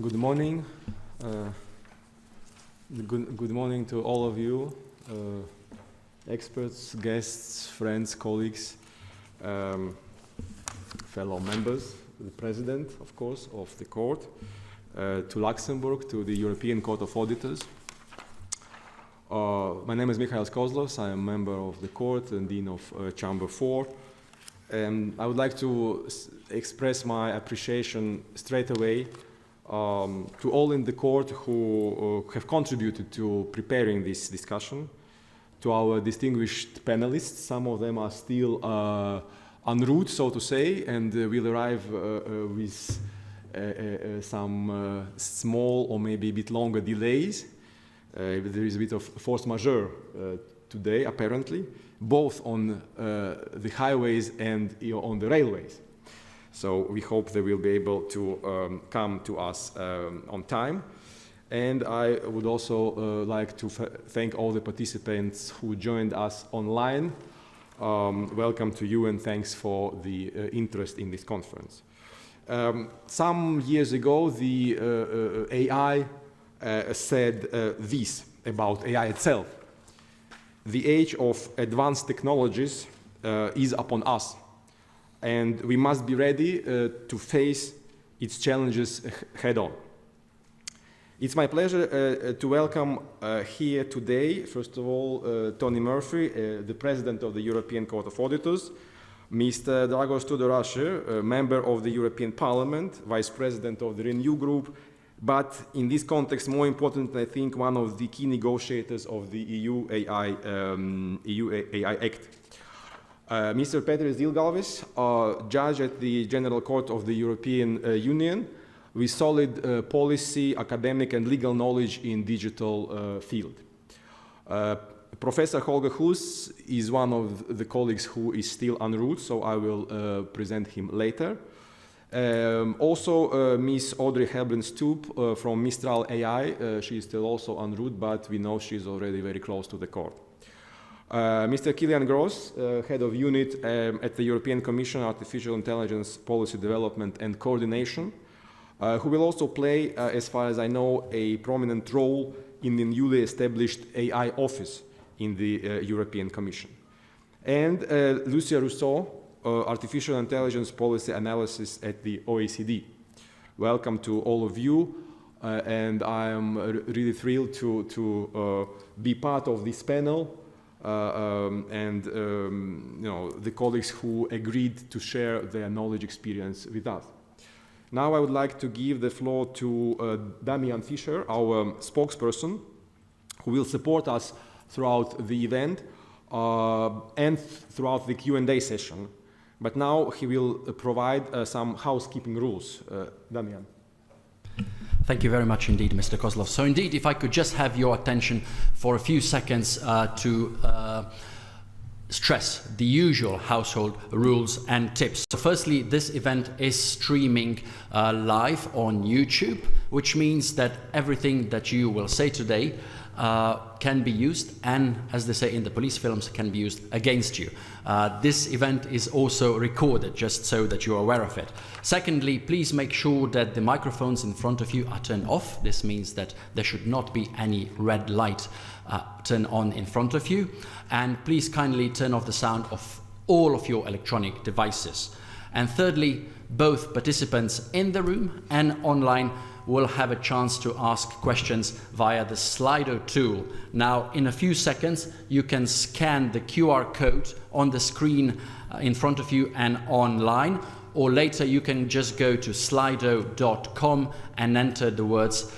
Good morning. Good morning to all of you, experts, guests, friends, colleagues, fellow members, the President, of course, of the Court, to Luxembourg, to the European Court of Auditors. My name is Michael Kozlovs. I am a member of the Court and Dean of Chamber 4. And I would like to express my appreciation straight away to all in the Court who have contributed to preparing this discussion, to our distinguished panelists. Some of them are still en route, so to say, and will arrive with some small or maybe a bit longer delays. There is a bit of force majeure today, apparently, both on the highways and on the railways. So we hope they will be able to come to us on time. And I would also like to thank all the participants who joined us online. Welcome to you and thanks for the interest in this conference. Some years ago, the AI said this about AI itself. The age of advanced technologies is upon us, and we must be ready to face its challenges head on. It's my pleasure to welcome here today, first of all, Tony Murphy, the President of the European Court of Auditors, Mr. Dragos Tudorache, member of the European Parliament, Vice President of the Renew Group, but in this context, more important, I think, one of the key negotiators of the EU AI Act. Mr. Petris Dilgalvis, judge at the General Court of the European Union, with solid policy, academic and legal knowledge in digital field. Professor Holger Hus is one of the colleagues who is still en route, so I will present him later. Also, Ms. Audrey Helbrand-Stoop from Mistral AI, she is still also en route, but we know she is already very close to the court. Mr. Kilian Gross, Head of Unit at the European Commission Artificial Intelligence Policy Development and Coordination, who will also play, as far as I know, a prominent role in the newly established AI office in the European Commission. And Lucia Rousseau, Artificial Intelligence Policy Analysis at the OECD. Welcome to all of you, and I am really thrilled to be part of this panel and you know, the colleagues who agreed to share their knowledge experience with us. Now I would like to give the floor to Damian Fischer, our spokesperson, who will support us throughout the event and throughout the Q&A session. But now he will provide some housekeeping rules. Damian. Thank you very much indeed, Mr. Kozlov. So indeed, if I could just have your attention for a few seconds to stress the usual household rules and tips. So firstly, this event is streaming live on YouTube, which means that everything that you will say today can be used, and as they say in the police films, can be used against you. This event is also recorded, just so that you're aware of it. Secondly, please make sure that the microphones in front of you are turned off. This means that there should not be any red light turned on in front of you. And please kindly turn off the sound of all of your electronic devices. And thirdly, both participants in the room and online will have a chance to ask questions via the Slido tool. Now, in a few seconds, you can scan the QR code on the screen in front of you and online, or later you can just go to slido.com and enter the words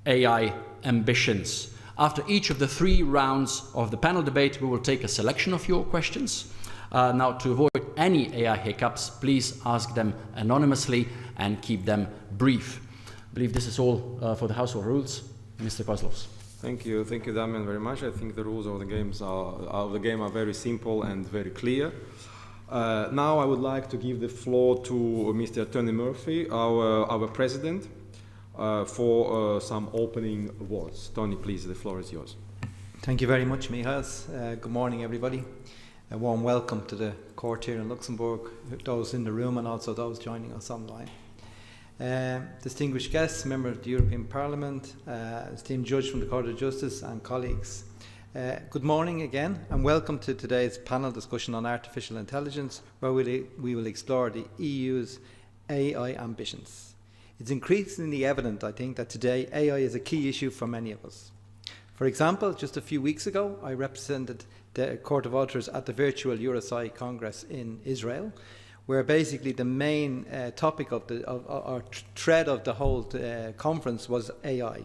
#AI ambitions. After each of the 3 rounds of the panel debate, we will take a selection of your questions. Now, to avoid any AI hiccups, please ask them anonymously and keep them brief. I believe this is all for the household rules. Mr. Kozlovs. Thank you, Damian, very much. I think the rules of the game are very simple and very clear. Now I would like to give the floor to Mr. Tony Murphy, our President, for some opening words. Tony, please, the floor is yours. Thank you very much, Michals. Good morning, everybody. A warm welcome to the court here in Luxembourg, those in the room and also those joining us online. distinguished guests, member of the European Parliament, esteemed judge from the Court of Justice and colleagues. Good morning again and welcome to today's panel discussion on artificial intelligence, where we will explore the EU's AI ambitions. It's increasingly evident, I think, that today AI is a key issue for many of us. For example, just a few weeks ago, I represented the Court of Auditors at the virtual EuroSci Congress in Israel, where basically the main topic of or thread of the whole conference was AI.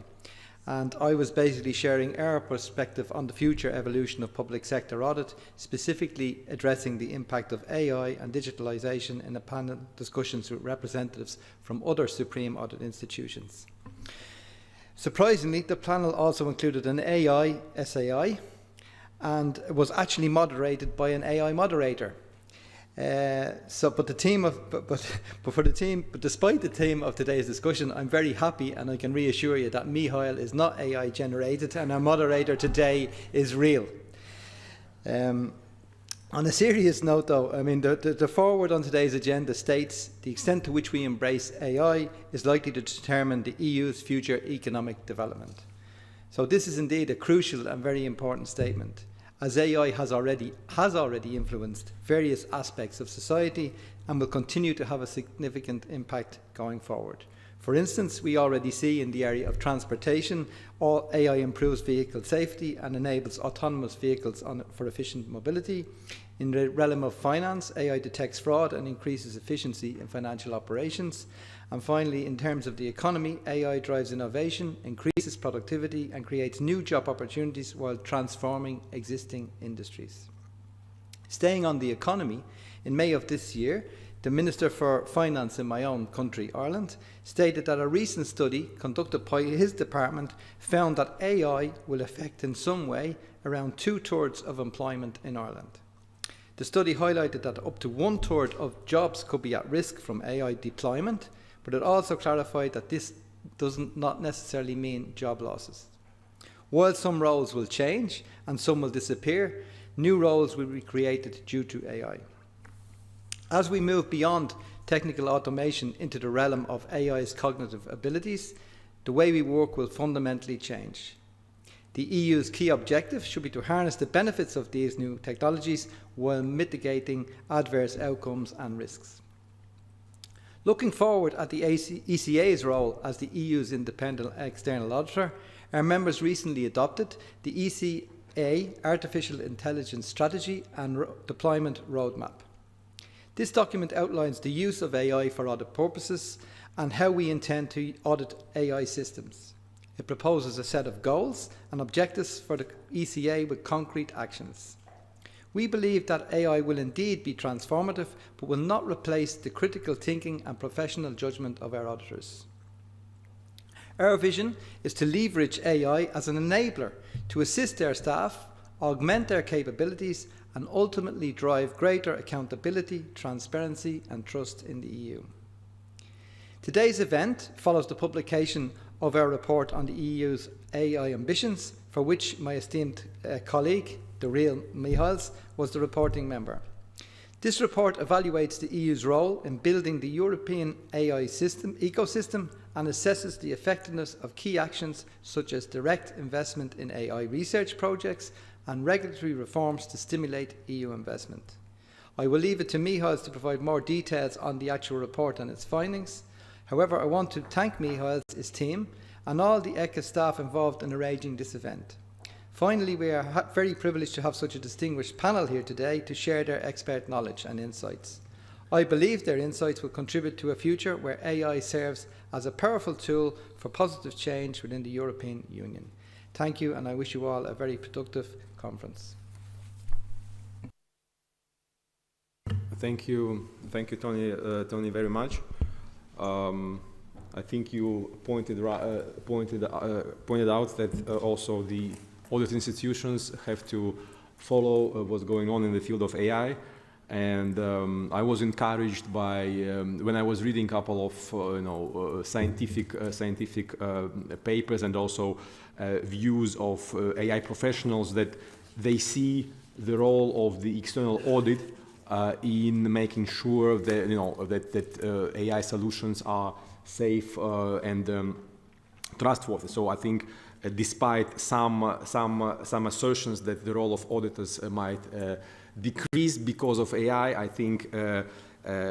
And I was basically sharing our perspective on the future evolution of public sector audit, specifically addressing the impact of AI and digitalisation in a panel discussions with representatives from other supreme audit institutions. Surprisingly, the panel also included an AI SAI and was actually moderated by an AI moderator. Despite the theme of today's discussion, I'm very happy and I can reassure you that Michael is not AI generated and our moderator today is real. On a serious note though, I mean, the forward on today's agenda states the extent to which we embrace AI is likely to determine the EU's future economic development. So this is indeed a crucial and very important statement, as AI has already influenced various aspects of society and will continue to have a significant impact going forward. For instance, we already see in the area of transportation, AI improves vehicle safety and enables autonomous vehicles for efficient mobility. In the realm of finance, AI detects fraud and increases efficiency in financial operations. And finally, in terms of the economy, AI drives innovation, increases productivity and creates new job opportunities while transforming existing industries. Staying on the economy, in May of this year, the Minister for Finance in my own country, Ireland, stated that a recent study conducted by his department found that AI will affect in some way around 2/3 of employment in Ireland. The study highlighted that up to 1/3 of jobs could be at risk from AI deployment, but it also clarified that this does not necessarily mean job losses. While some roles will change and some will disappear, new roles will be created due to AI. As we move beyond technical automation into the realm of AI's cognitive abilities, the way we work will fundamentally change. The EU's key objective should be to harness the benefits of these new technologies while mitigating adverse outcomes and risks. Looking forward at the ECA's role as the EU's independent external auditor, our members recently adopted the ECA Artificial Intelligence Strategy and Deployment Roadmap. This document outlines the use of AI for audit purposes and how we intend to audit AI systems. It proposes a set of goals and objectives for the ECA with concrete actions. We believe that AI will indeed be transformative, but will not replace the critical thinking and professional judgment of our auditors. Our vision is to leverage AI as an enabler to assist our staff, augment their capabilities, and ultimately drive greater accountability, transparency, and trust in the EU. Today's event follows the publication of our report on the EU's AI ambitions, for which my esteemed colleague, the real Michaels, was the reporting member. This report evaluates the EU's role in building the European AI ecosystem and assesses the effectiveness of key actions such as direct investment in AI research projects and regulatory reforms to stimulate EU investment. I will leave it to Michaels to provide more details on the actual report and its findings. However, I want to thank Michaels, his team, and all the ECA staff involved in arranging this event. Finally, we are very privileged to have such a distinguished panel here today to share their expert knowledge and insights. I believe their insights will contribute to a future where AI serves as a powerful tool for positive change within the European Union. Thank you, and I wish you all a very productive conference. Thank you, Tony, very much. I think you pointed out that also the audit institutions have to follow what's going on in the field of AI. And I was encouraged by when I was reading a couple of scientific papers and also views of AI professionals that they see the role of the external audit in making sure that, that AI solutions are safe and trustworthy. So I think despite some assertions that the role of auditors might decrease because of AI, I think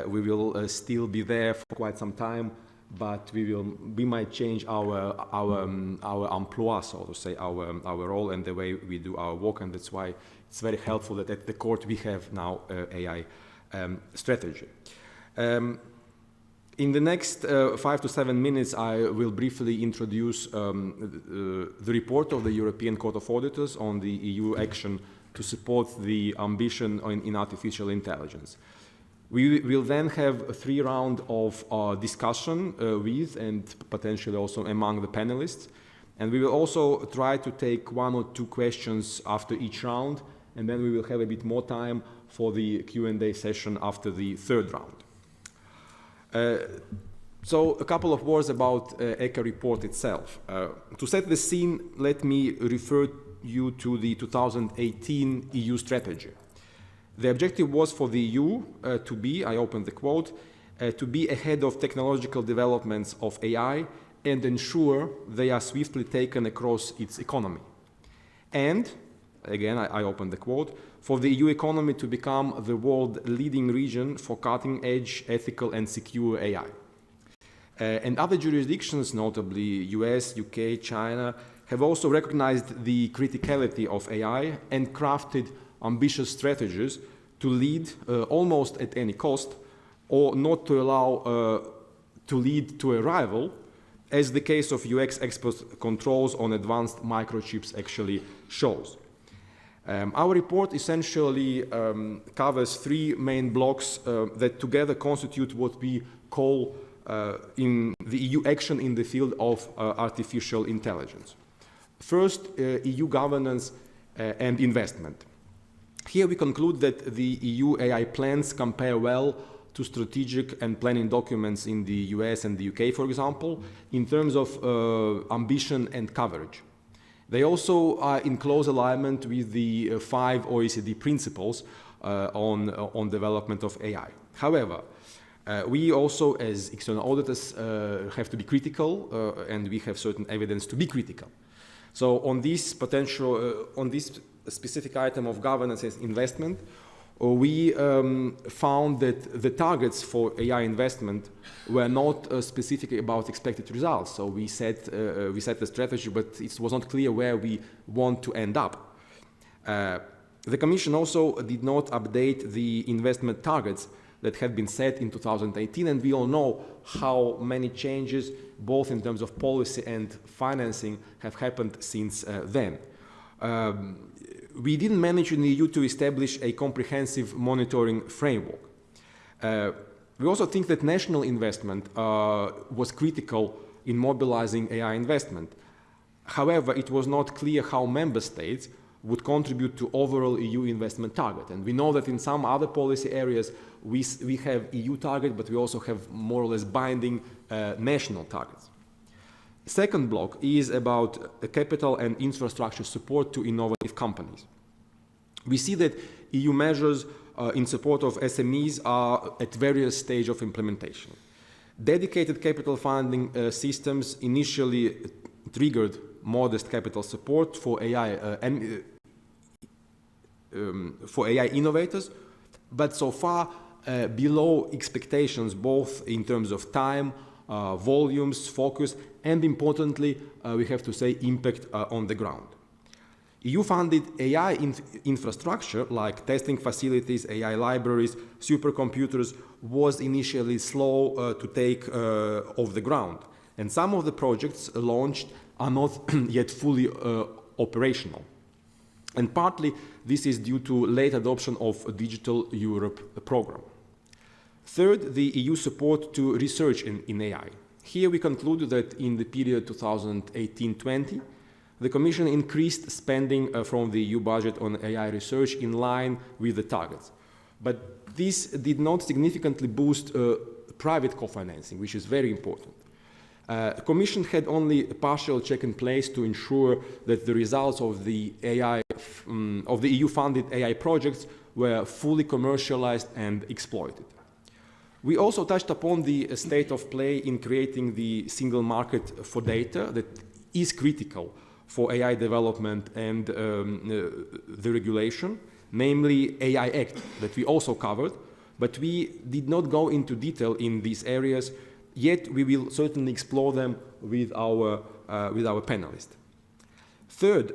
we will still be there for quite some time, but we might change our emploi, so to say, our role and the way we do our work, and that's why it's very helpful that at the court we have now AI strategy. In the next 5 to 7 minutes, I will briefly introduce the report of the European Court of Auditors on the EU action to support the ambition in artificial intelligence. We will then have a 3 rounds of discussion with and potentially also among the panelists. And we will also try to take 1 or 2 questions after each round, and then we will have a bit more time for the Q&A session after the 3rd round. So a couple of words about ECA report itself. To set the scene, let me refer you to the 2018 EU strategy. The objective was for the EU to be, I open the quote, to be ahead of technological developments of AI and ensure they are swiftly taken across its economy. And, again, I open the quote, for the EU economy to become the world leading region for cutting-edge, ethical and secure AI. And other jurisdictions, notably US, UK, China, have also recognized the criticality of AI and crafted ambitious strategies to lead almost at any cost, or not to allow to lead to a rival, as the case of UX expert controls on advanced microchips actually shows. Our report essentially covers 3 main blocks that together constitute what we call in the EU action in the field of artificial intelligence. First, EU governance and investment. Here we conclude that the EU AI plans compare well to strategic and planning documents in the US and the UK, for example, in terms of ambition and coverage. They also are in close alignment with the 5 OECD principles on development of AI. However, we also, as external auditors, have to be critical, and we have certain evidence to be critical. So on this on this specific item of governance and investment, we found that the targets for AI investment were not specific about expected results. So we set the strategy, but it was not clear where we want to end up. The Commission also did not update the investment targets that had been set in 2018, and we all know how many changes, both in terms of policy and financing, have happened since then. We didn't manage in the EU to establish a comprehensive monitoring framework. We also think that national investment was critical in mobilizing AI investment. However, it was not clear how member states would contribute to overall EU investment target. And we know that in some other policy areas, we have EU target, but we also have more or less binding national targets. Second block is about capital and infrastructure support to innovative companies. We see that EU measures in support of SMEs are at various stages of implementation. Dedicated capital funding systems initially triggered modest capital support for AI innovators, but so far below expectations, both in terms of time, volumes, focus, and importantly, we have to say, impact on the ground. EU-funded AI infrastructure, like testing facilities, AI libraries, supercomputers, was initially slow to take off the ground. And some of the projects launched are not yet fully operational. And partly this is due to late adoption of a Digital Europe program. Third, the EU support to research in AI. Here we conclude that in the period 2018-20, the Commission increased spending from the EU budget on AI research in line with the targets. But this did not significantly boost private co-financing, which is very important. The Commission had only a partial check in place to ensure that the results of the EU-funded AI projects were fully commercialized and exploited. We also touched upon the state of play in creating the single market for data that is critical for AI development and the regulation, namely AI Act, that we also covered, but we did not go into detail in these areas, yet we will certainly explore them with our panelists. Third,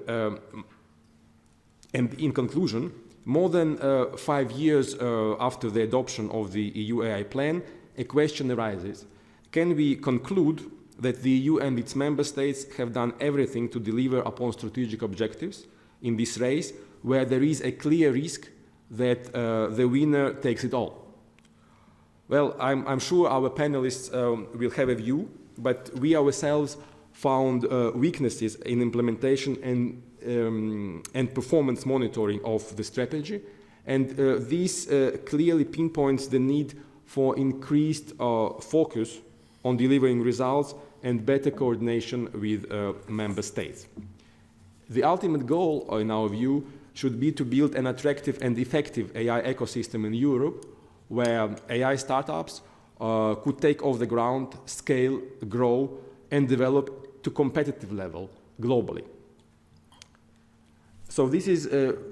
and in conclusion, more than 5 years after the adoption of the EU AI plan, a question arises. Can we conclude that the EU and its member states have done everything to deliver upon strategic objectives in this race where there is a clear risk that the winner takes it all? Well, I'm sure our panelists will have a view, but we ourselves found weaknesses in implementation and performance monitoring of the strategy, and this clearly pinpoints the need for increased focus on delivering results and better coordination with member states. The ultimate goal, in our view, should be to build an attractive and effective AI ecosystem in Europe, where AI startups could take off the ground, scale, grow, and develop to competitive level globally. So this is,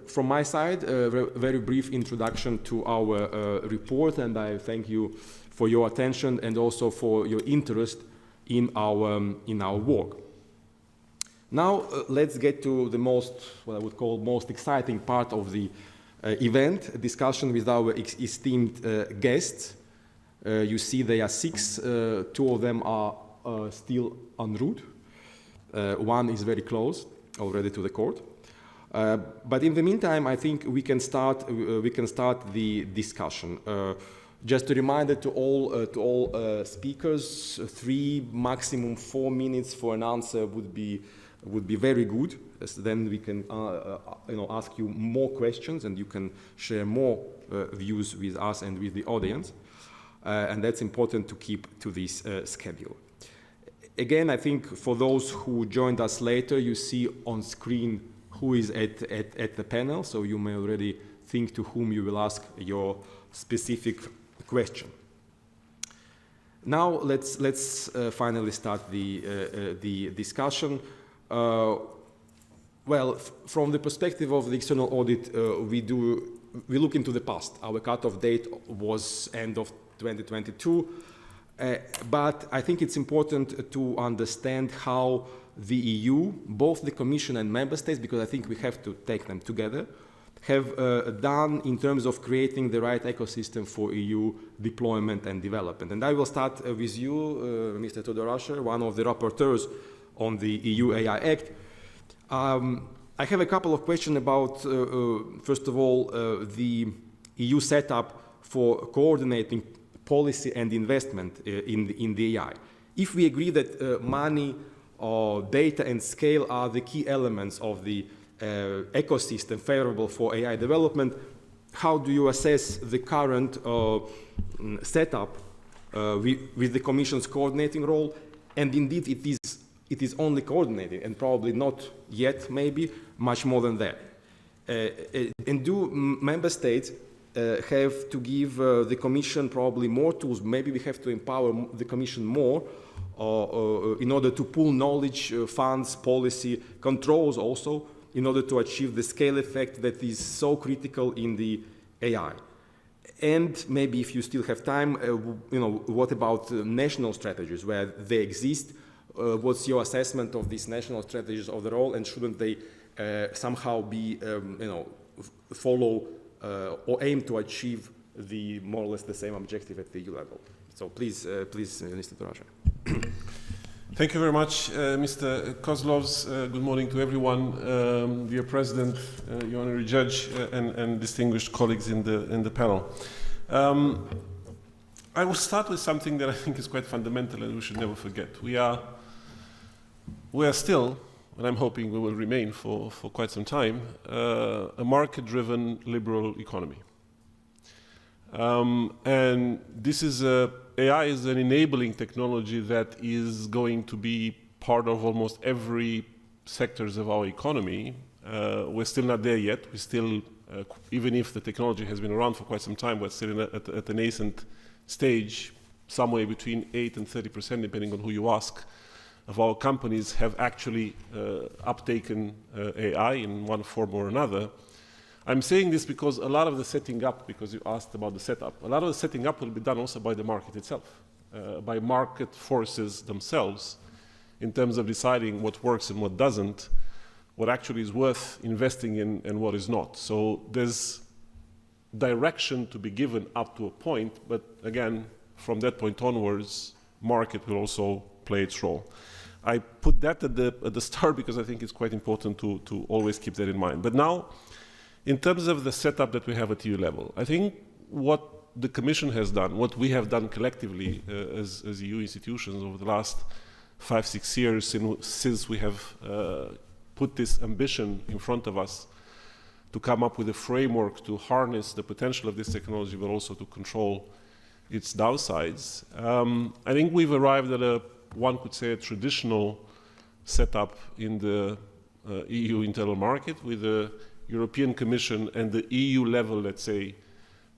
from my side, a very brief introduction to our report, and I thank you for your attention and also for your interest in our work. Now let's get to the most, what I would call most exciting part of the event, a discussion with our esteemed guests. You see there are 6, 2 of them are still en route. One is very close already to the court. But in the meantime, I think we can start the discussion. Just a reminder to all speakers: 3, maximum 4 minutes for an answer would be very good. As then we can ask you more questions, and you can share more views with us and with the audience. And that's important to keep to this schedule. Again, I think for those who joined us later, you see on screen who is at the panel, so you may already think to whom you will ask your specific question. Now let's finally start the discussion. Well, from the perspective of the external audit, we look into the past. Our cutoff date was end of 2022, but I think it's important to understand how the EU, both the Commission and Member States, because I think we have to take them together, have done in terms of creating the right ecosystem for EU deployment and development. And I will start with you, Mr. Todorasher, one of the rapporteurs on the EU AI Act. I have a couple of questions about, first of all, the EU setup for coordinating policy and investment in the AI. If we agree that money, data and scale are the key elements of the ecosystem favorable for AI development, how do you assess the current setup with the Commission's coordinating role? And indeed, it is only coordinating and probably not yet, maybe, much more than that. And do member states have to give the Commission probably more tools? Maybe we have to empower the Commission more in order to pool knowledge, funds, policy, controls also, in order to achieve the scale effect that is so critical in the AI. And maybe if you still have time, what about national strategies where they exist? What's your assessment of these national strategies overall, and shouldn't they somehow be, follow or aim to achieve the more or less the same objective at the EU level? So please, Mr. Todorasher. Thank you very much, Mr. Kozlovs. Good morning to everyone, dear President, your honorary judge, and distinguished colleagues in the panel. I will start with something that I think is quite fundamental and we should never forget. We are still, and I'm hoping we will remain for quite some time, a market-driven liberal economy. And this is AI is an enabling technology that is going to be part of almost every sectors of our economy. We're still not there yet. We still even if the technology has been around for quite some time, but still at a nascent stage, somewhere between 8 and 30%, depending on who you ask, of our companies have actually uptaken AI in one form or another. I'm saying this because a lot of the setting up, because you asked about the setup, a lot of the setting up will be done also by the market itself, by market forces themselves, in terms of deciding what works and what doesn't, what actually is worth investing in and what is not. So there's direction to be given up to a point, but again, from that point onwards, market will also play its role. I put that at the start because I think it's quite important to always keep that in mind. But now, in terms of the setup that we have at EU level, I think what the Commission has done, what we have done collectively as EU institutions over the last 5-6 years since we have put this ambition in front of us to come up with a framework to harness the potential of this technology, but also to control its downsides. I think we've arrived at one could say, a traditional setup in the EU internal market, with the European Commission and the EU level, let's say,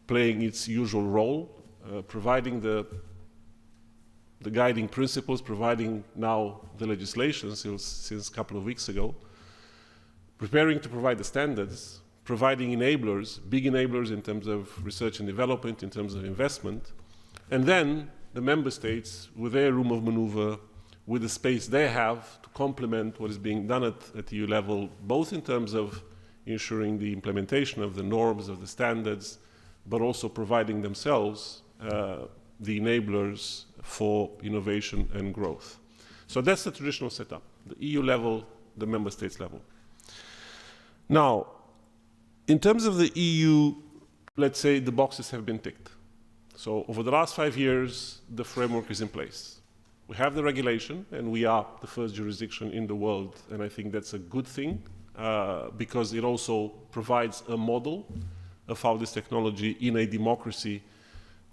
playing its usual role, providing the guiding principles, providing now the legislation since a couple of weeks ago, preparing to provide the standards, providing enablers, big enablers in terms of research and development, in terms of investment, and then the member states, with their room of maneuver, with the space they have to complement what is being done at EU level, both in terms of ensuring the implementation of the norms, of the standards, but also providing themselves the enablers for innovation and growth. So that's the traditional setup, the EU level, the member states level. Now, in terms of the EU, let's say the boxes have been ticked. So over the last 5 years, the framework is in place. We have the regulation, and we are the first jurisdiction in the world, and I think that's a good thing, because it also provides a model of how this technology in a democracy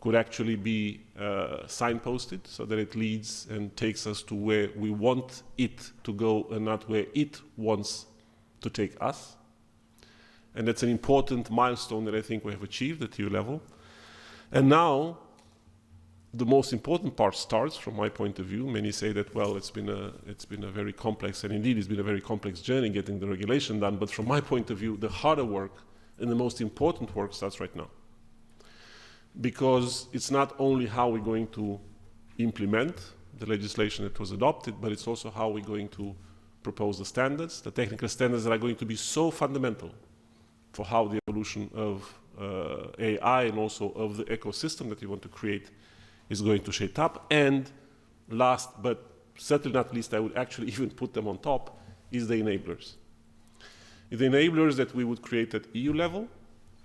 could actually be signposted, so that it leads and takes us to where we want it to go and not where it wants to take us. And that's an important milestone that I think we have achieved at EU level. And now, the most important part starts from my point of view. Many say that, well, it's been a very complex, and indeed it's been a very complex journey getting the regulation done, but from my point of view, the harder work and the most important work starts right now. Because it's not only how we're going to implement the legislation that was adopted, but it's also how we're going to propose the standards, the technical standards that are going to be so fundamental for how the evolution of AI and also of the ecosystem that we want to create is going to shape up. And last, but certainly not least, I would actually even put them on top, is the enablers. The enablers that we would create at EU level,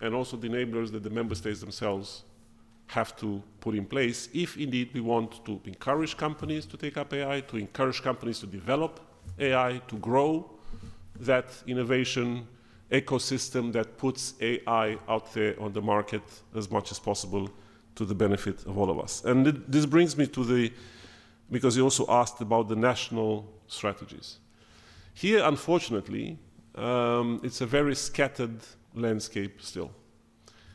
and also the enablers that the member states themselves have to put in place if indeed we want to encourage companies to take up AI, to encourage companies to develop AI, to grow that innovation ecosystem that puts AI out there on the market as much as possible to the benefit of all of us. And this brings me to because you also asked about the national strategies. Here, unfortunately, it's a very scattered landscape still.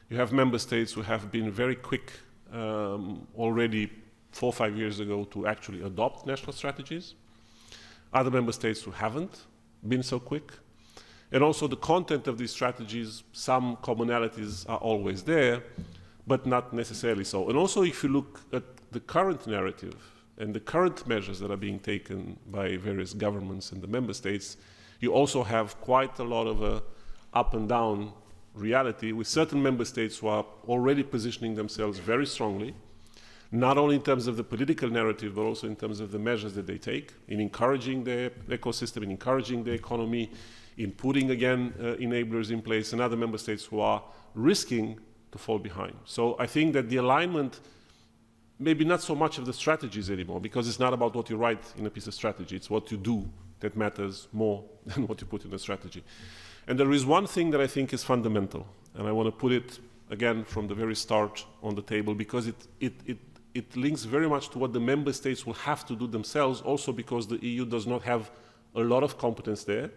You have member states who have been very quick already 4 or 5 years ago to actually adopt national strategies. Other member states who haven't been so quick. And also the content of these strategies, some commonalities are always there, but not necessarily so. And also if you look at the current narrative and the current measures that are being taken by various governments in the member states, you also have quite a lot of a up and down reality with certain member states who are already positioning themselves very strongly, not only in terms of the political narrative, but also in terms of the measures that they take in encouraging their ecosystem, in encouraging the economy, in putting, again, enablers in place, and other member states who are risking to fall behind. So I think that the alignment, maybe not so much of the strategies anymore, because it's not about what you write in a piece of strategy, it's what you do that matters more than what you put in the strategy. And there is one thing that I think is fundamental, and I want to put it, again, from the very start on the table, because it links very much to what the member states will have to do themselves, also because the EU does not have a lot of competence there,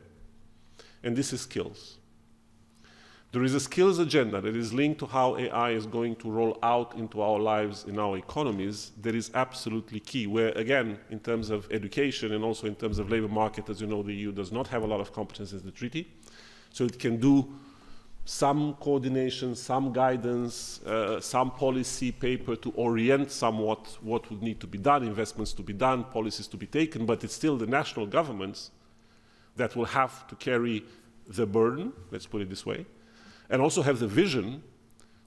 and this is skills. There is a skills agenda that is linked to how AI is going to roll out into our lives, in our economies, that is absolutely key, where, again, in terms of education and also in terms of labor market, as you know, the EU does not have a lot of competences in the treaty. So it can do some coordination, some guidance, some policy paper to orient somewhat what would need to be done, investments to be done, policies to be taken, but it's still the national governments that will have to carry the burden, let's put it this way, and also have the vision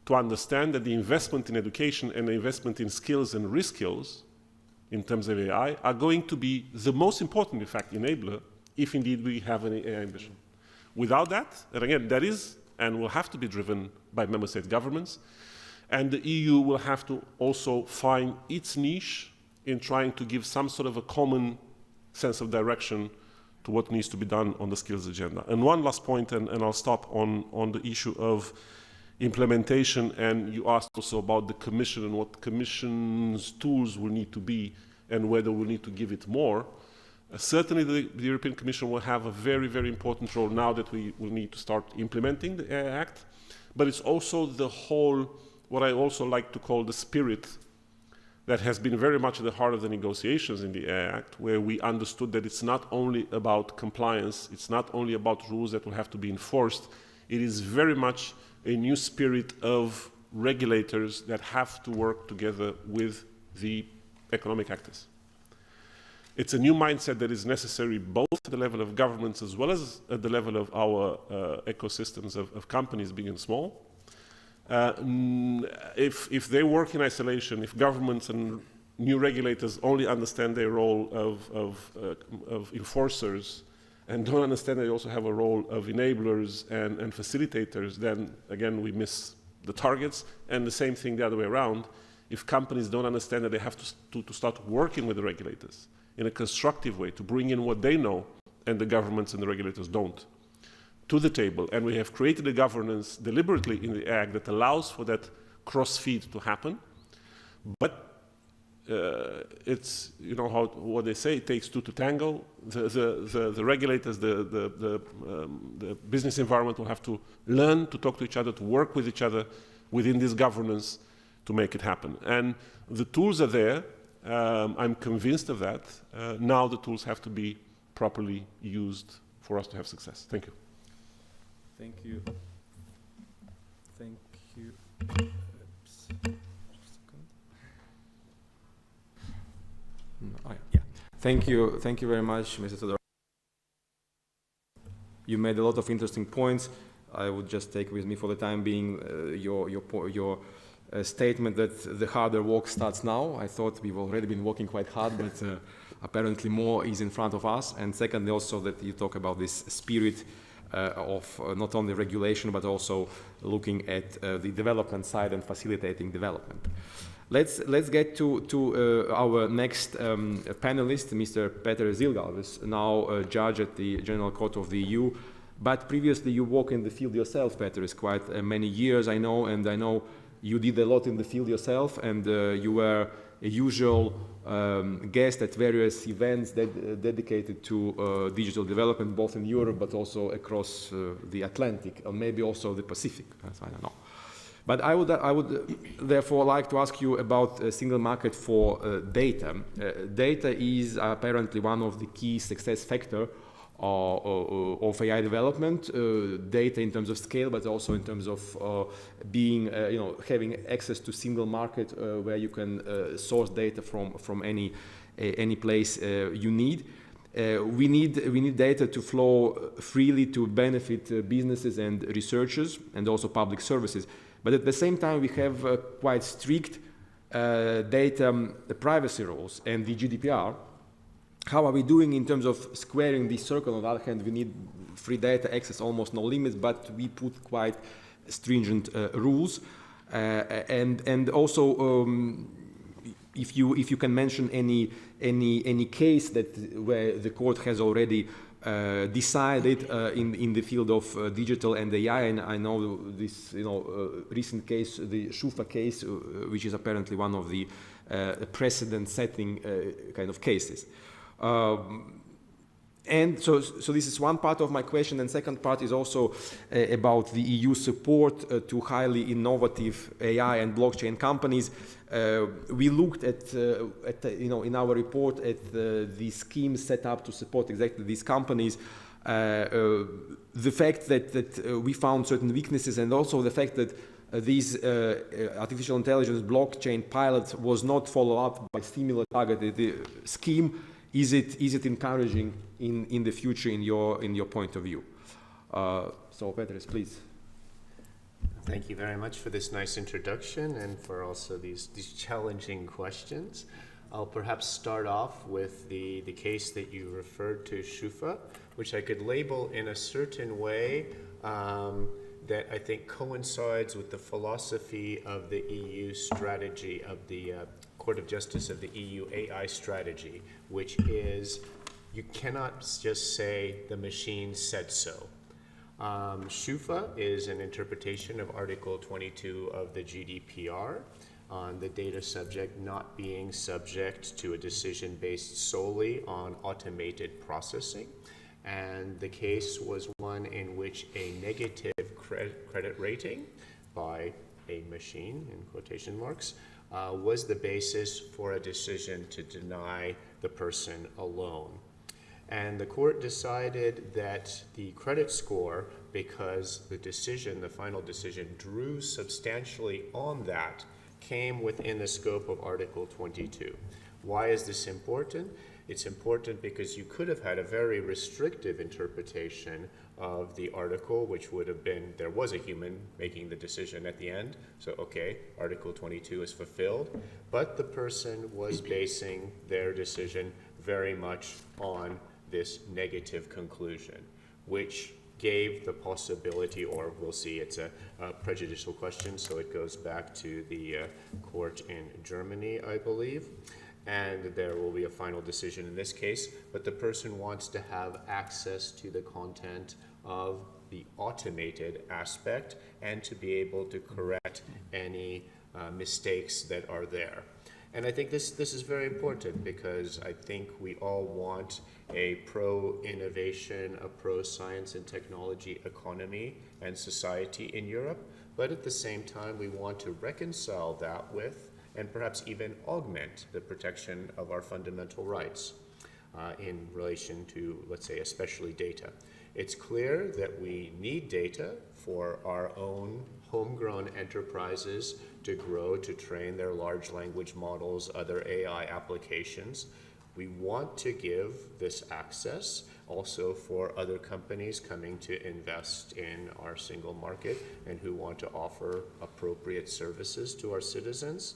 to understand that the investment in education and the investment in skills and reskills in terms of AI are going to be the most important, in fact, enabler if indeed we have an AI ambition. Without that, and again, that is and will have to be driven by member state governments, and the EU will have to also find its niche in trying to give some sort of a common sense of direction to what needs to be done on the skills agenda. And one last point, and I'll stop on the issue of implementation, and you asked also about the Commission and what Commission's tools will need to be and whether we'll need to give it more. Certainly the European Commission will have a very, very important role now that we will need to start implementing the AI Act, but it's also the whole, what I also like to call the spirit that has been very much at the heart of the negotiations in the AI Act, where we understood that it's not only about compliance, it's not only about rules that will have to be enforced, it is very much a new spirit of regulators that have to work together with the economic actors. It's a new mindset that is necessary both at the level of governments as well as at the level of our ecosystems of companies, big and small. If they work in isolation, if governments and new regulators only understand their role of enforcers and don't understand they also have a role of enablers and facilitators, then again we miss the targets. And the same thing the other way around. If companies don't understand that they have to start working with the regulators in a constructive way to bring in what they know and the governments and the regulators don't to the table, and we have created a governance deliberately in the Act that allows for that cross-feed to happen, but it's, you know, what they say, it takes two to tango. The regulators, the business environment will have to learn to talk to each other, to work with each other within this governance to make it happen. And the tools are there. I'm convinced of that. Now the tools have to be properly used for us to have success. Thank you. Thank you. Thank you. Oops. Just a second. Oh, yeah. Thank you. Thank you very much, Mr. Todor. You made a lot of interesting points. I would just take with me for the time being your statement that the harder work starts now. I thought we've already been working quite hard, but apparently more is in front of us. And secondly, also that you talk about this spirit of not only regulation, but also looking at the development side and facilitating development. Let's get to our next panelist, Mr. Peter Zilgalvis, now a judge at the General Court of the EU. But previously you worked in the field yourself, Peter, it's quite many years, I know, and I know you did a lot in the field yourself, and you were a usual guest at various events dedicated to digital development, both in Europe but also across the Atlantic, or maybe also the Pacific. I don't know. But I would therefore like to ask you about a single market for data. Data is apparently one of the key success factors of AI development, data in terms of scale, but also in terms of being, having access to single market where you can source data from any place you need. We need data to flow freely to benefit businesses and researchers and also public services. But at the same time, we have quite strict data privacy rules and the GDPR. How are we doing in terms of squaring this circle? On the other hand, we need free data access, almost no limits, but we put quite stringent rules. And also, if you can mention any case where the court has already decided in the field of digital and AI, and I know this recent case, the Schufa case, which is apparently one of the precedent-setting kind of cases. And so this is one part of my question, and second part is also about the EU support to highly innovative AI and blockchain companies. We looked at in our report at the schemes set up to support exactly these companies. The fact that we found certain weaknesses, and also the fact that these artificial intelligence blockchain pilots was not followed up by similar targeted scheme. Is it encouraging in the future in your point of view? So Petris, please. Thank you very much for this nice introduction and for also these challenging questions. I'll perhaps start off with the case that you referred to, Shufa, which I could label in a certain way that I think coincides with the philosophy of the EU strategy of the Court of Justice of the EU AI strategy, which is you cannot just say the machine said so. Shufa is an interpretation of Article 22 of the GDPR on the data subject not being subject to a decision based solely on automated processing. And the case was one in which a negative credit rating by a machine, in quotation marks, was the basis for a decision to deny the person a loan. And the court decided that the credit score, because the final decision drew substantially on that, came within the scope of Article 22. Why is this important? It's important because you could have had a very restrictive interpretation of the article, which would have been, there was a human making the decision at the end, so okay, Article 22 is fulfilled, but the person was basing their decision very much on this negative conclusion, which gave the possibility, or we'll see, it's a prejudicial question, so it goes back to the court in Germany, I believe. And there will be a final decision in this case, but the person wants to have access to the content of the automated aspect and to be able to correct any mistakes that are there. And I think this is very important because I think we all want a pro-innovation, a pro-science and technology economy and society in Europe, but at the same time we want to reconcile that with and perhaps even augment the protection of our fundamental rights in relation to, let's say, especially data. It's clear that we need data for our own homegrown enterprises to grow, to train their large language models, other AI applications. We want to give this access also for other companies coming to invest in our single market and who want to offer appropriate services to our citizens.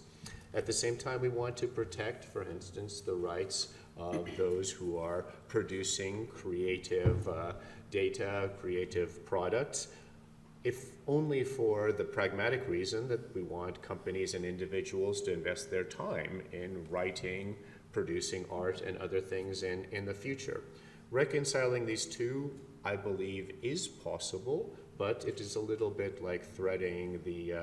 At the same time, we want to protect, for instance, the rights of those who are producing creative data, creative products, if only for the pragmatic reason that we want companies and individuals to invest their time in writing, producing art and other things in the future. Reconciling these two, I believe, is possible, but it is a little bit like threading the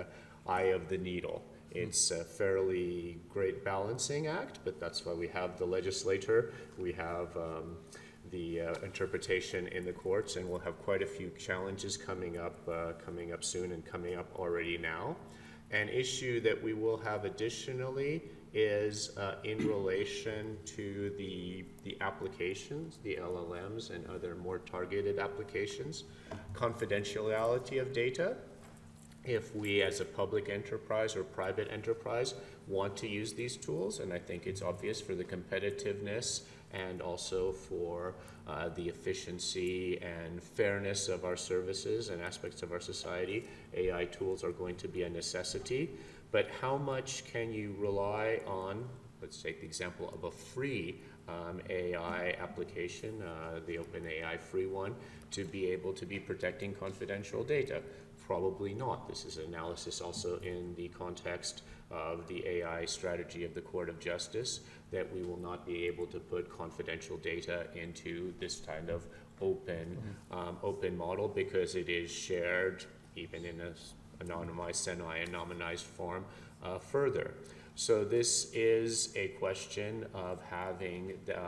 eye of the needle. It's a fairly great balancing act, but that's why we have the legislator, we have the interpretation in the courts, and we'll have quite a few challenges coming up soon and coming up already now. An issue that we will have additionally is in relation to the applications, the LLMs and other more targeted applications, confidentiality of data. If we as a public enterprise or private enterprise want to use these tools, and I think it's obvious for the competitiveness and also for the efficiency and fairness of our services and aspects of our society, AI tools are going to be a necessity. But how much can you rely on, let's take the example of a free AI application, the OpenAI free one, to be able to be protecting confidential data? Probably not. This is analysis also in the context of the AI strategy of the Court of Justice, that we will not be able to put confidential data into this kind of open model because it is shared even in an anonymized, semi-anonymized form further. So this is a question of having the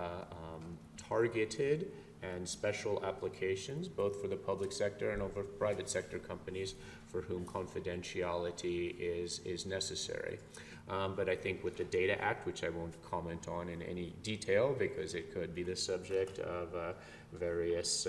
targeted and special applications, both for the public sector and over private sector companies for whom confidentiality is necessary. But I think with the Data Act, which I won't comment on in any detail because it could be the subject of various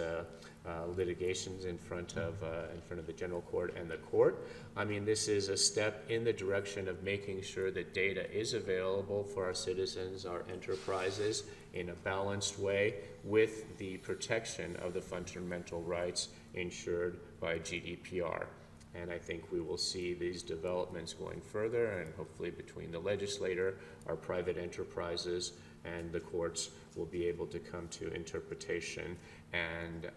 litigations in front of the General Court and the Court. I mean, this is a step in the direction of making sure that data is available for our citizens, our enterprises, in a balanced way with the protection of the fundamental rights ensured by GDPR. And I think we will see these developments going further, and hopefully between the legislator, our private enterprises, and the courts will be able to come to interpretation and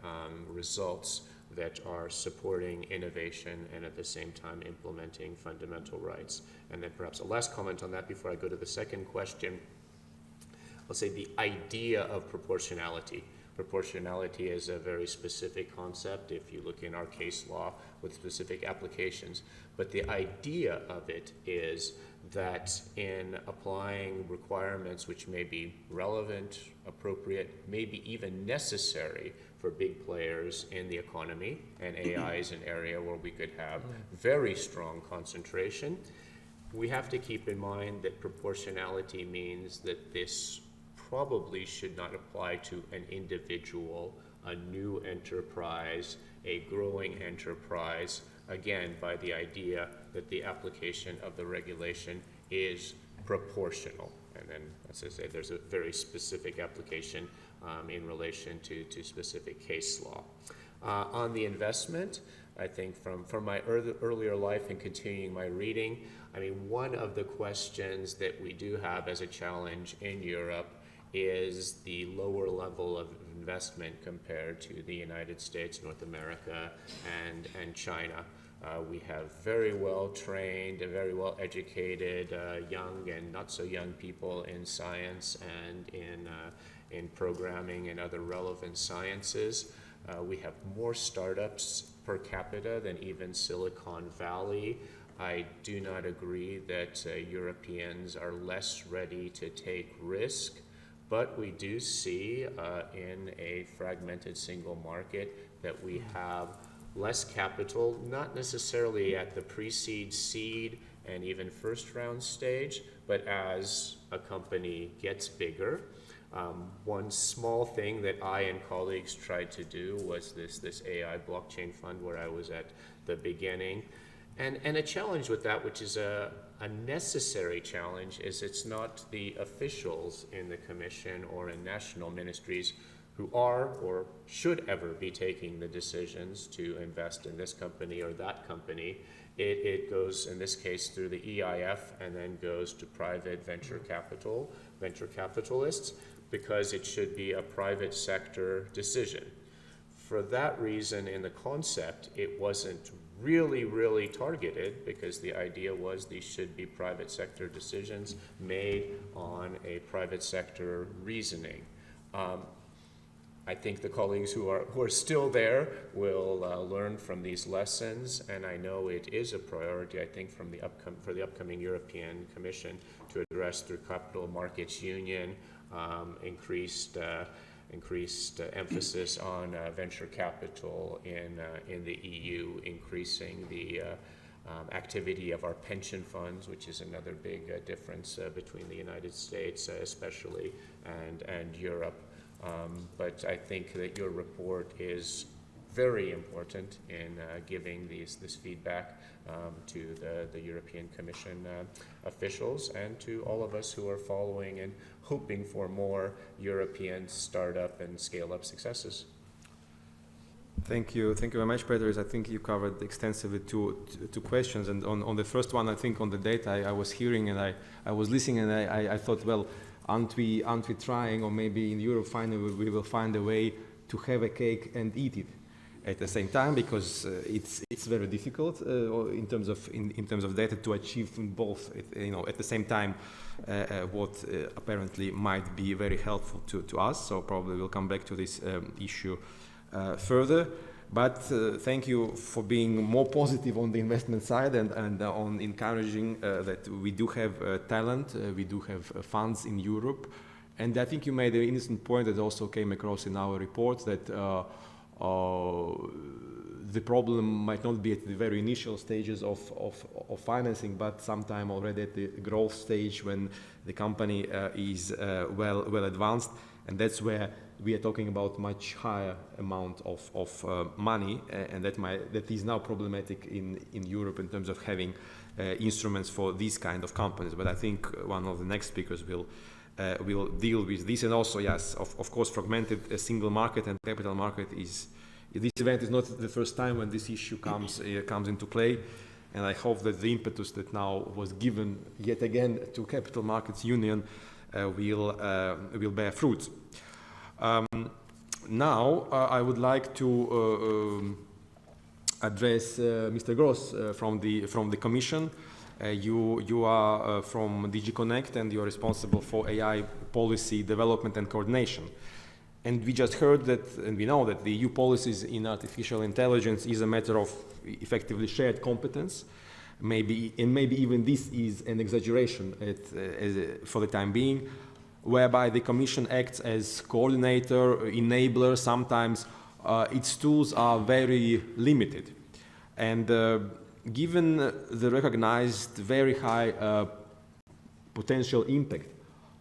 results that are supporting innovation and at the same time implementing fundamental rights. And then perhaps a last comment on that before I go to the second question. I'll say the idea of proportionality. Proportionality is a very specific concept if you look in our case law with specific applications. But the idea of it is that in applying requirements which may be relevant, appropriate, maybe even necessary for big players in the economy, and AI is an area where we could have very strong concentration, we have to keep in mind that proportionality means that this probably should not apply to an individual, a new enterprise, a growing enterprise, again, by the idea that the application of the regulation is proportional. And then, as I say, there's a very specific application in relation to specific case law. On the investment, I think from my earlier life and continuing my reading, I mean, one of the questions that we do have as a challenge in Europe is the lower level of investment compared to the United States, North America, and China. We have very well trained and very well educated young and not so young people in science and in programming and other relevant sciences. We have more startups per capita than even Silicon Valley. I do not agree that Europeans are less ready to take risk. But we do see in a fragmented single market that we have less capital, not necessarily at the pre-seed, seed, and even first round stage, but as a company gets bigger. One small thing that I and colleagues tried to do was this AI blockchain fund where I was at the beginning. And a challenge with that, which is a necessary challenge, is it's not the officials in the Commission or in national ministries who are or should ever be taking the decisions to invest in this company or that company. It goes, in this case, through the EIF and then goes to private venture capitalists, because it should be a private sector decision. For that reason, in the concept, it wasn't really targeted, because the idea was these should be private sector decisions made on a private sector reasoning. I think the colleagues who are still there will learn from these lessons, and I know it is a priority, I think, for the upcoming European Commission to address through Capital Markets Union, increased emphasis on venture capital in the EU, increasing the activity of our pension funds, which is another big difference between the United States especially and Europe. But I think that your report is very important in giving this feedback to the European Commission officials and to all of us who are following and hoping for more European startup and scale-up successes. Thank you very much, Peter. I think you covered extensively two questions, and on the first one, I think on the data, I was hearing and I was listening, and I thought, well, aren't we trying, or maybe in Europe finally we will find a way to have a cake and eat it at the same time, because it's very difficult in terms of data to achieve both, at the same time, what apparently might be very helpful to us. So probably we'll come back to this issue further. But thank you for being more positive on the investment side and on encouraging that we do have talent, we do have funds in Europe, And I think you made an innocent point that also came across in our report, that the problem might not be at the very initial stages of financing, but sometime already at the growth stage when the company is well advanced, and that's where we are talking about much higher amount of money, and that is now problematic in Europe in terms of having instruments for these kind of companies. But I think one of the next speakers will deal with this, and also, yes, of course, fragmented single market and capital market is. This event is not the first time when this issue comes into play, and I hope that the impetus that now was given yet again to Capital Markets Union will bear fruit. Now I would like to address Mr. Gross from the Commission. You are from DG Connect, and you are responsible for AI policy development and coordination. And we just heard that, and we know that the EU policies in artificial intelligence is a matter of effectively shared competence. Maybe even this is an exaggeration for the time being, whereby the Commission acts as coordinator, enabler. Sometimes its tools are very limited. And given the recognized very high potential impact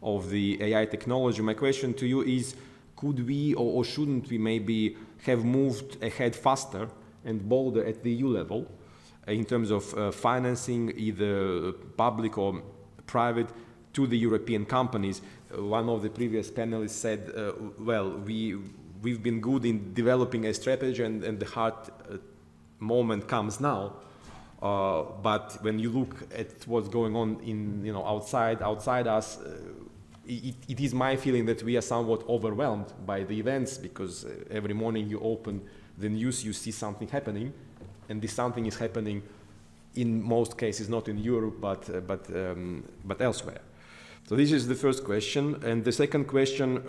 of the AI technology, my question to you is, could we or shouldn't we maybe have moved ahead faster and bolder at the EU level in terms of financing, either public or private, to the European companies? One of the previous panelists said, well, we've been good in developing a strategy, and the hard moment comes now. But when you look at what's going on in outside us, it is my feeling that we are somewhat overwhelmed by the events, because every morning you open the news, you see something happening, and this something is happening in most cases not in Europe but elsewhere. So this is the first question, and the second question,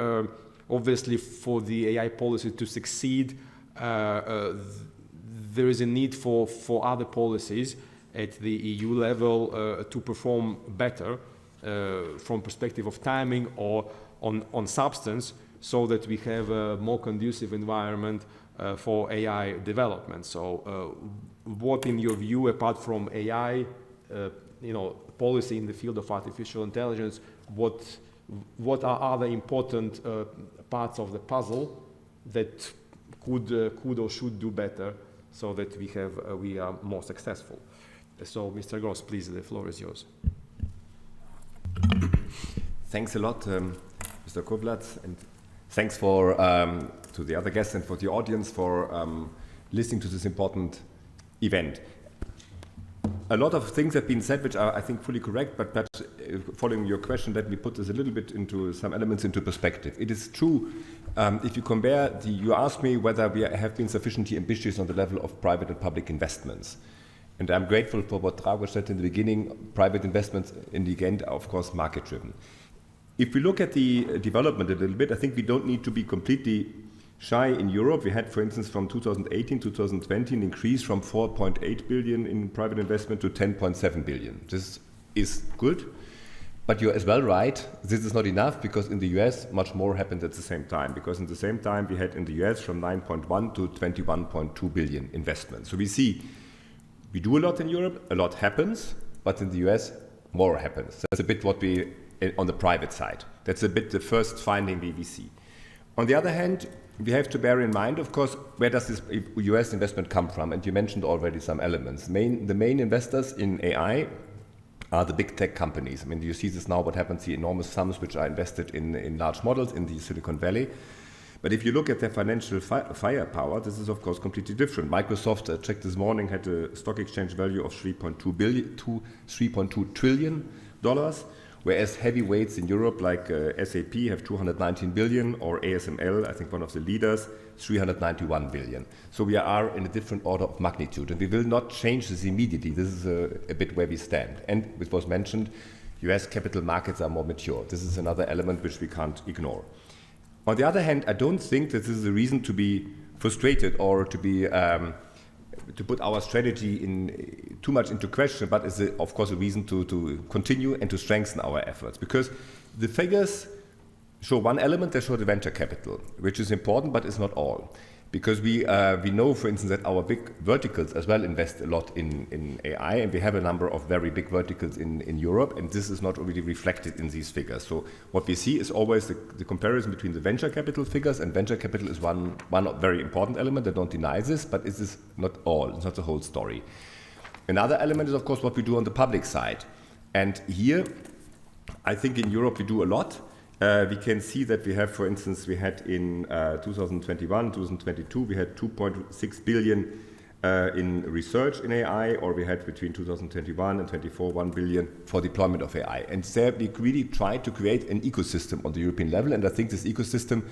obviously, for the AI policy to succeed, there is a need for other policies at the EU level to perform better. From perspective of timing or on substance, so that we have a more conducive environment for AI development. So what, in your view, apart from AI, policy in the field of artificial intelligence, what are other important parts of the puzzle that could or should do better, so that we are more successful? So, Mr. Gross, please, the floor is yours. Thanks a lot, Mr. Kovlatz, and thanks to the other guests and for the audience for listening to this important event. A lot of things have been said which are, I think, fully correct, but perhaps following your question, let me put this a little bit into some elements into perspective. It is true, if you compare, you asked me whether we have been sufficiently ambitious on the level of private and public investments. And I'm grateful for what Drago said in the beginning. Private investments in the end are, of course, market-driven. If we look at the development a little bit, I think we don't need to be completely shy in Europe. We had, for instance, from 2018 to 2020, an increase from 4.8 billion in private investment to 10.7 billion. This is good, but you're as well right. This is not enough, because in the US, much more happened at the same time. Because in the same time, we had in the US from 9.1 to 21.2 billion investment. So we see we do a lot in Europe, a lot happens, but in the US, more happens. That's a bit what we, on the private side. That's a bit the first finding we see. On the other hand, we have to bear in mind, of course, where does this US investment come from? And you mentioned already some elements. The main investors in AI are the big tech companies. I mean, you see this now, what happens, the enormous sums which are invested in large models in the Silicon Valley. But if you look at their financial firepower, this is, of course, completely different. Microsoft, checked this morning, had a stock exchange value of $3.2 trillion, whereas heavyweights in Europe like SAP have 219 billion, or ASML, I think one of the leaders, 391 billion. So we are in a different order of magnitude, and we will not change this immediately. This is a bit where we stand. And it was mentioned, US capital markets are more mature. This is another element which we can't ignore. On the other hand, I don't think that this is a reason to be frustrated or to be to put our strategy too much into question, but is of course a reason to continue and to strengthen our efforts, because the figures show one element, they show the venture capital, which is important, but it's not all. Because we know, for instance, that our big verticals as well invest a lot in AI, and we have a number of very big verticals in Europe, and this is not really reflected in these figures. So what we see is always the comparison between the venture capital figures, and venture capital is one very important element. I don't deny this, but it is not all, it's not the whole story. Another element is, of course, what we do on the public side. And here, I think in Europe we do a lot. We can see that we have, for instance, we had in 2021, 2022, we had 2.6 billion in research in AI, or we had between 2021 and 24, 1 billion for deployment of AI. And there we really tried to create an ecosystem on the European level, and I think this ecosystem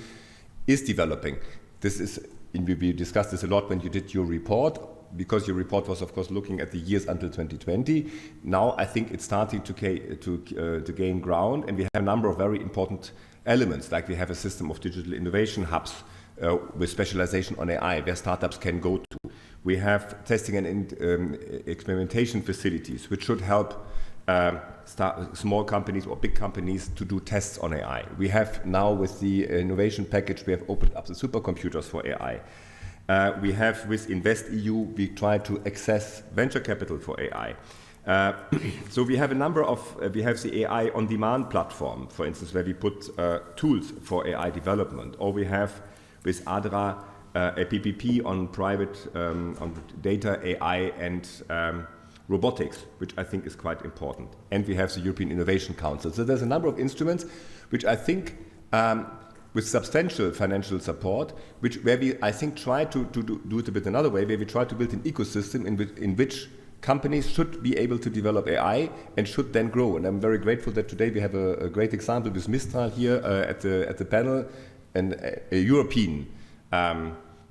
is developing. This is, we discussed this a lot when you did your report, because your report was, of course, looking at the years until 2020. Now I think it's starting to gain ground, and we have a number of very important elements, like we have a system of digital innovation hubs with specialization on AI, where startups can go to. We have testing and experimentation facilities, which should help small companies or big companies to do tests on AI. We have now, with the innovation package, we have opened up the supercomputers for AI. We have with InvestEU, we try to access venture capital for AI. So we have a number of, we have the AI on-demand platform, for instance, where we put tools for AI development. Or we have with ADRA a PPP on private, on data, AI and robotics, which I think is quite important. And we have the European Innovation Council. So there's a number of instruments which I think with substantial financial support, where we, I think, try to do it a bit another way, where we try to build an ecosystem in which companies should be able to develop AI and should then grow. And I'm very grateful that today we have a great example with Mistral here at the panel, and a European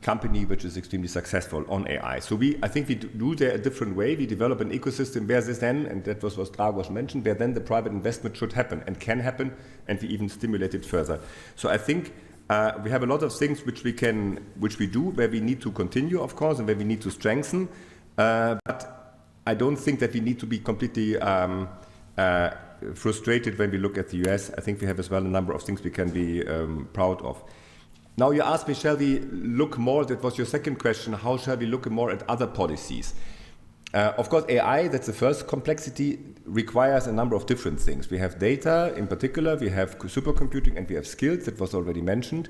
company which is extremely successful on AI. So I think we do there a different way. We develop an ecosystem where this then, and that was what Dragos mentioned, where then the private investment should happen and can happen, and we even stimulate it further. So I think we have a lot of things which we do, where we need to continue, of course, and where we need to strengthen. But I don't think that we need to be completely frustrated when we look at the US. I think we have as well a number of things we can be proud of. Now you asked me, shall we look more, that was your second question, how shall we look more at other policies? Of course, AI, that's the first complexity, requires a number of different things. We have data in particular, we have supercomputing, and we have skills, that was already mentioned.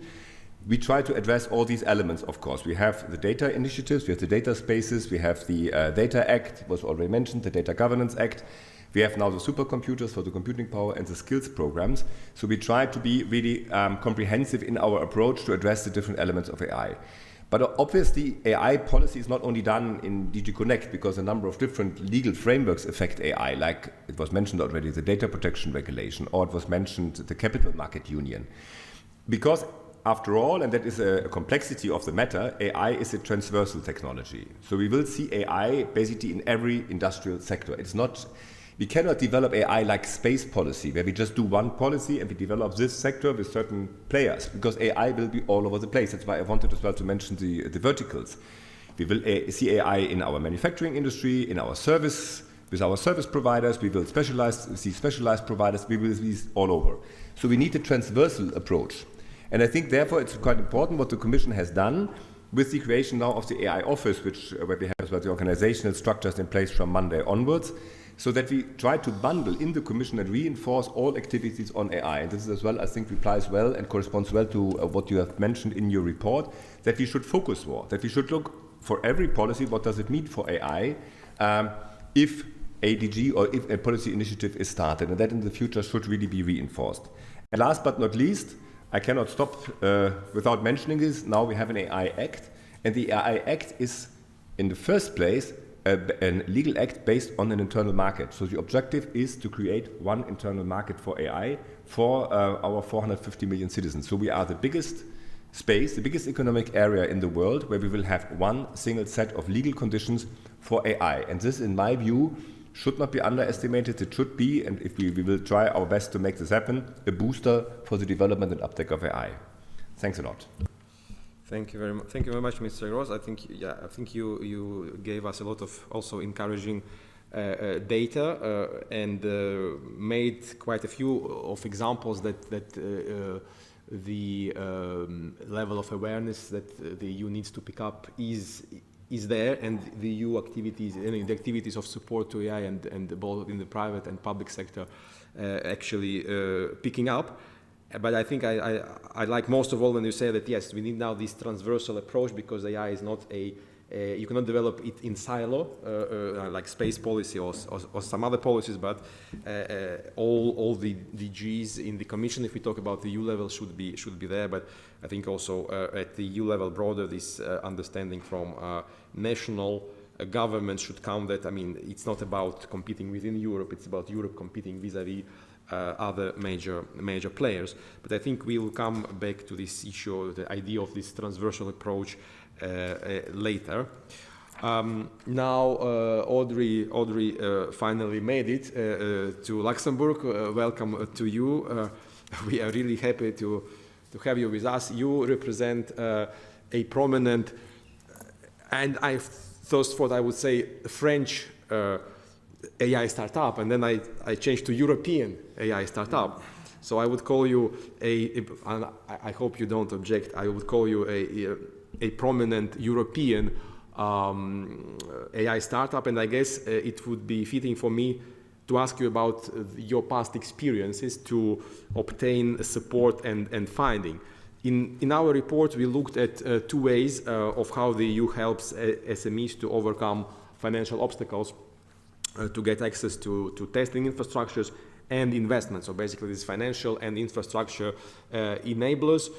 We try to address all these elements, of course. We have the data initiatives, we have the data spaces, we have the Data Act, was already mentioned, the Data Governance Act. We have now the supercomputers for the computing power and the skills programs. So we try to be really comprehensive in our approach to address the different elements of AI. But obviously, AI policy is not only done in DG Connect, because a number of different legal frameworks affect AI, like it was mentioned already, the data protection regulation, or it was mentioned the capital market union. Because after all, and that is a complexity of the matter, AI is a transversal technology. So we will see AI basically in every industrial sector. It's not, we cannot develop AI like space policy, where we just do one policy and we develop this sector with certain players, because AI will be all over the place. That's why I wanted as well to mention the verticals. We will see AI in our manufacturing industry, in our service, with our service providers. We will see specialized providers. We will see all over. So we need a transversal approach. And I think, therefore, it's quite important what the Commission has done with the creation now of the AI office, where we have as well the organizational structures in place from Monday onwards, so that we try to bundle in the Commission and reinforce all activities on AI. And this is as well, I think, replies well and corresponds well to what you have mentioned in your report, that we should focus more, that we should look for every policy, what does it mean for AI, if a DG or if a policy initiative is started, and that in the future should really be reinforced. And last but not least, I cannot stop without mentioning this. Now we have an AI Act, and the AI Act is, in the first place, a legal act based on an internal market. So the objective is to create one internal market for AI for our 450 million citizens. So we are the biggest space, the biggest economic area in the world, where we will have one single set of legal conditions for AI. And this, in my view, should not be underestimated. It should be, and if we will try our best to make this happen, a booster for the development and uptake of AI. Thanks a lot. Thank you very much. Thank you very much, Mr. Gross. I think you gave us a lot of also encouraging data and made quite a few of examples that the level of awareness that the EU needs to pick up is there, and the EU activities, the activities of support to AI and both in the private and public sector actually picking up. But I think I like most of all when you say that yes, we need now this transversal approach, because AI is not you cannot develop it in silo like space policy or some other policies, but all the DGs in the Commission, if we talk about the EU level, should be there. But I think also at the EU level broader, this understanding from national governments should come that, I mean, it's not about competing within Europe, it's about Europe competing vis-a-vis other major players. But I think we will come back to this issue, the idea of this transversal approach later. Now Audrey finally made it to Luxembourg. Welcome to you. We are really happy to have you with us. You represent a prominent, and I first thought I would say French AI startup, and then I changed to European AI startup. So I would call you and I hope you don't object, I would call you a prominent European AI startup, and I guess it would be fitting for me to ask you about your past experiences to obtain support and funding. In our report, we looked at two ways of how the EU helps SMEs to overcome financial obstacles to get access to testing infrastructures and investment. So basically this financial and infrastructure enablers,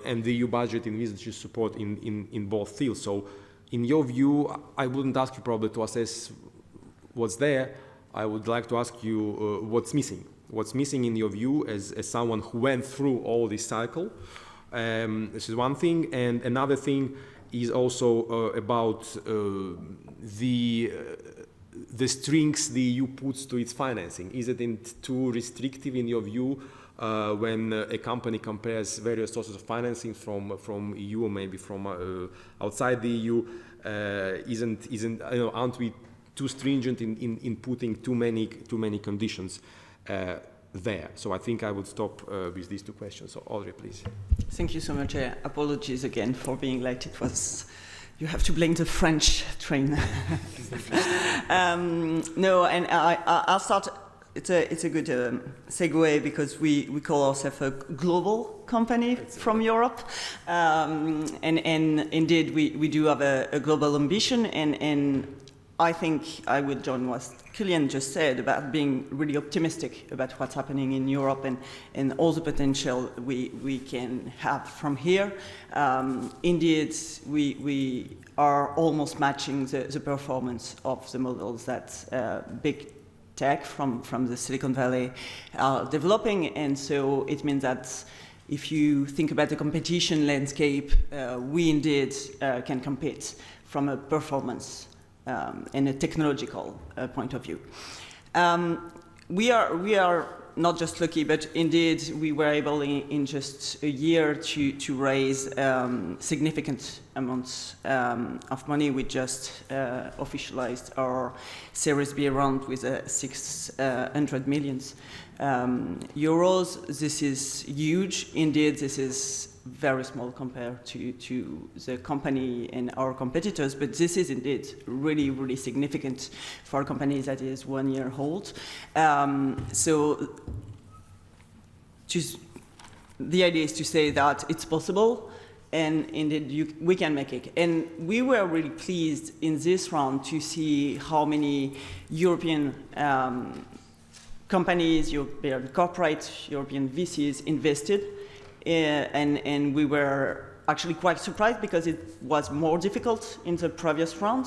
and the EU budget envisages support in both fields. So in your view, I wouldn't ask you probably to assess what's there. I would like to ask you what's missing. What's missing in your view as someone who went through all this cycle? This is one thing. And another thing is also about the strings the EU puts to its financing. Is it too restrictive in your view when a company compares various sources of financing from EU or maybe from outside the EU? Aren't we too stringent in putting too many conditions there? So I think I would stop with these two questions. So Audrey, please. Thank you so much. Apologies again for being late. It was. You have to blame the French train. No, and I'll start. It's a good segue, because we call ourselves a global company from Europe, and indeed we do have a global ambition, and I think I would join what Kylian just said about being really optimistic about what's happening in Europe and all the potential we can have from here. Indeed, we are almost matching the performance of the models that big tech from the Silicon Valley are developing, and so it means that if you think about the competition landscape, we indeed can compete from a performance and a technological point of view. We are not just lucky, but indeed we were able in just a year to raise significant amounts of money. We just officialized our Series B round with 600 million euros. This is huge. Indeed, this is very small compared to the company and our competitors, but this is indeed really, really significant for a company that is 1 year old. So the idea is to say that it's possible, and indeed we can make it. And we were really pleased in this round to see how many European companies, European corporates, European VCs invested. And we were actually quite surprised, because it was more difficult in the previous round.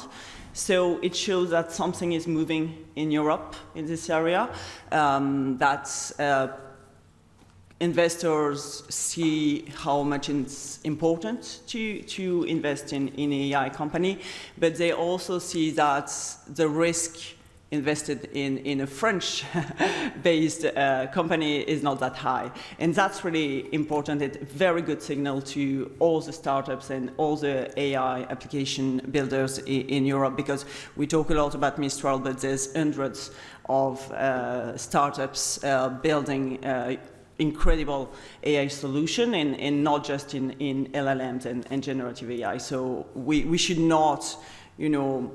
So it shows that something is moving in Europe in this area, that investors see how much it's important to invest in AI company, but they also see that the risk invested in a French-based company is not that high. And that's really important. It's a very good signal to all the startups and all the AI application builders in Europe, because we talk a lot about Mistral, but there's hundreds of startups building incredible AI solution, and not just in LLMs and generative AI. So we should not, you know,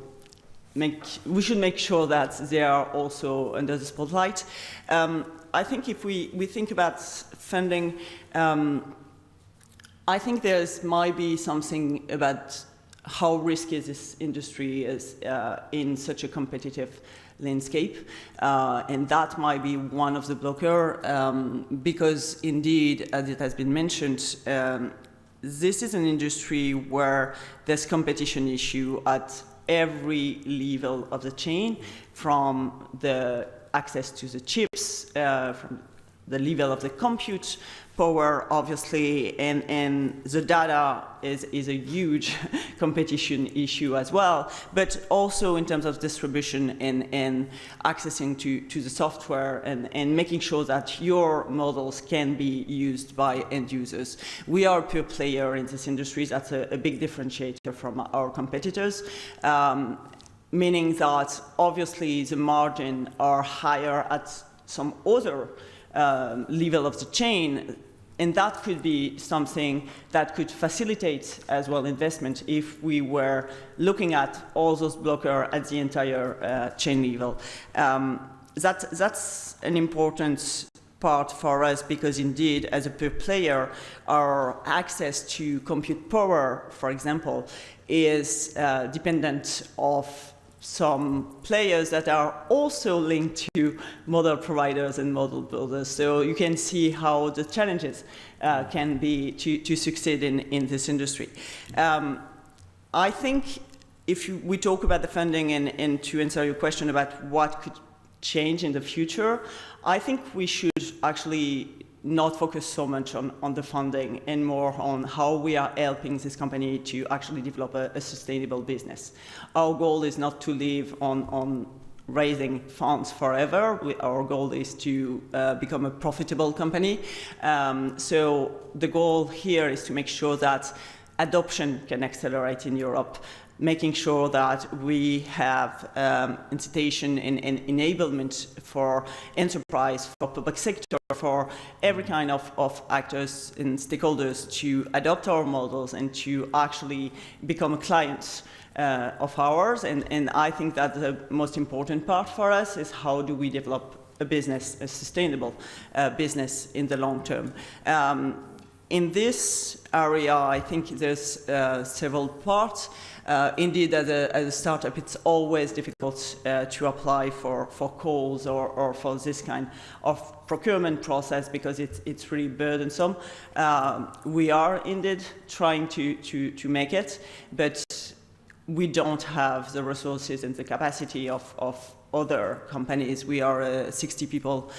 we should make sure that they are also under the spotlight. I think if we think about funding, I think there's might be something about how risky this industry is in such a competitive landscape, and that might be one of the blocker, because indeed, as it has been mentioned, this is an industry where there's competition issue at every level of the chain, from the access to the chips, from the level of the compute power, obviously, and the data is a huge competition issue as well, but also in terms of distribution and accessing to the software and making sure that your models can be used by end users. We are a pure player in this industry. That's a big differentiator from our competitors, meaning that obviously the margin are higher at some other level of the chain, and that could be something that could facilitate as well investment if we were looking at all those blockers at the entire chain level. That's an important part for us, because indeed, as a pure player, our access to compute power, for example, is dependent of some players that are also linked to model providers and model builders. So you can see how the challenges can be to succeed in this industry. I think if we talk about the funding and to answer your question about what could change in the future, I think we should actually not focus so much on the funding and more on how we are helping this company to actually develop a sustainable business. Our goal is not to live on raising funds forever. Our goal is to become a profitable company. So the goal here is to make sure that adoption can accelerate in Europe, making sure that we have incitation and enablement for enterprise, for public sector, for every kind of actors and stakeholders to adopt our models and to actually become clients of ours. And I think that the most important part for us is how do we develop a business, a sustainable business in the long term. In this area, I think there's several parts. Indeed, as a startup, it's always difficult to apply for calls or for this kind of procurement process, because it's really burdensome. We are indeed trying to make it, but we don't have the resources and the capacity of other companies. We are a 60 people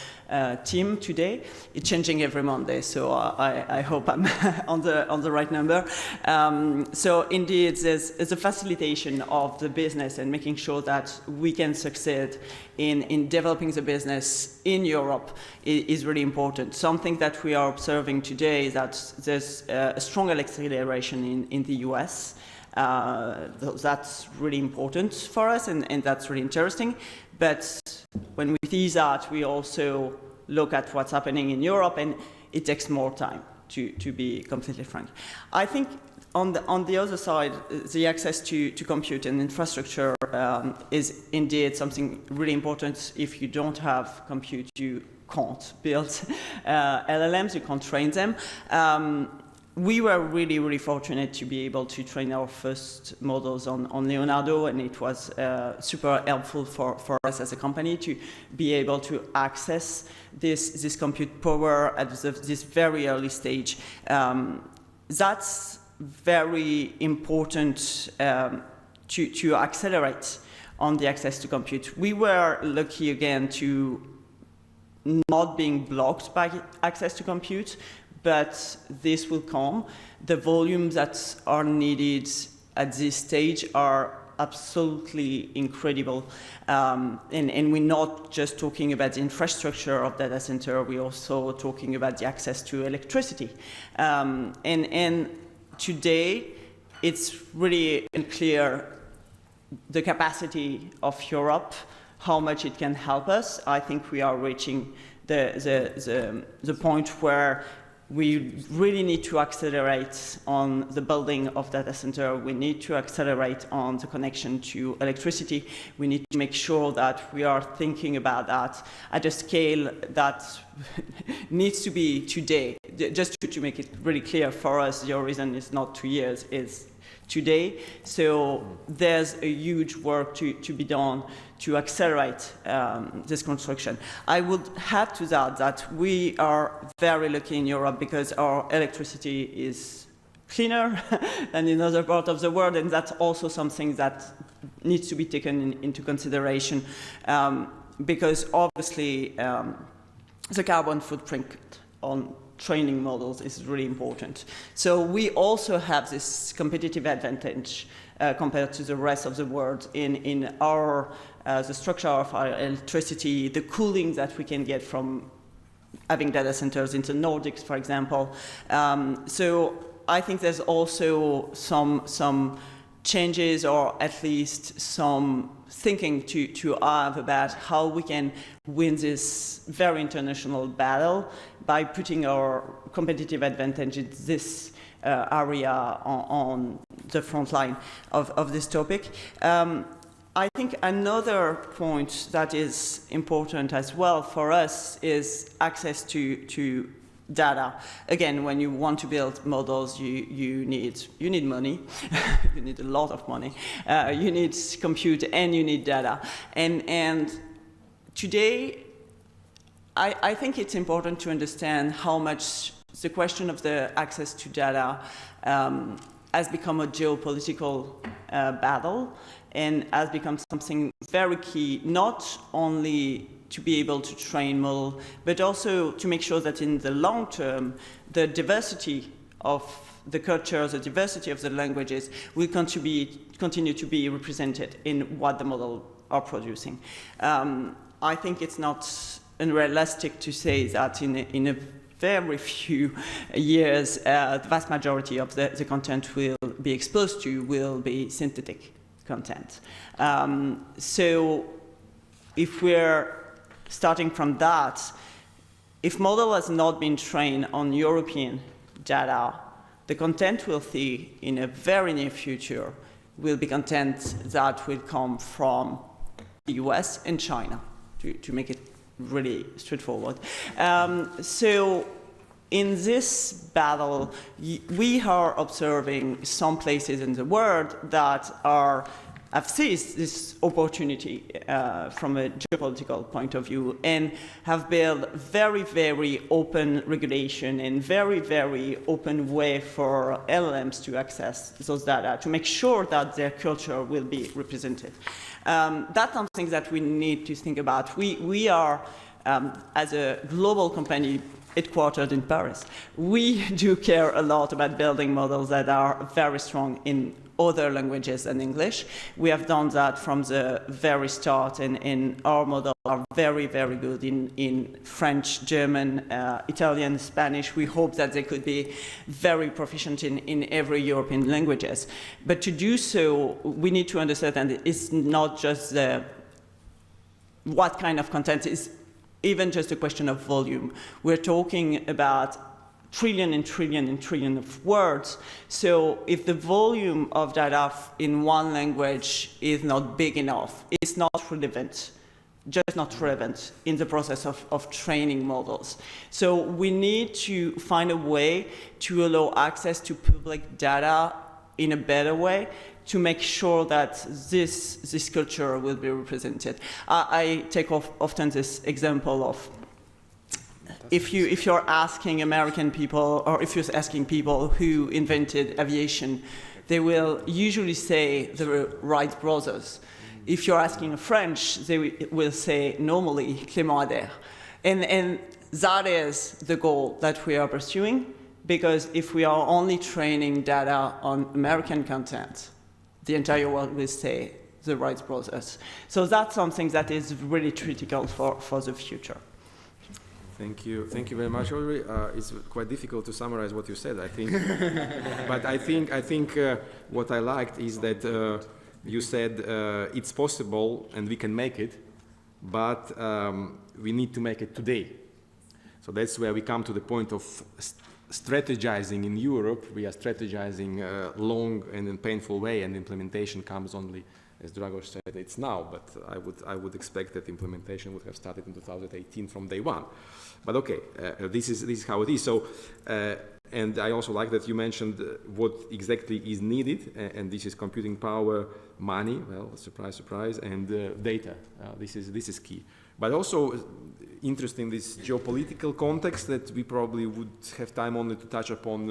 team today. It's changing every Monday, so I hope I'm on the right number. So indeed, there's a facilitation of the business and making sure that we can succeed in developing the business in Europe is really important. Something that we are observing today is that there's a strong acceleration in the US. That's really important for us, and that's really interesting. But when we see that, we also look at what's happening in Europe, and it takes more time, to be completely frank. I think on the other side, the access to compute and infrastructure is indeed something really important. If you don't have compute, you can't build LLMs, you can't train them. We were really, really fortunate to be able to train our first models on Leonardo, and it was super helpful for us as a company to be able to access this compute power at this very early stage. That's very important to accelerate on the access to compute. We were lucky again to not being blocked by access to compute, but this will come. The volumes that are needed at this stage are absolutely incredible. And we're not just talking about the infrastructure of data center, we're also talking about the access to electricity. And today, it's really unclear the capacity of Europe, how much it can help us. I think we are reaching the point where we really need to accelerate on the building of data center. We need to accelerate on the connection to electricity. We need to make sure that we are thinking about that at a scale that needs to be today. Just to make it really clear for us, the horizon is not 2 years, it's today. So there's a huge work to be done to accelerate this construction. I would add to that we are very lucky in Europe because our electricity is cleaner than in other parts of the world, and that's also something that needs to be taken into consideration because obviously the carbon footprint on training models is really important. So we also have this competitive advantage compared to the rest of the world in our the structure of our electricity, the cooling that we can get from having data centers in the Nordics, for example. So I think there's also some changes, or at least some thinking to have about how we can win this very international battle by putting our competitive advantage in this area on the front line of this topic. I think another point that is important as well for us is access to data. Again, when you want to build models, you need money. You need a lot of money. You need compute and you need data. And today, I think it's important to understand how much the question of the access to data has become a geopolitical battle and has become something very key, not only to be able to train models, but also to make sure that in the long term, the diversity of the cultures, the diversity of the languages will continue to be represented in what the models are producing. I think it's not unrealistic to say that in a very few years, the vast majority of the content we'll be exposed to will be synthetic content. So if we're starting from that, if model has not been trained on European data, the content we'll see in a very near future will be content that will come from the US and China, to make it really straightforward. So in this battle, we are observing some places in the world that have seized this opportunity from a geopolitical point of view and have built very, very open regulation and very, very open way for LLMs to access those data, to make sure that their culture will be represented. That's something that we need to think about. We are, as a global company headquartered in Paris, we do care a lot about building models that are very strong in other languages than English. We have done that from the very start, and our models are very, very good in French, German, Italian, Spanish. We hope that they could be very proficient in every European languages. But to do so, we need to understand that it's not just what kind of content is even just a question of volume. We're talking about trillion and trillion and trillion of words. So if the volume of data in one language is not big enough, it's not relevant, just not relevant in the process of training models. So we need to find a way to allow access to public data in a better way to make sure that this culture will be represented. I take often this example of if you're asking American people, or if you're asking people who invented aviation, they will usually say the Wright brothers. If you're asking a French, they will say normally Clément Ader. And that is the goal that we are pursuing, because if we are only training data on American content, the entire world will stay the right process. So that's something that is really critical for the future. Thank you very much, Audrey. It's quite difficult to summarize what you said, I think. But I think what I liked is that you said it's possible and we can make it, but we need to make it today. So that's where we come to the point of strategizing in Europe. We are strategizing long and in painful way, and implementation comes only, as Dragos said, it's now, but I would expect that implementation would have started in 2018 from day one. But okay, this is how it is. So, and I also like that you mentioned what exactly is needed, and this is computing power, money, well, surprise, surprise, and data. This is key. But also interesting this geopolitical context that we probably would have time only to touch upon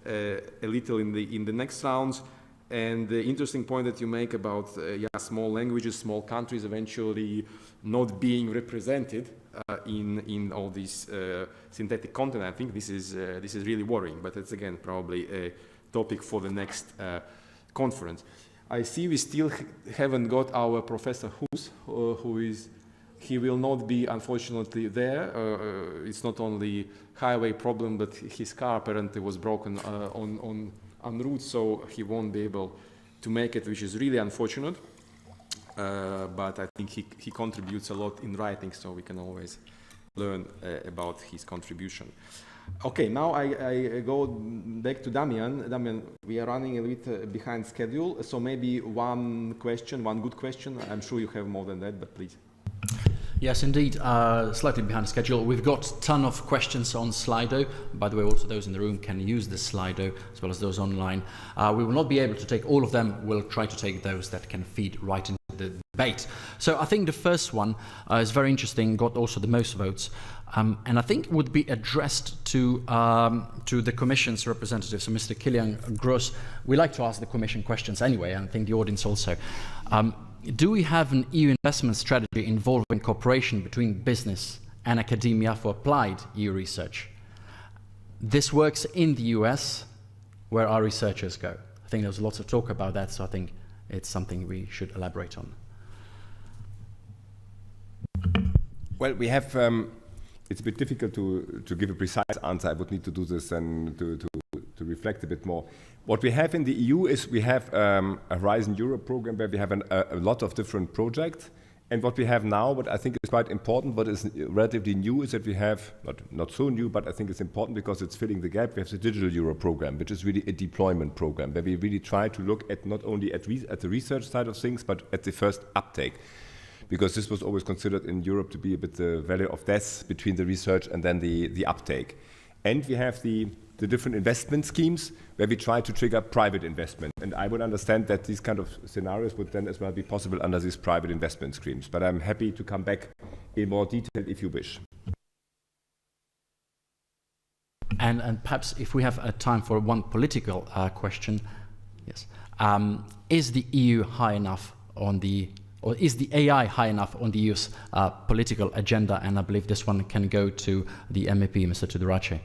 a little in the next rounds. And the interesting point that you make about small languages, small countries eventually not being represented in all these synthetic content, I think this is really worrying. But it's again probably a topic for the next conference. I see we still haven't got our Professor Hoos, he will not be unfortunately there. It's not only highway problem, but his car apparently was broken en route, so he won't be able to make it, which is really unfortunate. But I think he contributes a lot in writing, so we can always learn about his contribution. Okay, now I go back to Damian. Damian, we are running a little bit behind schedule, so maybe one good question. I'm sure you have more than that, but please. Yes, indeed, slightly behind schedule. We've got a ton of questions on Slido. By the way, also those in the room can use the Slido, as well as those online. We will not be able to take all of them. We'll try to take those that can feed right into the debate. So I think the first one is very interesting, got also the most votes, and I think would be addressed to the Commission's representative, so Mr. Kilian Gross. We like to ask the Commission questions anyway, and I think the audience also. Do we have an EU investment strategy involving cooperation between business and academia for applied EU research? This works in the US, where our researchers go. I think there's lots of talk about that, so I think it's something we should elaborate on. Well, we have, it's a bit difficult to give a precise answer. I would need to do this and to reflect a bit more. What we have in the EU is we have a Horizon Europe program where we have a lot of different projects. And what we have now, what I think is quite important, what is relatively new, is that we have, not so new, but I think it's important because it's filling the gap. We have the Digital Europe program, which is really a deployment program, where we really try to look at not only at the research side of things, but at the first uptake. Because this was always considered in Europe to be a bit the valley of death between the research and then the uptake. And we have the different investment schemes where we try to trigger private investment. And I would understand that these kind of scenarios would then as well be possible under these private investment schemes. But I'm happy to come back in more detail if you wish. And perhaps if we have time for one political question, yes. Is the EU high enough on the, or is the AI high enough on the EU's political agenda? And I believe this one can go to the MEP, Mr. Tudorache.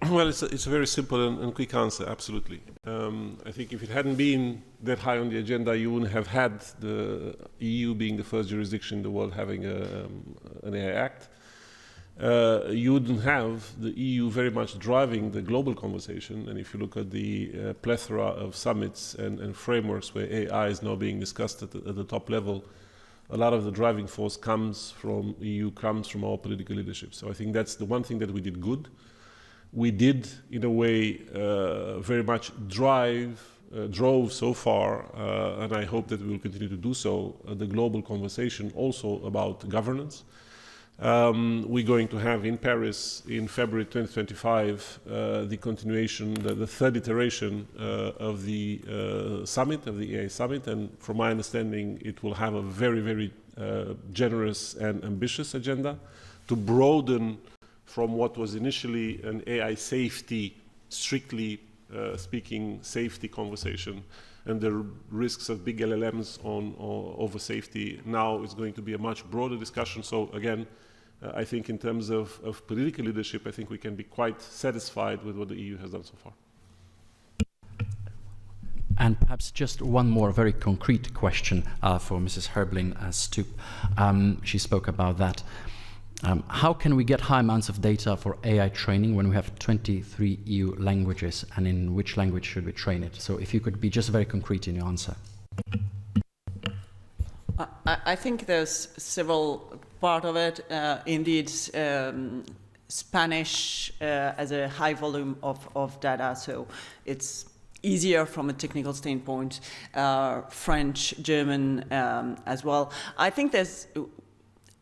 Well, it's a very simple and quick answer, absolutely. I think if it hadn't been that high on the agenda, you wouldn't have had the EU being the first jurisdiction in the world having an AI Act. You wouldn't have the EU very much driving the global conversation. And if you look at the plethora of summits and frameworks where AI is now being discussed at the top level, a lot of the driving force comes from EU, comes from our political leadership. So I think that's the one thing that we did good. We did, in a way, very much drove so far, and I hope that we will continue to do so, the global conversation also about governance. We're going to have in Paris in February 2025 the continuation, the third iteration of the summit, of the AI summit, and from my understanding it will have a very, very generous and ambitious agenda to broaden from what was initially an AI safety, strictly speaking safety conversation, and the risks of big LLMs over safety. Now it's going to be a much broader discussion. So again, I think in terms of political leadership, I think we can be quite satisfied with what the EU has done so far. And perhaps just one more very concrete question for Mrs. Herblin Stoop. She spoke about that. How can we get high amounts of data for AI training when we have 23 EU languages, and in which language should we train it? So if you could be just very concrete in your answer. I think there's several part of it. Indeed, Spanish has a high volume of data, so it's easier from a technical standpoint. French, German as well. I think there's,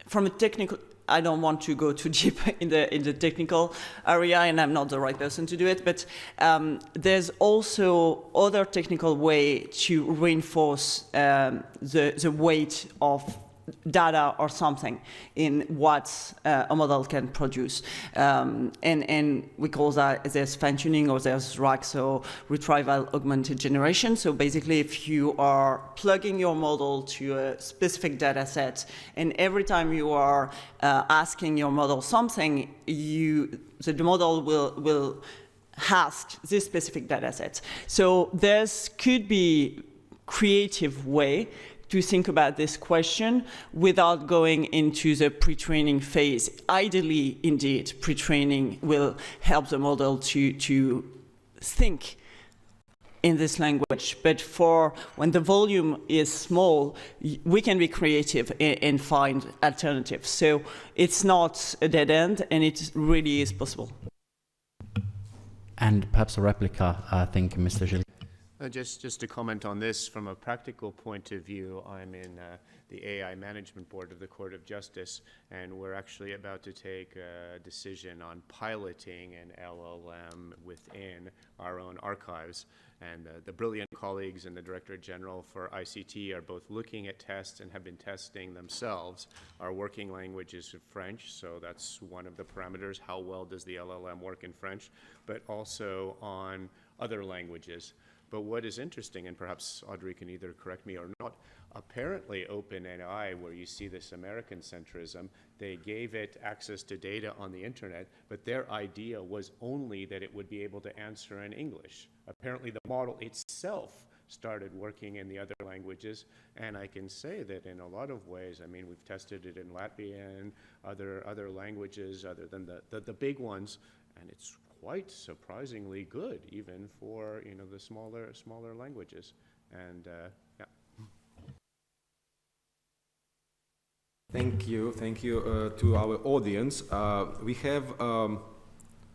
from a technical, I don't want to go too deep in the technical area, and I'm not the right person to do it, but there's also other technical way to reinforce the weight of data or something in what a model can produce. And we call that, there's fine-tuning or there's RAG, so retrieval augmented generation. So basically, if you are plugging your model to a specific data set, and every time you are asking your model something, the model will ask this specific data set. So this could be creative way to think about this question without going into the pre-training phase. Ideally, indeed, pre-training will help the model to think in this language. But for when the volume is small, we can be creative and find alternatives. So it's not a dead end, and it really is possible. And perhaps a replica, I think, Mr. Gilles. Just to comment on this, from a practical point of view, I'm in the AI Management Board of the Court of Justice, and we're actually about to take a decision on piloting an LLM within our own archives. And the brilliant colleagues in the Directorate General for ICT are both looking at tests and have been testing themselves. Our working language is French, so that's one of the parameters. How well does the LLM work in French? But also on other languages. But what is interesting, and perhaps Audrey can either correct me or not, apparently OpenAI, where you see this American centrism, they gave it access to data on the internet, but their idea was only that it would be able to answer in English. Apparently the model itself started working in the other languages, and I can say that in a lot of ways, I mean, we've tested it in Latvian, other languages other than the big ones, and it's quite surprisingly good, even for the smaller languages, and yeah. Thank you to our audience. We have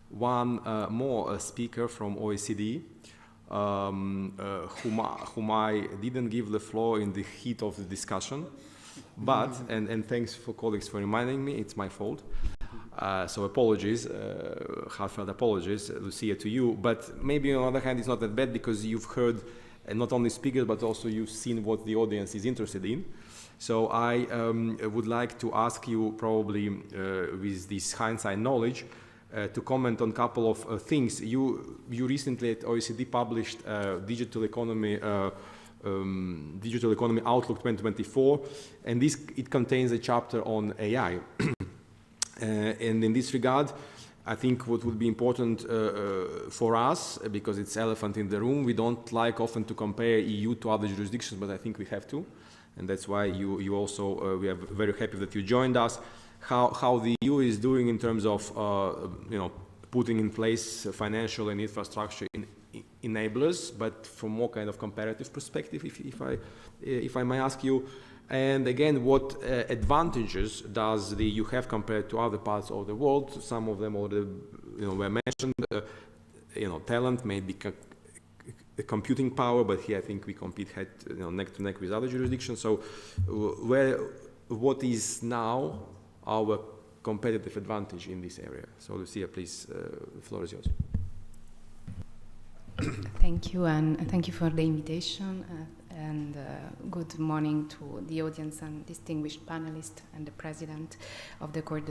one more speaker from OECD, whom I didn't give the floor in the heat of the discussion, but and thanks for colleagues for reminding me. It's my fault. So apologies, heartfelt apologies, Lucia, to you. But maybe on the other hand, it's not that bad because you've heard not only speakers, but also you've seen what the audience is interested in. So I would like to ask you, probably with this hindsight knowledge, to comment on a couple of things. You recently at OECD published Digital Economy Outlook 2024, and it contains a chapter on AI. And in this regard, I think what would be important for us, because it's elephant in the room, we don't like often to compare EU to other jurisdictions, but I think we have to. And that's why you also, we are very happy that you joined us. How the EU is doing in terms of, putting in place financial and infrastructure enablers, but from more kind of comparative perspective, if I may ask you. And again, what advantages does the EU have compared to other parts of the world? Some of them already, were mentioned. Talent, maybe computing power, but here I think we compete neck to neck with other jurisdictions. So, what is now our competitive advantage in this area? So, Lucia, please, the floor is yours. Thank you, and thank you for the invitation. and good morning to the audience and distinguished panelists and the president of the Court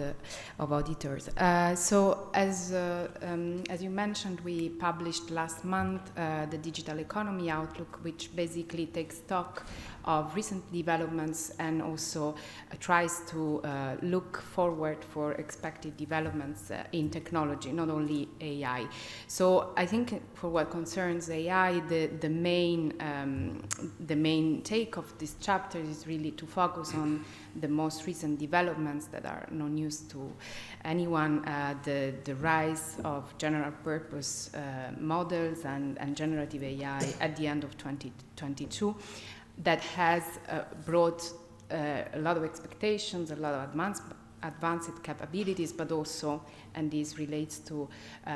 of Auditors. So, as you mentioned, we published last month the Digital Economy Outlook, which basically takes stock of recent developments and also tries to look forward for expected developments in technology, not only AI. So I think for what concerns AI, the main take of this chapter is really to focus on the most recent developments that are no news to anyone, the rise of general purpose models and generative AI at the end of 2022. That has brought a lot of expectations, a lot of advanced capabilities, but also, and this relates to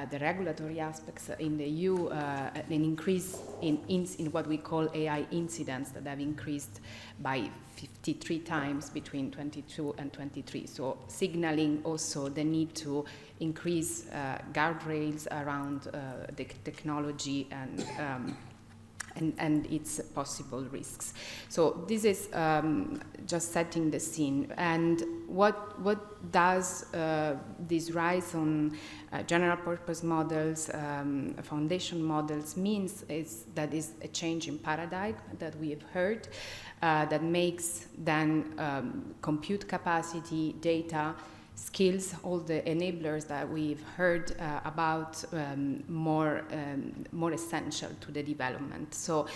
the regulatory aspects in the EU, an increase in what we call AI incidents that have increased by 53 times between 22 and 23. So signaling also the need to increase guardrails around the technology and its possible risks. So this is just setting the scene. And what does this rise on general purpose models, foundation models means is that is a change in paradigm that we have heard that makes then compute capacity, data, skills, all the enablers that we've heard about more essential to the development. So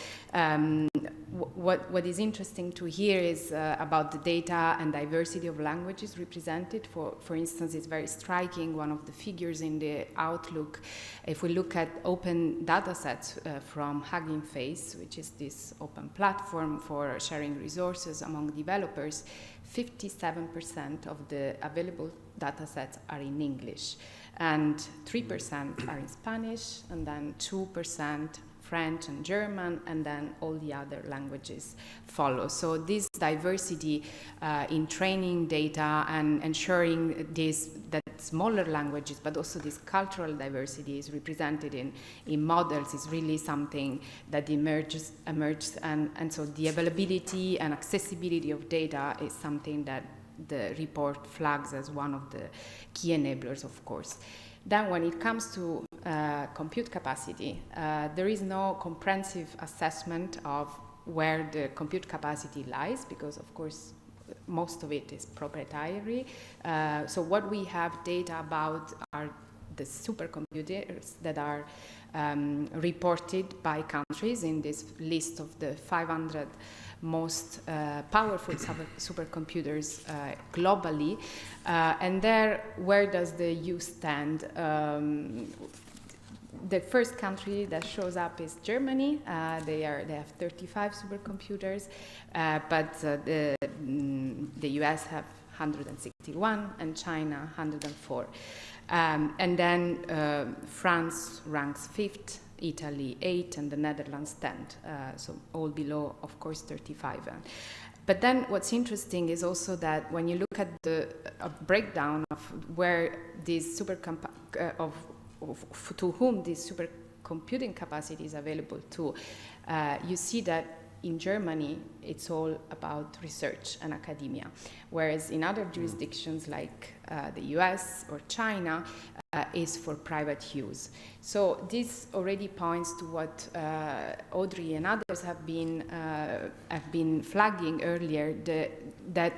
what is interesting to hear is about the data and diversity of languages represented. For instance, it's very striking, one of the figures in the Outlook, if we look at open data sets from Hugging Face, which is this open platform for sharing resources among developers, 57% of the available data sets are in English, and 3% are in Spanish, and then 2% French and German, and then all the other languages follow. So this diversity in training data and ensuring that smaller languages, but also this cultural diversity is represented in models is really something that emerges, and so the availability and accessibility of data is something that the report flags as one of the key enablers, of course. Then when it comes to compute capacity, there is no comprehensive assessment of where the compute capacity lies, because of course most of it is proprietary. So what we have data about are the supercomputers that are reported by countries in this list of the 500 most powerful supercomputers globally. And there, where does the EU stand? The first country that shows up is Germany. They have 35 supercomputers, but the US have 161 and China 104. And then France ranks 5th, Italy 8th, and the Netherlands 10th. So all below, of course, 35. But then what's interesting is also that when you look at the breakdown of where these to whom this supercomputing capacity is available to, you see that in Germany, it's all about research and academia, whereas in other jurisdictions like the US or China, is for private use. So this already points to what Audrey and others have been flagging earlier, that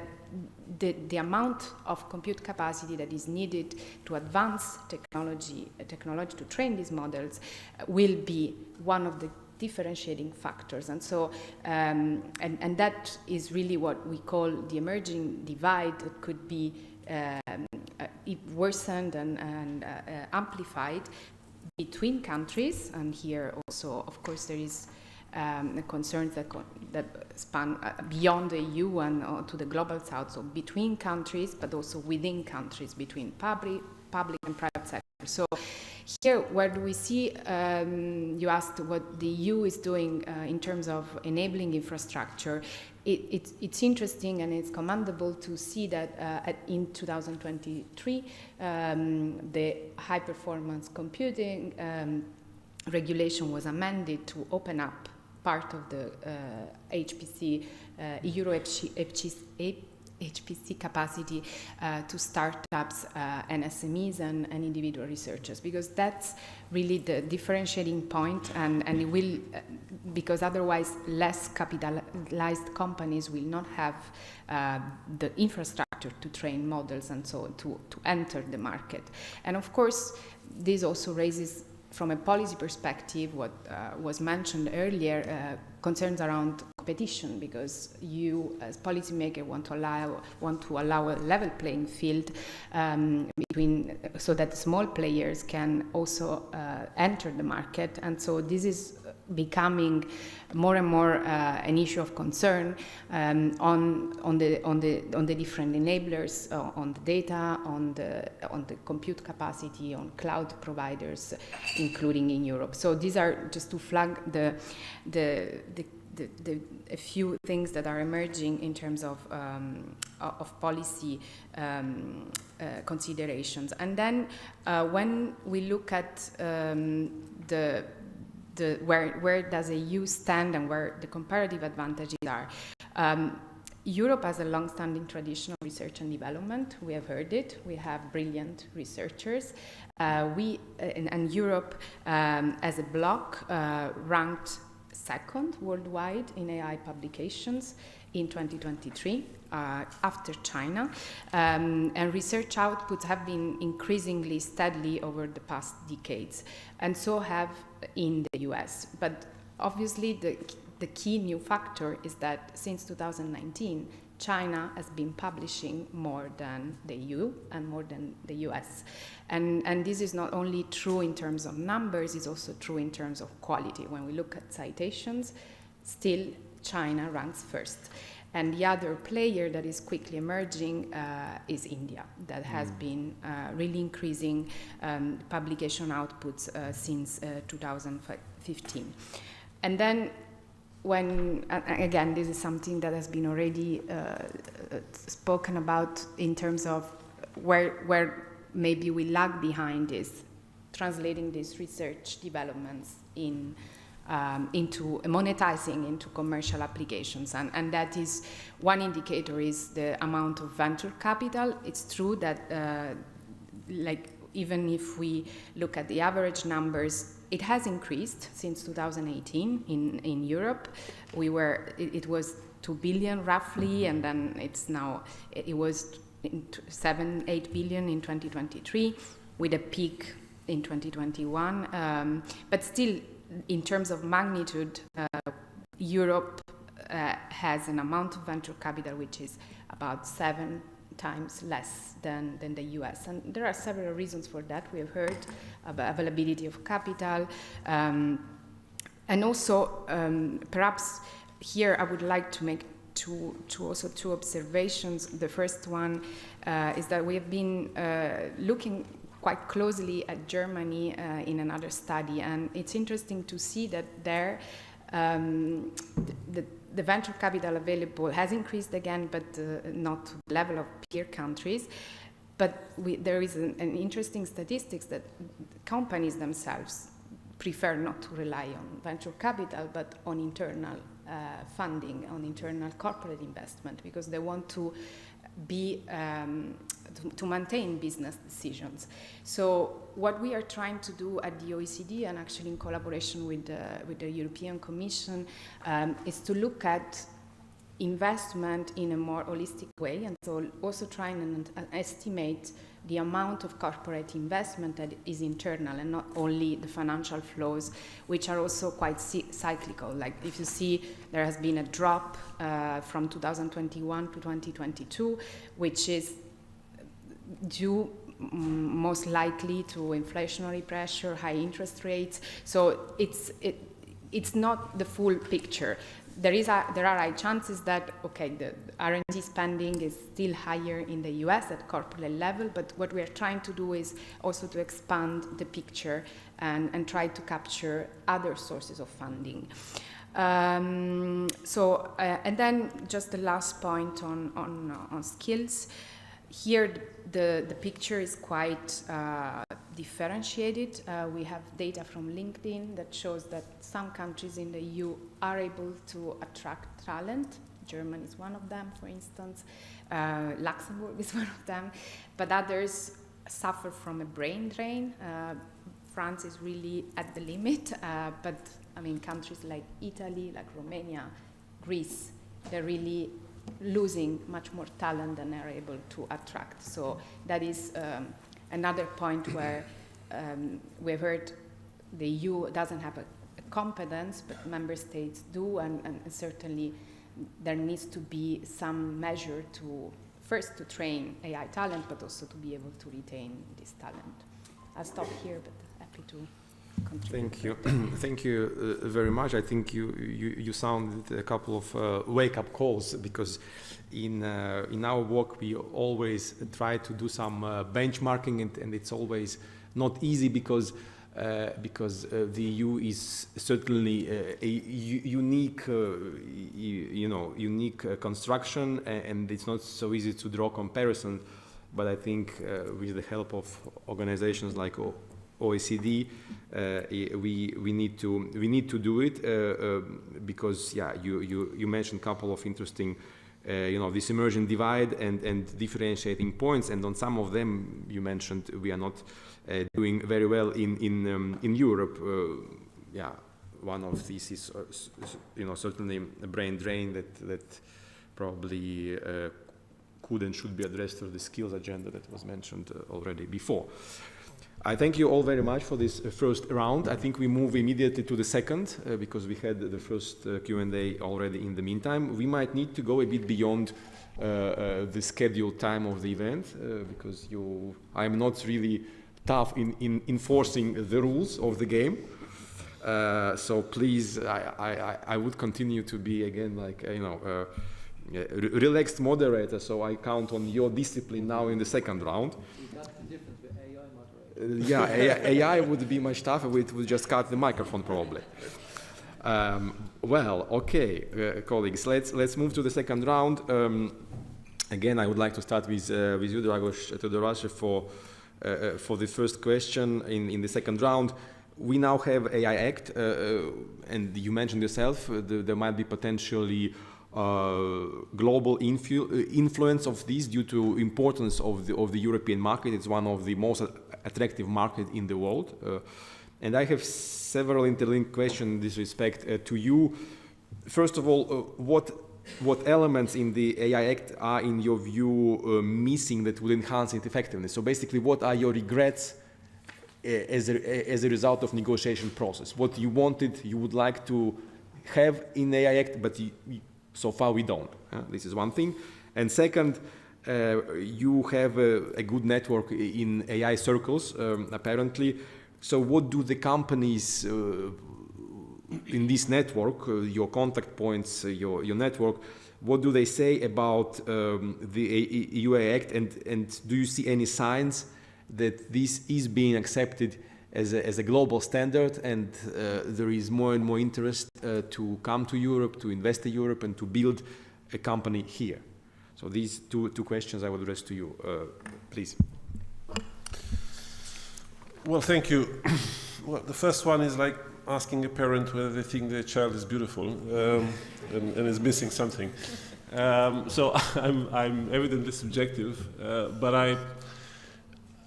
the amount of compute capacity that is needed to advance technology to train these models will be one of the differentiating factors. And so, and that is really what we call the emerging divide that could be worsened and amplified between countries. And here also, of course, there is concerns that span beyond the EU and to the global south, so between countries, but also within countries, between public and private sector. So here, where do we see, you asked what the EU is doing in terms of enabling infrastructure. It's interesting and it's commendable to see that in 2023, the high-performance computing regulation was amended to open up part of the HPC, Euro HPC capacity to startups and SMEs and individual researchers, because that's really the differentiating point, and it will, because otherwise less capitalized companies will not have the infrastructure to train models and so to enter the market. And of course, this also raises, from a policy perspective, what was mentioned earlier, concerns around competition, because you, as policymaker, want to allow a level playing field between, so that small players can also enter the market. And so this is becoming more and more an issue of concern on the different enablers, on the data, on the compute capacity, on cloud providers, including in Europe. So these are just to flag a few things that are emerging in terms of policy considerations. And then when we look at where does the EU stand and where the comparative advantages are. Europe has a long-standing tradition of research and development. We have heard it. We have brilliant researchers. And Europe, as a bloc, ranked second worldwide in AI publications in 2023, after China. And research outputs have been increasingly steadily over the past decades, and so have in the US. But obviously the key new factor is that since 2019, China has been publishing more than the EU and more than the US. And this is not only true in terms of numbers, it's also true in terms of quality. When we look at citations, still China ranks first. And the other player that is quickly emerging is India, that has been really increasing publication outputs since 2015. And then when, again, this is something that has been already spoken about in terms of where maybe we lag behind, is translating these research developments into monetizing into commercial applications. And that is, one indicator is the amount of venture capital. It's true that even if we look at the average numbers, it has increased since 2018 in Europe. It was 2 billion roughly, and then it was 7-8 billion in 2023, with a peak in 2021. But still, in terms of magnitude, Europe has an amount of venture capital which is about 7 times less than the US. And there are several reasons for that. We have heard about availability of capital. And also, perhaps here I would like to make two observations. The first one is that we have been looking quite closely at Germany in another study, and it's interesting to see that there the venture capital available has increased again, but not to the level of peer countries. But there is an interesting statistics that companies themselves prefer not to rely on venture capital, but on internal funding, on internal corporate investment, because they want to be to maintain business decisions. So what we are trying to do at the OECD, and actually in collaboration with the European Commission, is to look at investment in a more holistic way, and so also trying and estimate the amount of corporate investment that is internal and not only the financial flows, which are also quite cyclical. Like if you see, there has been a drop from 2021 to 2022, which is due most likely to inflationary pressure, high interest rates. So it's not the full picture. There are high chances that, okay, the R&D spending is still higher in the US at corporate level, but what we are trying to do is also to expand the picture and try to capture other sources of funding. And then just the last point on skills. Here, the picture is quite differentiated. We have data from LinkedIn that shows that some countries in the EU are able to attract talent. Germany is one of them, for instance. Luxembourg is one of them. But others suffer from a brain drain. France is really at the limit. But I mean, countries like Italy, like Romania, Greece, they're really losing much more talent than they're able to attract. So that is another point where we've heard the EU doesn't have a competence, but member states do, and certainly there needs to be some measure to first to train AI talent, but also to be able to retain this talent. I'll stop here, but happy to contribute. Thank you. Thank you very much. I think you sounded a couple of wake-up calls, because in our work we always try to do some benchmarking, and it's always not easy because the EU is certainly a unique, unique construction, and it's not so easy to draw comparison. But I think with the help of organizations like OECD, we need to do it because you mentioned a couple of interesting this emerging divide and differentiating points, and on some of them you mentioned we are not doing very well in Europe. One of these is certainly a brain drain that probably could and should be addressed through the skills agenda that was mentioned already before. I thank you all very much for this first round. I think we move immediately to the second because we had the first Q&A already in the meantime. We might need to go a bit beyond the scheduled time of the event because I'm not really tough in enforcing the rules of the game. So please, I would continue to be again like relaxed moderator. So I count on your discipline now in the second round. That's the difference with AI moderator. AI would be much tougher. We would just cut the microphone probably. Well, okay, colleagues, let's move to the second round. Again, I would like to start with you, Dragos Teodorashev, for the first question in the second round. We now have AI Act, and you mentioned yourself there might be potentially global influence of this due to importance of the European market. It's one of the most attractive markets in the world. And I have several interlinked questions in this respect to you. First of all, what elements in the AI Act are, in your view, missing that would enhance its effectiveness? So basically, what are your regrets as a result of negotiation process? What you wanted, you would like to have in the AI Act, but so far we don't. This is one thing. And second, you have a good network in AI circles, apparently. So what do the companies in this network, your contact points, your network, what do they say about the EU AI Act, and do you see any signs that this is being accepted as a global standard, and there is more and more interest to come to Europe, to invest in Europe, and to build a company here? So these two questions I would address to you, please. Well, thank you. Well, the first one is like asking a parent whether they think their child is beautiful and is missing something. So I'm evidently subjective, but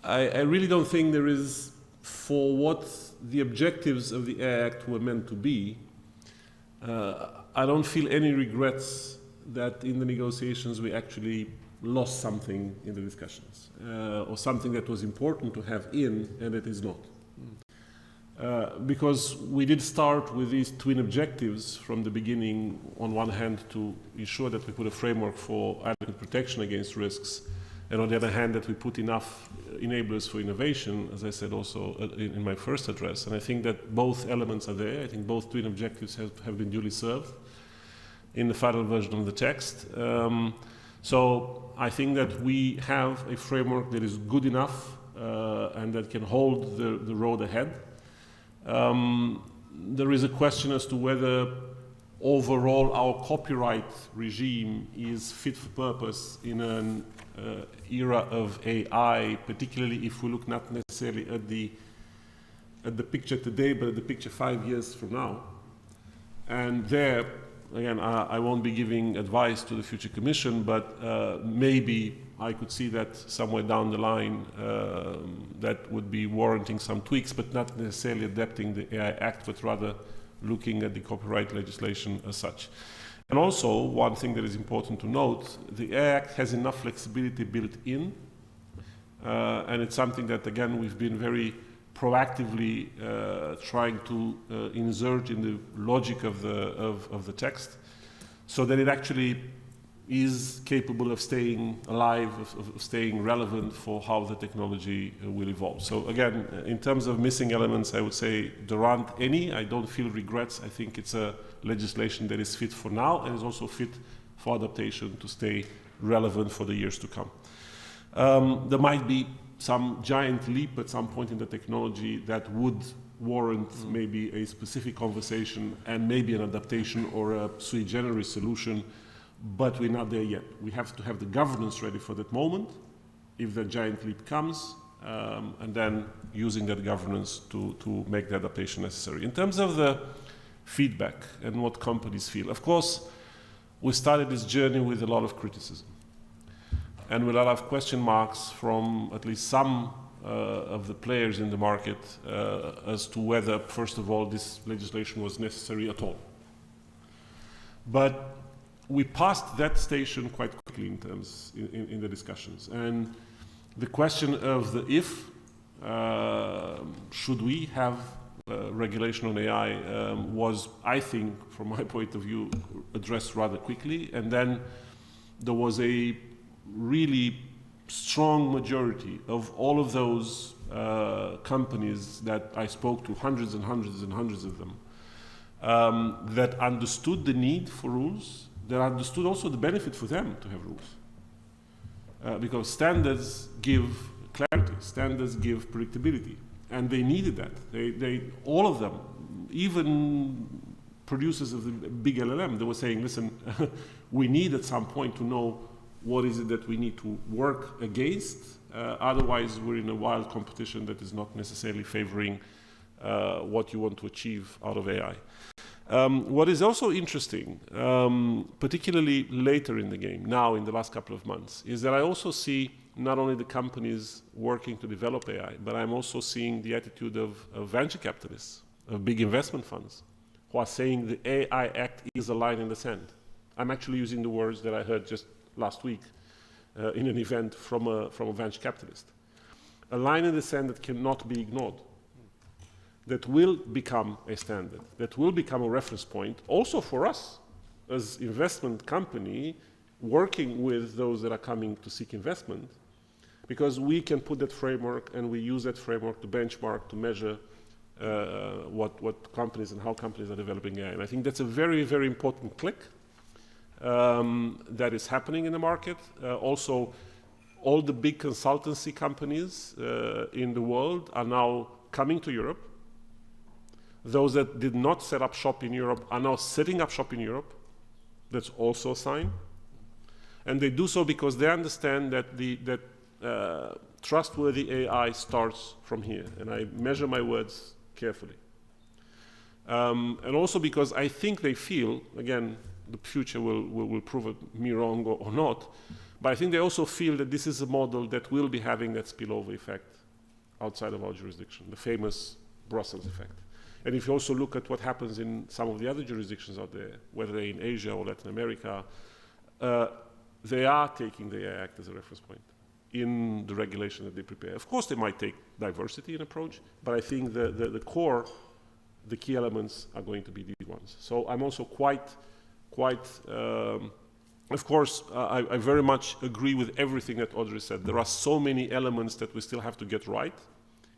I really don't think there is, for what the objectives of the AI Act were meant to be, I don't feel any regrets that in the negotiations we actually lost something in the discussions, or something that was important to have in and it is not. Because we did start with these twin objectives from the beginning, on one hand to ensure that we put a framework for adequate protection against risks, and on the other hand that we put enough enablers for innovation, as I said also in my first address. And I think that both elements are there. I think both twin objectives have been duly served in the final version of the text. So I think that we have a framework that is good enough and that can hold the road ahead. There is a question as to whether overall our copyright regime is fit for purpose in an era of AI, particularly if we look not necessarily necessarily at the picture today, but at the picture 5 years from now. And there, again, I won't be giving advice to the future Commission, but maybe I could see that somewhere down the line that would be warranting some tweaks, but not necessarily adapting the AI Act, but rather looking at the copyright legislation as such. And also, one thing that is important to note, the AI Act has enough flexibility built in, and it's something that, again, we've been very proactively trying to insert in the logic of the text, so that it actually is capable of staying alive, of staying relevant for how the technology will evolve. So again, in terms of missing elements, I would say there aren't any. I don't feel regrets. I think it's a legislation that is fit for now and is also fit for adaptation to stay relevant for the years to come. There might be some giant leap at some point in the technology that would warrant maybe a specific conversation and maybe an adaptation or a sui generis solution, but we're not there yet. We have to have the governance ready for that moment, if that giant leap comes, and then using that governance to make the adaptation necessary. In terms of the feedback and what companies feel, of course, we started this journey with a lot of criticism and with a lot of question marks from at least some of the players in the market as to whether, first of all, this legislation was necessary at all. But we passed that station quite quickly in the discussions. And the question of the if, should we have regulation on AI was, I think, from my point of view, addressed rather quickly. And then there was a really strong majority of all of those companies that I spoke to, hundreds and hundreds and hundreds of them, that understood the need for rules, that understood also the benefit for them to have rules. Because standards give clarity, standards give predictability, and they needed that. They all of them, even producers of the big LLM, they were saying, listen, we need at some point to know what is it that we need to work against. Otherwise, we're in a wild competition that is not necessarily favoring what you want to achieve out of AI. What is also interesting, particularly later in the game, now in the last couple of months, is that I also see not only the companies working to develop AI, but I'm also seeing the attitude of venture capitalists, of big investment funds, who are saying the AI Act is a line in the sand. I'm actually using the words that I heard just last week in an event from a venture capitalist. A line in the sand that cannot be ignored, that will become a standard, that will become a reference point also for us as investment company working with those that are coming to seek investment, because we can put that framework and we use that framework to benchmark, to measure what companies and how companies are developing AI. And I think that's a very, very important click that is happening in the market. Also, all the big consultancy companies in the world are now coming to Europe. Those that did not set up shop in Europe are now setting up shop in Europe. That's also a sign. And they do so because they understand that trustworthy AI starts from here. And I measure my words carefully. And also because I think they feel, again, the future will prove me wrong or not, but I think they also feel that this is a model that will be having that spillover effect outside of our jurisdiction, the famous Brussels effect. And if you also look at what happens in some of the other jurisdictions out there, whether they're in Asia or Latin America, they are taking the AI Act as a reference point in the regulation that they prepare. Of course, they might take diversity in approach, but I think the core, the key elements are going to be these ones. So I'm also quite of course, I very much agree with everything that Audrey said. There are so many elements that we still have to get right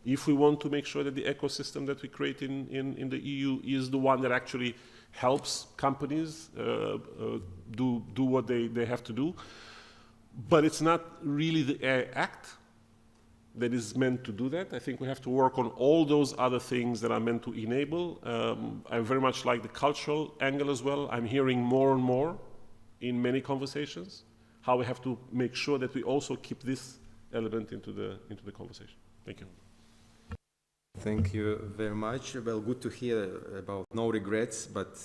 if we want to make sure that the ecosystem that we create in the EU is the one that actually helps companies do what they have to do. But it's not really the AI Act that is meant to do that. I think we have to work on all those other things that are meant to enable. I very much like the cultural angle as well. I'm hearing more and more in many conversations how we have to make sure that we also keep this element into the conversation. Thank you. Thank you very much. Well, good to hear about no regrets, but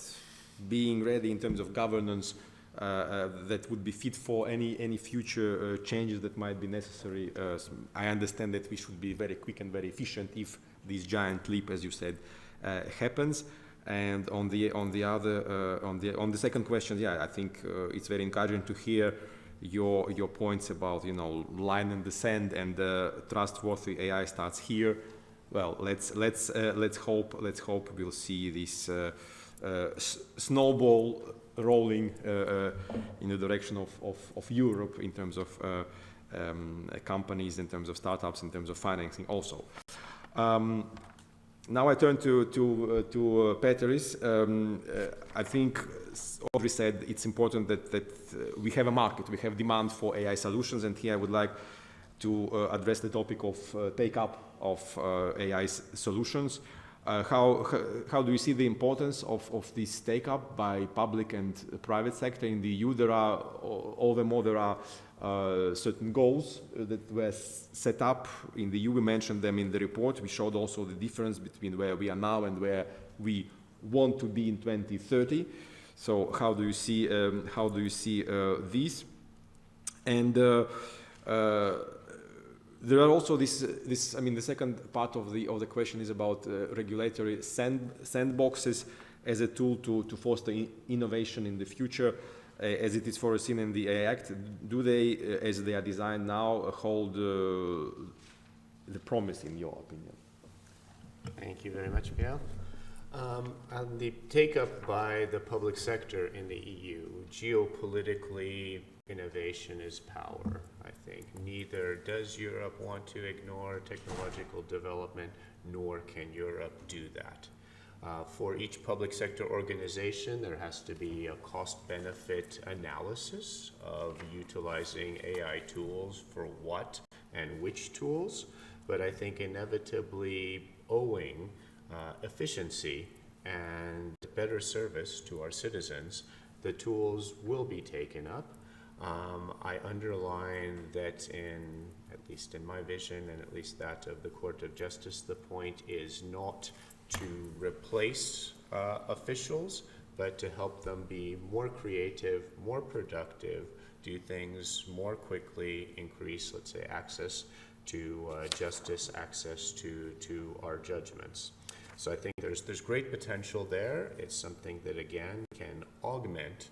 being ready in terms of governance that would be fit for any future changes that might be necessary. I understand that we should be very quick and very efficient if this giant leap, as you said, happens. And on the second question, yeah, I think it's very encouraging to hear your points about, you know, line in the sand and trustworthy AI starts here. Well, let's hope we'll see this snowball rolling in the direction of Europe in terms of companies, in terms of startups, in terms of financing also. Now I turn to Peteris. I think Audrey said it's important that we have a market, we have demand for AI solutions, and here I would like to address the topic of take-up of AI solutions. How do you see the importance of this take-up by public and private sector in the EU? There are, all the more there are certain goals that were set up in the EU. We mentioned them in the report. We showed also the difference between where we are now and where we want to be in 2030. So how do you see these? And there are also this. I mean, the second part of the question is about regulatory sandboxes as a tool to foster innovation in the future, as it is foreseen in the AI Act. Do they, as they are designed now, hold the promise, in your opinion? Thank you very much, Miguel. On the take-up by the public sector in the EU, geopolitically, innovation is power, I think. Neither does Europe want to ignore technological development, nor can Europe do that. For each public sector organization, there has to be a cost-benefit analysis of utilizing AI tools for what and which tools, but I think inevitably owing efficiency and better service to our citizens, the tools will be taken up. I underline that at least in my vision, and at least that of the Court of Justice, the point is not to replace officials, but to help them be more creative, more productive, do things more quickly, increase, let's say, access to justice, access to our judgments. So I think there's great potential there. It's something that, again, can augment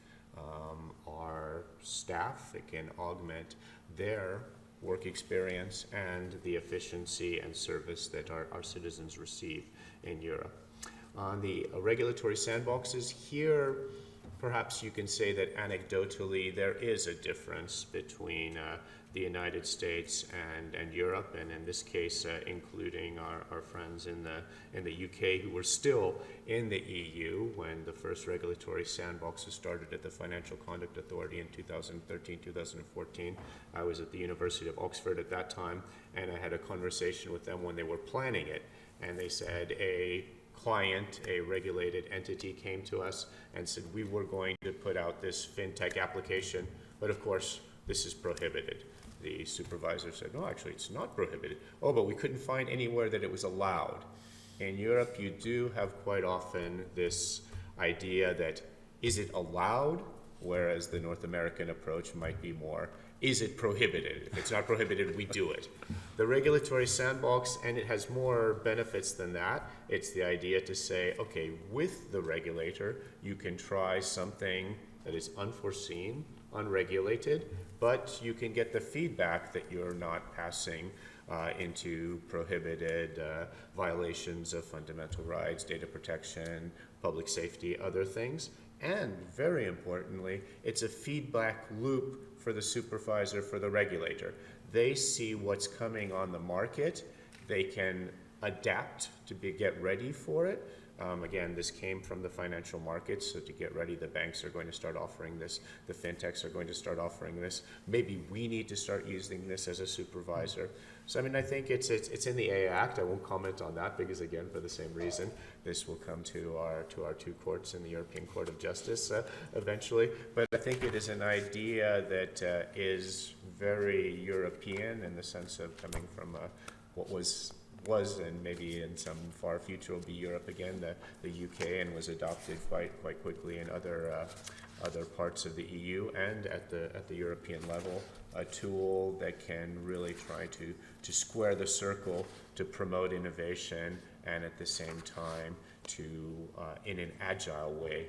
our staff. It can augment their work experience and the efficiency and service that our citizens receive in Europe. On the regulatory sandboxes, here perhaps you can say that anecdotally there is a difference between the United States and Europe, and in this case including our friends in the UK who were still in the EU when the first regulatory sandboxes started at the Financial Conduct Authority in 2013-2014. I was at the University of Oxford at that time, and I had a conversation with them when they were planning it, and they said a client, a regulated entity, came to us and said we were going to put out this fintech application, but of course this is prohibited. The supervisor said, no, actually it's not prohibited. Oh, but we couldn't find anywhere that it was allowed. In Europe, you do have quite often this idea that, is it allowed? Whereas the North American approach might be more, is it prohibited? If it's not prohibited, we do it. The regulatory sandbox, and it has more benefits than that, it's the idea to say, okay, with the regulator, you can try something that is unforeseen, unregulated, but you can get the feedback that you're not passing into prohibited violations of fundamental rights, data protection, public safety, other things. And very importantly, it's a feedback loop for the supervisor, for the regulator. They see what's coming on the market. They can adapt to get ready for it. Again, this came from the financial markets, so to get ready, the banks are going to start offering this, the fintechs are going to start offering this. Maybe we need to start using this as a supervisor. So I mean, I think it's in the AI Act. I won't comment on that because, again, for the same reason, this will come to our two courts in the European Court of Justice eventually. But I think it is an idea that is very European in the sense of coming from what was was, and maybe in some far future will be Europe again, the UK, and was adopted quite quickly in other parts of the EU and at the European level. A tool that can really try to square the circle to promote innovation and at the same time to, in an agile way,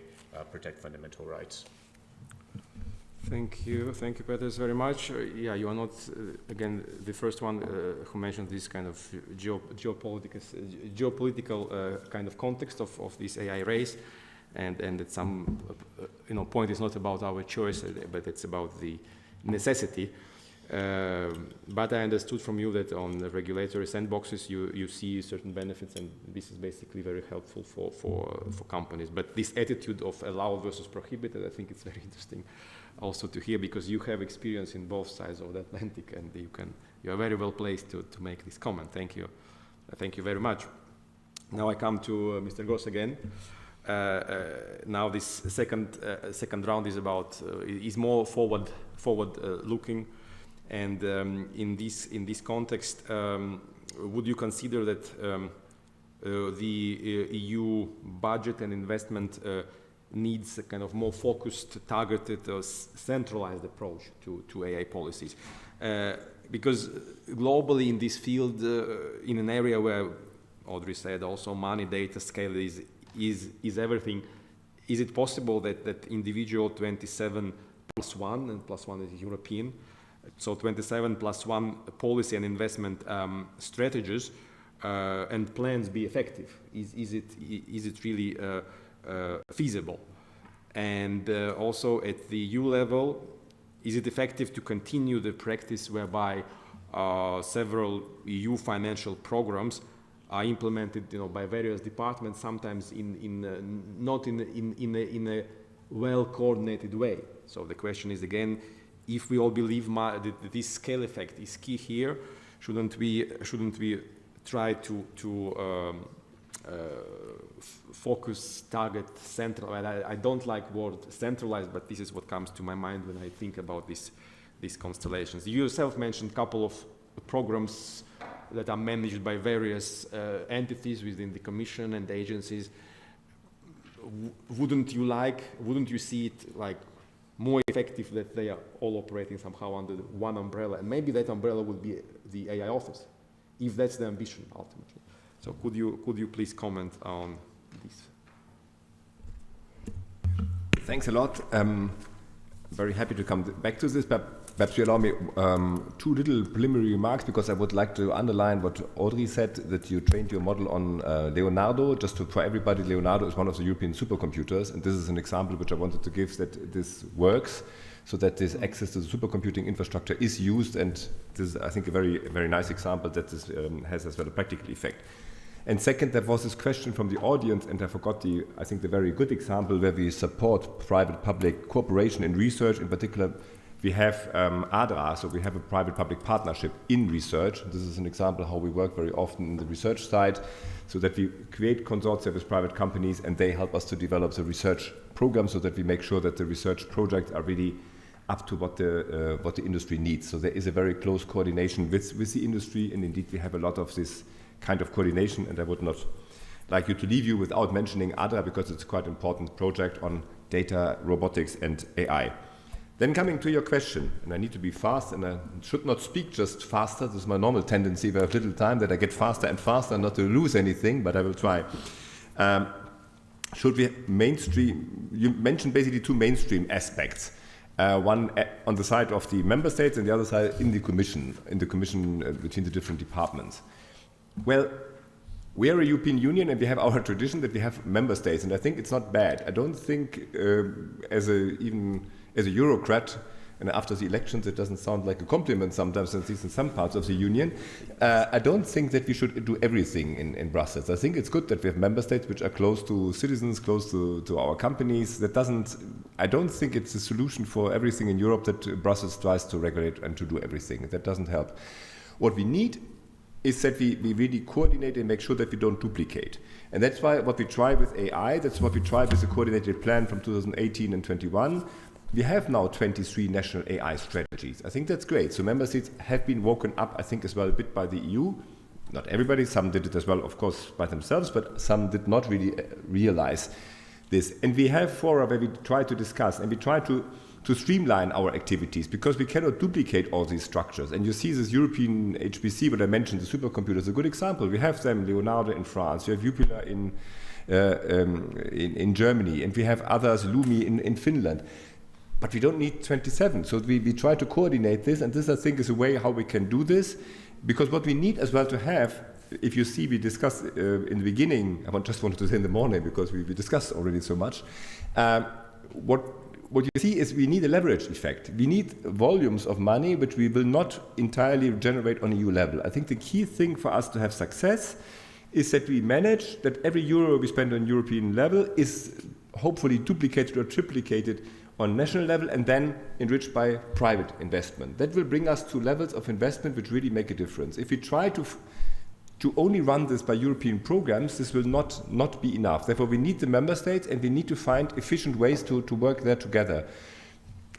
protect fundamental rights. Thank you, Peters, very much. Yeah, you are not, again, the first one who mentioned this kind of geopolitical kind of context of this AI race, and at some point it's not about our choice, but it's about the necessity. But I understood from you that on the regulatory sandboxes you see certain benefits, and this is basically very helpful for companies. But this attitude of allowed versus prohibited, I think it's very interesting also to hear, because you have experience in both sides of the Atlantic, and you are very well placed to make this comment. Thank you very much. Now I come to Mr. Gross again. Now this second round is about is more forward looking, and in this context, would you consider that the EU budget and investment needs a kind of more focused, targeted, centralized approach to AI policies? Because globally in this field, in an area where Audrey said also money, data, scale is everything, is it possible that individual 27 plus 1, and plus 1 is European, so 27 plus 1 policy and investment strategies and plans be effective? Is it really feasible? And also at the EU level, is it effective to continue the practice whereby several EU financial programs are implemented, by various departments, sometimes not in a well-coordinated way? So the question is again, if we all believe that this scale effect is key here, shouldn't we try to focus, target, centralize? I don't like word centralized, but this is what comes to my mind when I think about these constellations. You yourself mentioned a couple of programs that are managed by various entities within the Commission and agencies. Wouldn't you see it like more effective that they are all operating somehow under one umbrella? And maybe that umbrella would be the AI office, if that's the ambition ultimately. So could you please comment on this? Thanks a lot. Very happy to come back to this, but perhaps you allow me two little preliminary remarks, because I would like to underline what Audrey said, that you trained your model on Leonardo. Just for everybody, Leonardo is one of the European supercomputers, and this is an example which I wanted to give, that this works, so that this access to the supercomputing infrastructure is used, and this is, I think, a very, very nice example that this has as well a practical effect. And second, there was this question from the audience, and I forgot the very good example where we support private-public cooperation in research. In particular, we have ADRA, so we have a private-public partnership in research. This is an example how we work very often in the research side, so that we create consortia with private companies, and they help us to develop the research program, so that we make sure that the research projects are really up to what the industry needs. So there is a very close coordination with the industry, and indeed we have a lot of this kind of coordination, and I would not like you to leave you without mentioning ADRA, because it's quite an important project on data, robotics, and AI. Then coming to your question, and I need to be fast, and I should not speak just faster. This is my normal tendency where I have little time, that I get faster and faster, not to lose anything, but I will try. Should we mainstream? You mentioned basically two mainstream aspects. One on the side of the member states, and the other side in the commission between the different departments. Well, we are a European Union, and we have our tradition that we have member states, and I think it's not bad. I don't think, even as a Eurocrat, and after the elections it doesn't sound like a compliment sometimes, at least in some parts of the Union, I don't think that we should do everything in Brussels. I think it's good that we have member states which are close to citizens, close to our companies. I don't think it's a solution for everything in Europe that Brussels tries to regulate and to do everything. That doesn't help. What we need is that we really coordinate and make sure that we don't duplicate. And that's why what we try with AI, that's what we tried with the coordinated plan from 2018 and 21. We have now 23 national AI strategies. I think that's great. So member states have been woken up, I think, as well a bit by the EU. not everybody, some did it as well, of course, by themselves, but some did not really realize this. And we have fora where we try to discuss and we try to streamline our activities, because we cannot duplicate all these structures. And you see this European HPC, what I mentioned, the supercomputer is a good example. We have them, Leonardo in France, you have Jupiter in Germany, and we have others, Lumi in Finland. But we don't need 27. So we try to coordinate this, and this, I think, is a way how we can do this. Because what we need as well to have, if you see, we discussed in the beginning, I just wanted to say in the morning, because we discussed already so much, what you see is we need a leverage effect. We need volumes of money which we will not entirely generate on EU level. I think the key thing for us to have success is that we manage that every euro we spend on European level is hopefully duplicated or triplicated on national level and then enriched by private investment. That will bring us to levels of investment which really make a difference. If we try to only run this by European programs, this will not be enough. Therefore, we need the member states and we need to find efficient ways to work there together.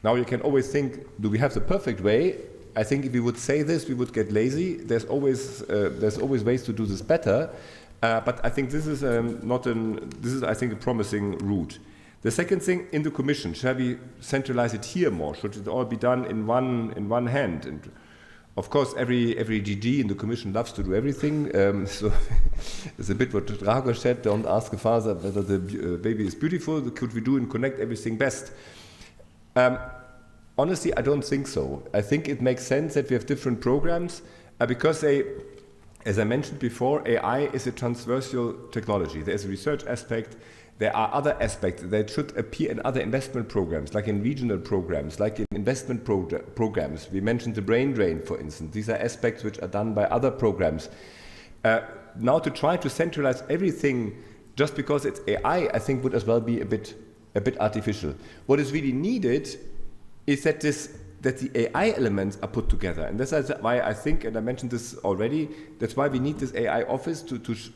Now, you can always think, do we have the perfect way? I think if we would say this, we would get lazy. There's always ways to do this better. But I think this is I think, a promising route. The second thing, in the Commission, shall we centralize it here more? Should it all be done in one hand? And of course, every DG in the Commission loves to do everything. So it's a bit what Drago said, don't ask a father whether the baby is beautiful. Could we do and connect everything best? Honestly, I don't think so. I think it makes sense that we have different programs because as I mentioned before, AI is a transversal technology. There's a research aspect. There are other aspects that should appear in other investment programs, like in regional programs, like in investment programs. We mentioned the brain drain, for instance. These are aspects which are done by other programs. Now to try to centralize everything just because it's AI, I think would as well be a bit artificial. What is really needed is that the AI elements are put together. And that's why I think, and I mentioned this already, that's why we need this AI office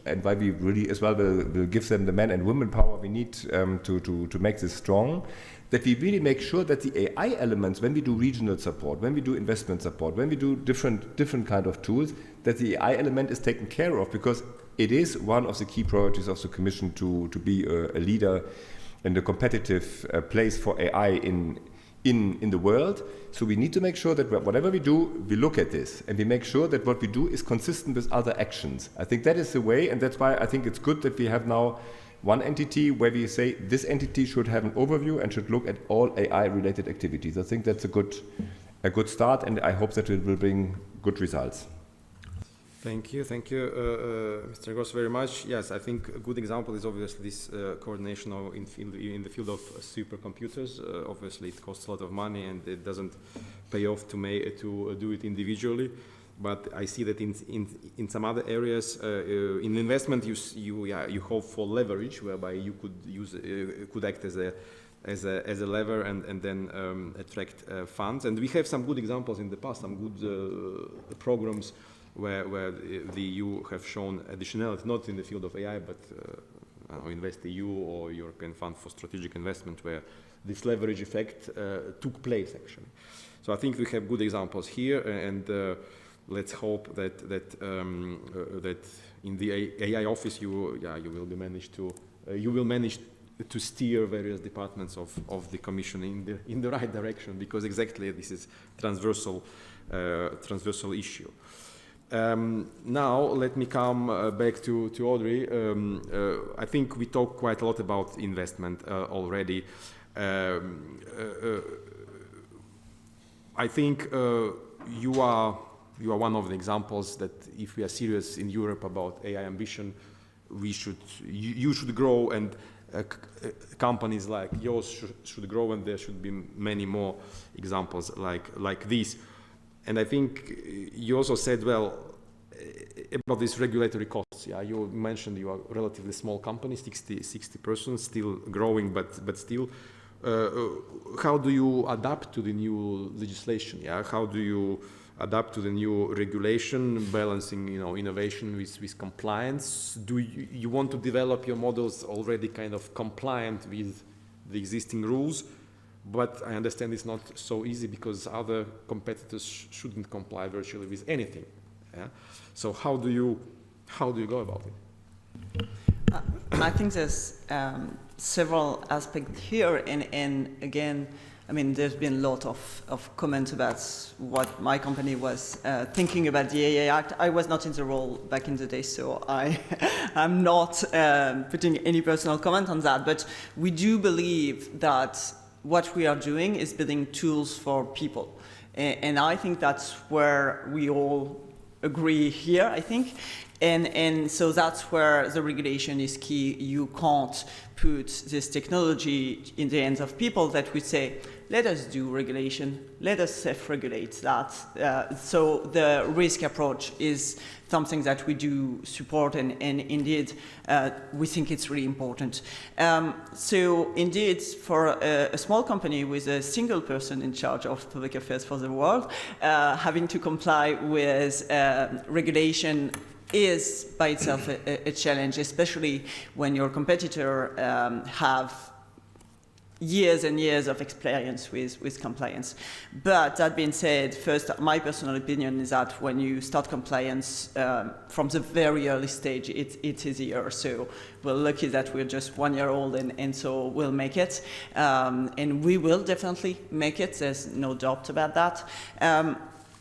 and why we really as well will give them the men and women power we need to make this strong, that we really make sure that the AI elements, when we do regional support, when we do investment support, when we do different kind of tools, that the AI element is taken care of, because it is one of the key priorities of the Commission to be a leader in the competitive place for AI in the world. So we need to make sure that whatever we do, we look at this and we make sure that what we do is consistent with other actions. I think that is the way, and that's why I think it's good that we have now one entity where we say this entity should have an overview and should look at all AI-related activities. I think that's a good start, and I hope that it will bring good results. Thank you, Mr. Gross, very much. Yes, I think a good example is obviously this coordination in the field of supercomputers. Obviously, it costs a lot of money, and it doesn't pay off to do it individually. But I see that in some other areas, in investment, you hope for leverage, whereby you could act as a lever and then attract funds. And we have some good examples in the past, some good programs where the EU have shown additionality, not in the field of AI, but InvestEU or European Fund for Strategic Investment, where this leverage effect took place, actually. So I think we have good examples here, and let's hope that in the AI office you will manage to steer various departments of the Commission in the right direction, because exactly this is transversal issue. Now let me come back to Audrey. I think we talked quite a lot about investment already. I think you are one of the examples that if we are serious in Europe about AI ambition, you should grow, and companies like yours should grow, and there should be many more examples like this. And I think you also said, well, about these regulatory costs. Yeah, you mentioned you are a relatively small company, 60 persons, still growing, but still. How do you adapt to the new legislation? Yeah, how do you adapt to the new regulation, balancing innovation with compliance? Do you want to develop your models already kind of compliant with the existing rules? But I understand it's not so easy, because other competitors shouldn't comply virtually with anything. Yeah? So how do you go about it? I think there's several aspects here, and again, I mean, there's been a lot of comments about what my company was thinking about the AI Act. I was not in the role back in the day, so I'm not putting any personal comment on that, but we do believe that what we are doing is building tools for people. And I think that's where we all agree here, I think. And so that's where the regulation is key. You can't put this technology in the hands of people that would say, let us do regulation, let us self-regulate that. So the risk approach is something that we do support, and indeed we think it's really important. So indeed, for a small company with a single person in charge of public affairs for the world, having to comply with regulation is by itself a challenge, especially when your competitor have years and years of experience with compliance. But that being said, first, my personal opinion is that when you start compliance from the very early stage, it's easier. So we're lucky that we're just 1 year old, and so we'll make it. And we will definitely make it, there's no doubt about that.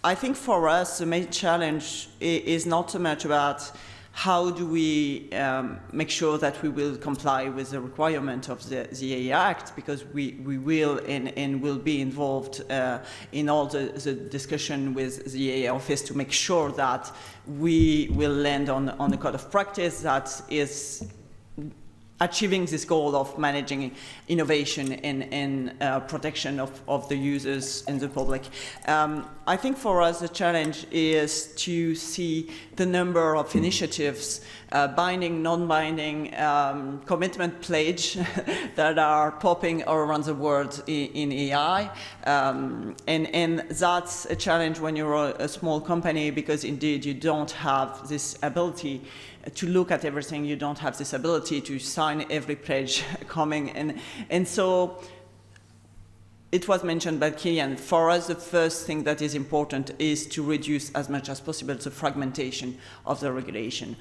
I think for us, the main challenge is not so much about how do we make sure that we will comply with the requirement of the AI Act, because we will and will be involved in all the discussion with the AI office to make sure that we will land on a code of practice that is achieving this goal of managing innovation and protection of the users and the public. I think for us the challenge is to see the number of initiatives, binding, non-binding, commitment pledge that are popping around the world in AI. And that's a challenge when you're a small company, because indeed you don't have this ability to look at everything. You don't have this ability to sign every pledge coming. And so it was mentioned by Kilian, for us the first thing that is important is to reduce as much as possible the fragmentation of the regulation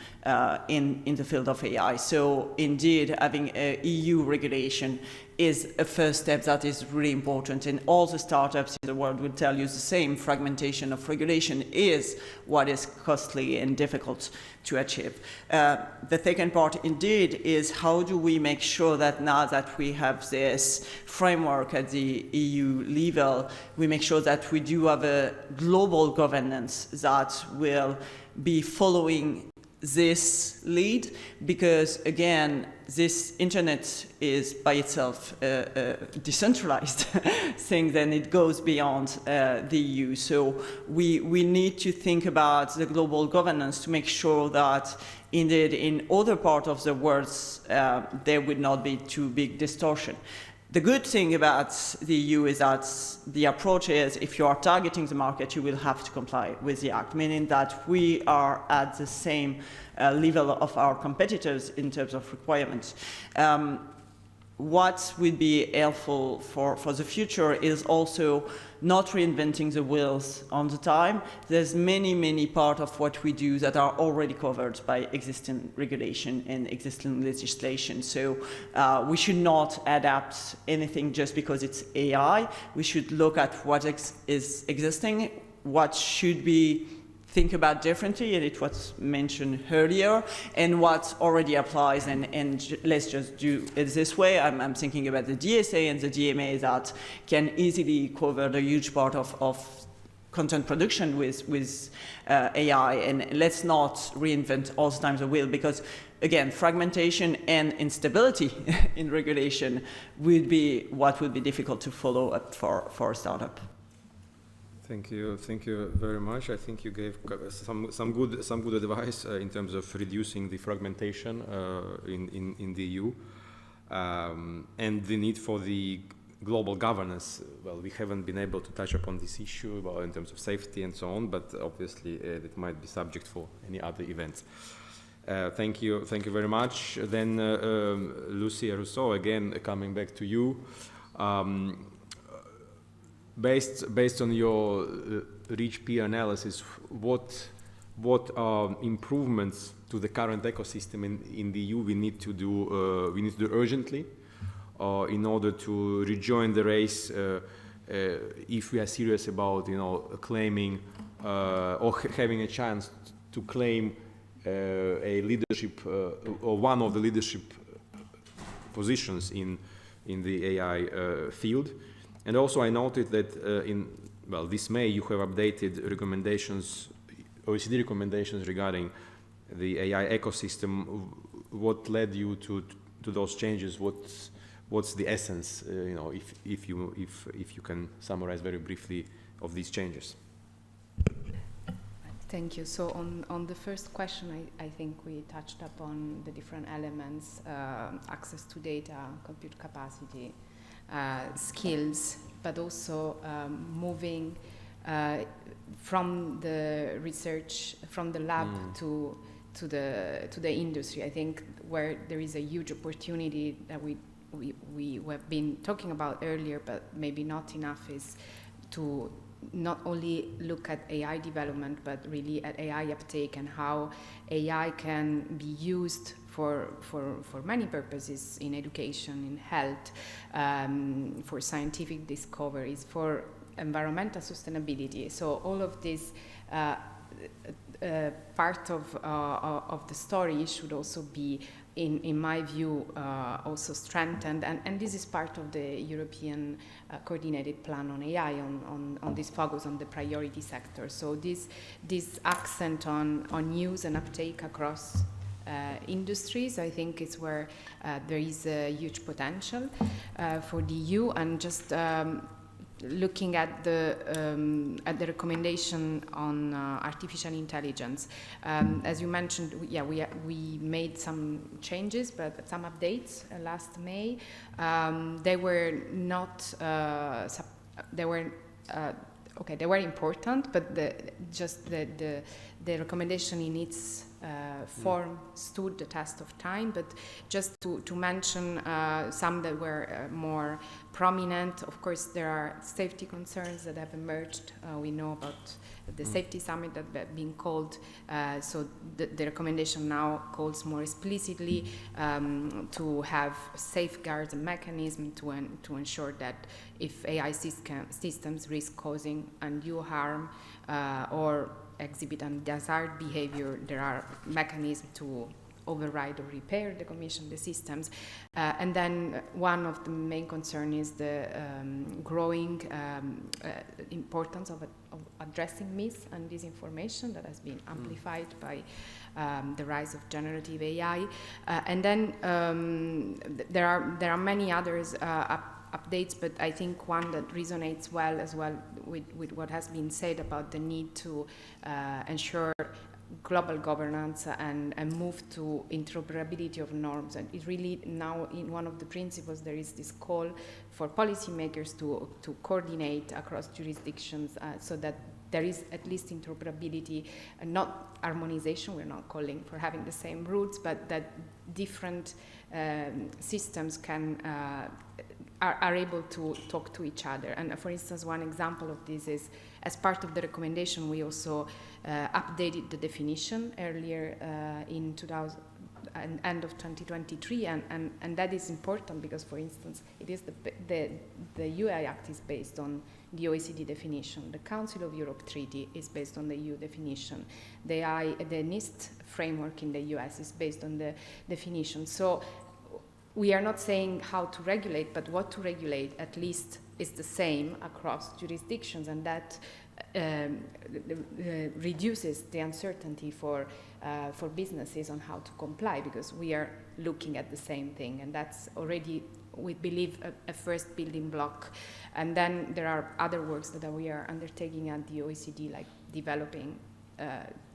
in the field of AI. So indeed, having a EU regulation is a first step that is really important, and all the startups in the world will tell you the same. Fragmentation of regulation is what is costly and difficult to achieve. The second part indeed is how do we make sure that now that we have this framework at the EU level, we make sure that we do have a global governance that will be following this lead, because again, this internet is by itself a decentralized thing, then it goes beyond the EU. So we need to think about the global governance to make sure that indeed in other parts of the world there would not be too big distortion. The good thing about the EU is that the approach is if you are targeting the market, you will have to comply with the Act, meaning that we are at the same level of our competitors in terms of requirements. What would be helpful for the future is also not reinventing the wheels on the time. There's many parts of what we do that are already covered by existing regulation and existing legislation. So we should not adapt anything just because it's AI. We should look at what is existing, what should be think about differently, and it was mentioned earlier, and what already applies, and let's just do it this way. I'm thinking about the DSA and the DMA that can easily cover the huge part of content production with AI, and let's not reinvent all the time the wheel, because again, fragmentation and instability in regulation would be what would be difficult to follow up for a startup. Thank you very much. I think you gave some good advice in terms of reducing the fragmentation in the EU and the need for the global governance. Well, we haven't been able to touch upon this issue in terms of safety and so on, but obviously it might be subject for any other events. Thank you very much. Then Lucia Rousseau, again coming back to you. Based on your rich peer analysis, what what improvements to the current ecosystem in the EU we need to do urgently in order to rejoin the race if we are serious about claiming or having a chance to claim a leadership or one of the leadership positions in the AI field. And also I noted that this May you have updated recommendations, OECD recommendations regarding the AI ecosystem. What led you to those changes? What's the essence, if you can summarize very briefly of these changes? Thank you. So on the first question, I think we touched upon the different elements, access to data, compute capacity, skills, but also moving from the research, from the lab to the industry. I think where there is a huge opportunity that we have been talking about earlier, but maybe not enough, is to not only look at AI development, but really at AI uptake and how AI can be used for many purposes in education, in health, for scientific discoveries, for environmental sustainability. So all of this part of the story should also be, in my view, also strengthened, and this is part of the European coordinated plan on AI, on this focus on the priority sector. So this accent on use and uptake across industries, I think, is where there is a huge potential for the EU. And just looking at the recommendation on artificial intelligence, as you mentioned, we made some changes, but some updates last May. They were not they were important, but the recommendation in its form stood the test of time. But just to mention some that were more prominent, of course, there are safety concerns that have emerged. We know about the safety summit that have been called. So the recommendation now calls more explicitly to have safeguards and mechanism to ensure that if AI systems risk causing undue harm or exhibit undesired behavior, there are mechanisms to override or repair, decommission the systems. And then one of the main concerns is the growing importance of addressing myths and disinformation that has been amplified by the rise of generative AI. And then there are many others updates, but I think one that resonates well as well with what has been said about the need to ensure global governance and move to interoperability of norms. And it really now, in one of the principles, there is this call for policymakers to coordinate across jurisdictions so that there is at least interoperability and not harmonization. We're not calling for having the same rules, but that different systems are able to talk to each other. And for instance, one example of this is, as part of the recommendation, we also updated the definition earlier in end of 2023, and that is important because, for instance, it is the UI Act is based on the OECD definition. The Council of Europe Treaty is based on the EU definition. The NIST framework in the US is based on the definition. So we are not saying how to regulate, but what to regulate at least is the same across jurisdictions, and that reduces the uncertainty for businesses on how to comply, because we are looking at the same thing, and that's already, we believe, a first building block. And then there are other works that we are undertaking at the OECD, like developing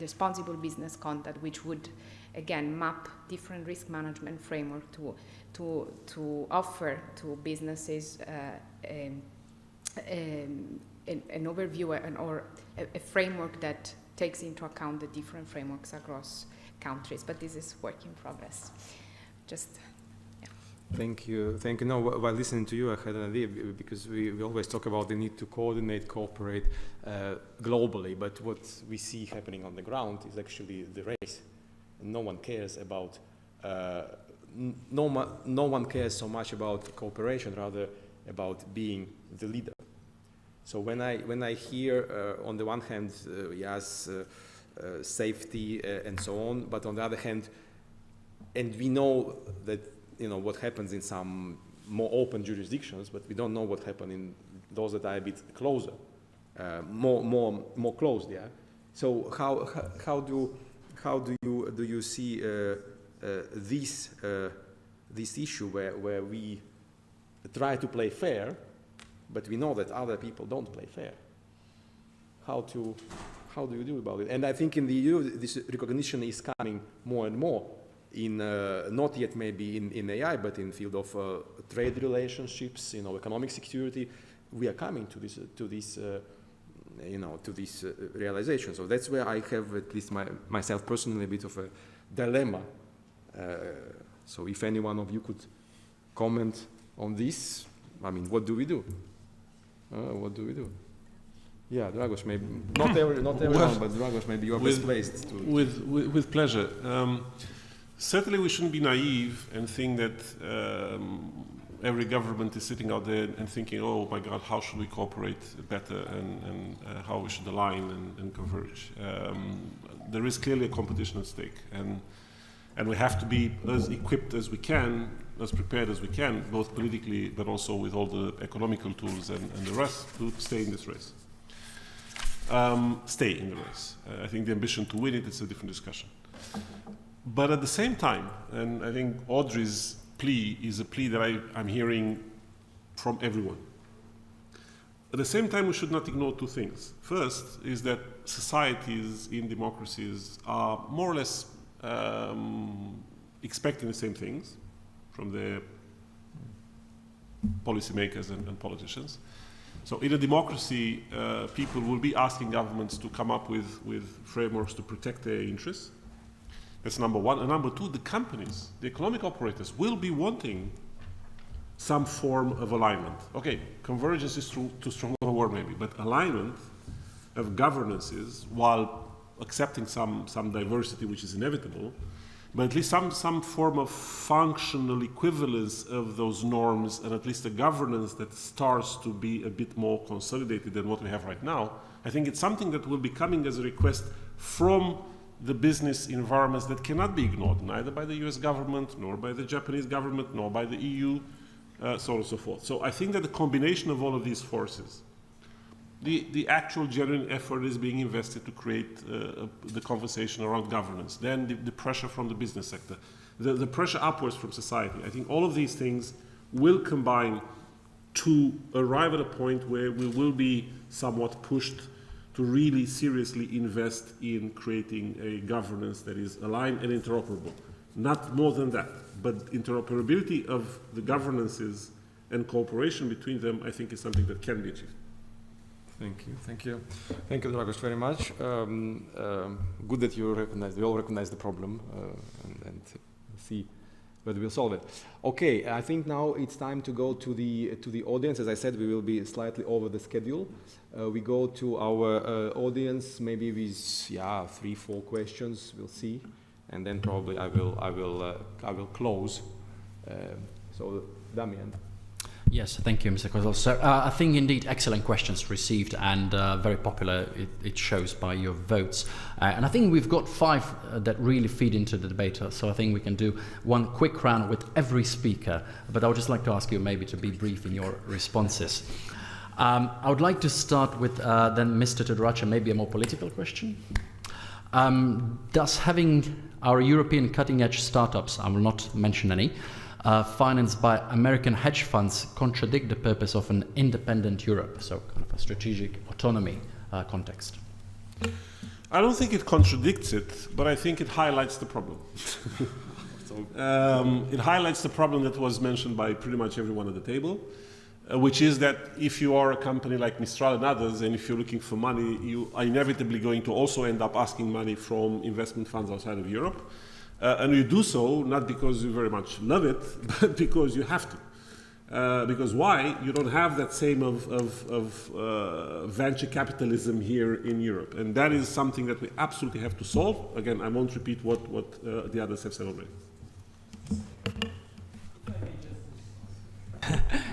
responsible business conduct, which would again map different risk management framework to offer to businesses an overview or a framework that takes into account the different frameworks across countries. But this is work in progress. Just Thank you. Thank you. No, while listening to you, I had an idea because we always talk about the need to coordinate, cooperate globally. But what we see happening on the ground is actually the race. No one cares about. No one cares so much about cooperation, rather about being the leader. So when I hear on the one hand, yes, safety and so on, but on the other hand, and we know that what happens in some more open jurisdictions, but we don't know what happened in those that are a bit closer, more closed. Yeah. So how do you see this issue where we try to play fair, but we know that other people don't play fair? How do you do about it? And I think in the EU, this recognition is coming more and more. In not yet maybe in AI, but in field of trade relationships, economic security, we are coming to this realization. So that's where I have, at least myself personally, a bit of a dilemma. So if any one of you could comment on this, I mean, what do we do? What do we do? Yeah, Dragos, maybe not everyone, but Dragos, maybe you are best placed to. With pleasure. Certainly, we shouldn't be naive and think that every government is sitting out there and thinking, "Oh my God, how should we cooperate better and how we should align and converge." There is clearly a competition at stake, and we have to be as equipped as we can, as prepared as we can, both politically but also with all the economical tools and the rest to stay in this race. Stay in the race. I think the ambition to win it's a different discussion. But at the same time, and I think Audrey's plea is a plea that I'm hearing from everyone. At the same time, we should not ignore two things. First is that societies in democracies are more or less expecting the same things from their policymakers and politicians. So in a democracy, people will be asking governments to come up with frameworks to protect their interests. That's number one. And number two, the companies, the economic operators will be wanting some form of alignment. Okay, convergence is too strong a word maybe, but alignment of governances, while accepting some diversity which is inevitable, but at least some form of functional equivalence of those norms and at least a governance that starts to be a bit more consolidated than what we have right now. I think it's something that will be coming as a request from the business environments that cannot be ignored, neither by the US government, nor by the Japanese government, nor by the EU, so on and so forth. So I think that the combination of all of these forces, the actual genuine effort is being invested to create the conversation around governance, then the pressure from the business sector, the pressure upwards from society. I think all of these things will combine to arrive at a point where we will be somewhat pushed to really seriously invest in creating a governance that is aligned and interoperable. Not more than that, but interoperability of the governances and cooperation between them, I think, is something that can be achieved. Thank you, Dragos, very much. Good that we all recognize the problem and see whether we'll solve it. Okay, I think now it's time to go to the audience. As I said, we will be slightly over the schedule. We go to our audience, maybe with 3-4 questions. We'll see, and then probably I will close. So, Damian. Yes, thank you, Mr. Kozlov. So, I think indeed excellent questions received and very popular, it shows by your votes. And I think we've got 5 that really feed into the debate. So I think we can do one quick round with every speaker. But I would just like to ask you maybe to be brief in your responses. I would like to start with then Mr. Tudorache, maybe a more political question. Does having our European cutting-edge startups, I will not mention any, financed by American hedge funds contradict the purpose of an independent Europe, so kind of a strategic autonomy context? I don't think it contradicts it, but I think it highlights the problem. It highlights the problem that was mentioned by pretty much everyone at the table, which is that if you are a company like Mistral and others, and if you're looking for money, you are inevitably going to also end up asking money from investment funds outside of Europe. And you do so not because you very much love it, but because you have to. Because why? You don't have that same of venture capitalism here in Europe. And that is something that we absolutely have to solve. Again, I won't repeat what the others have said already.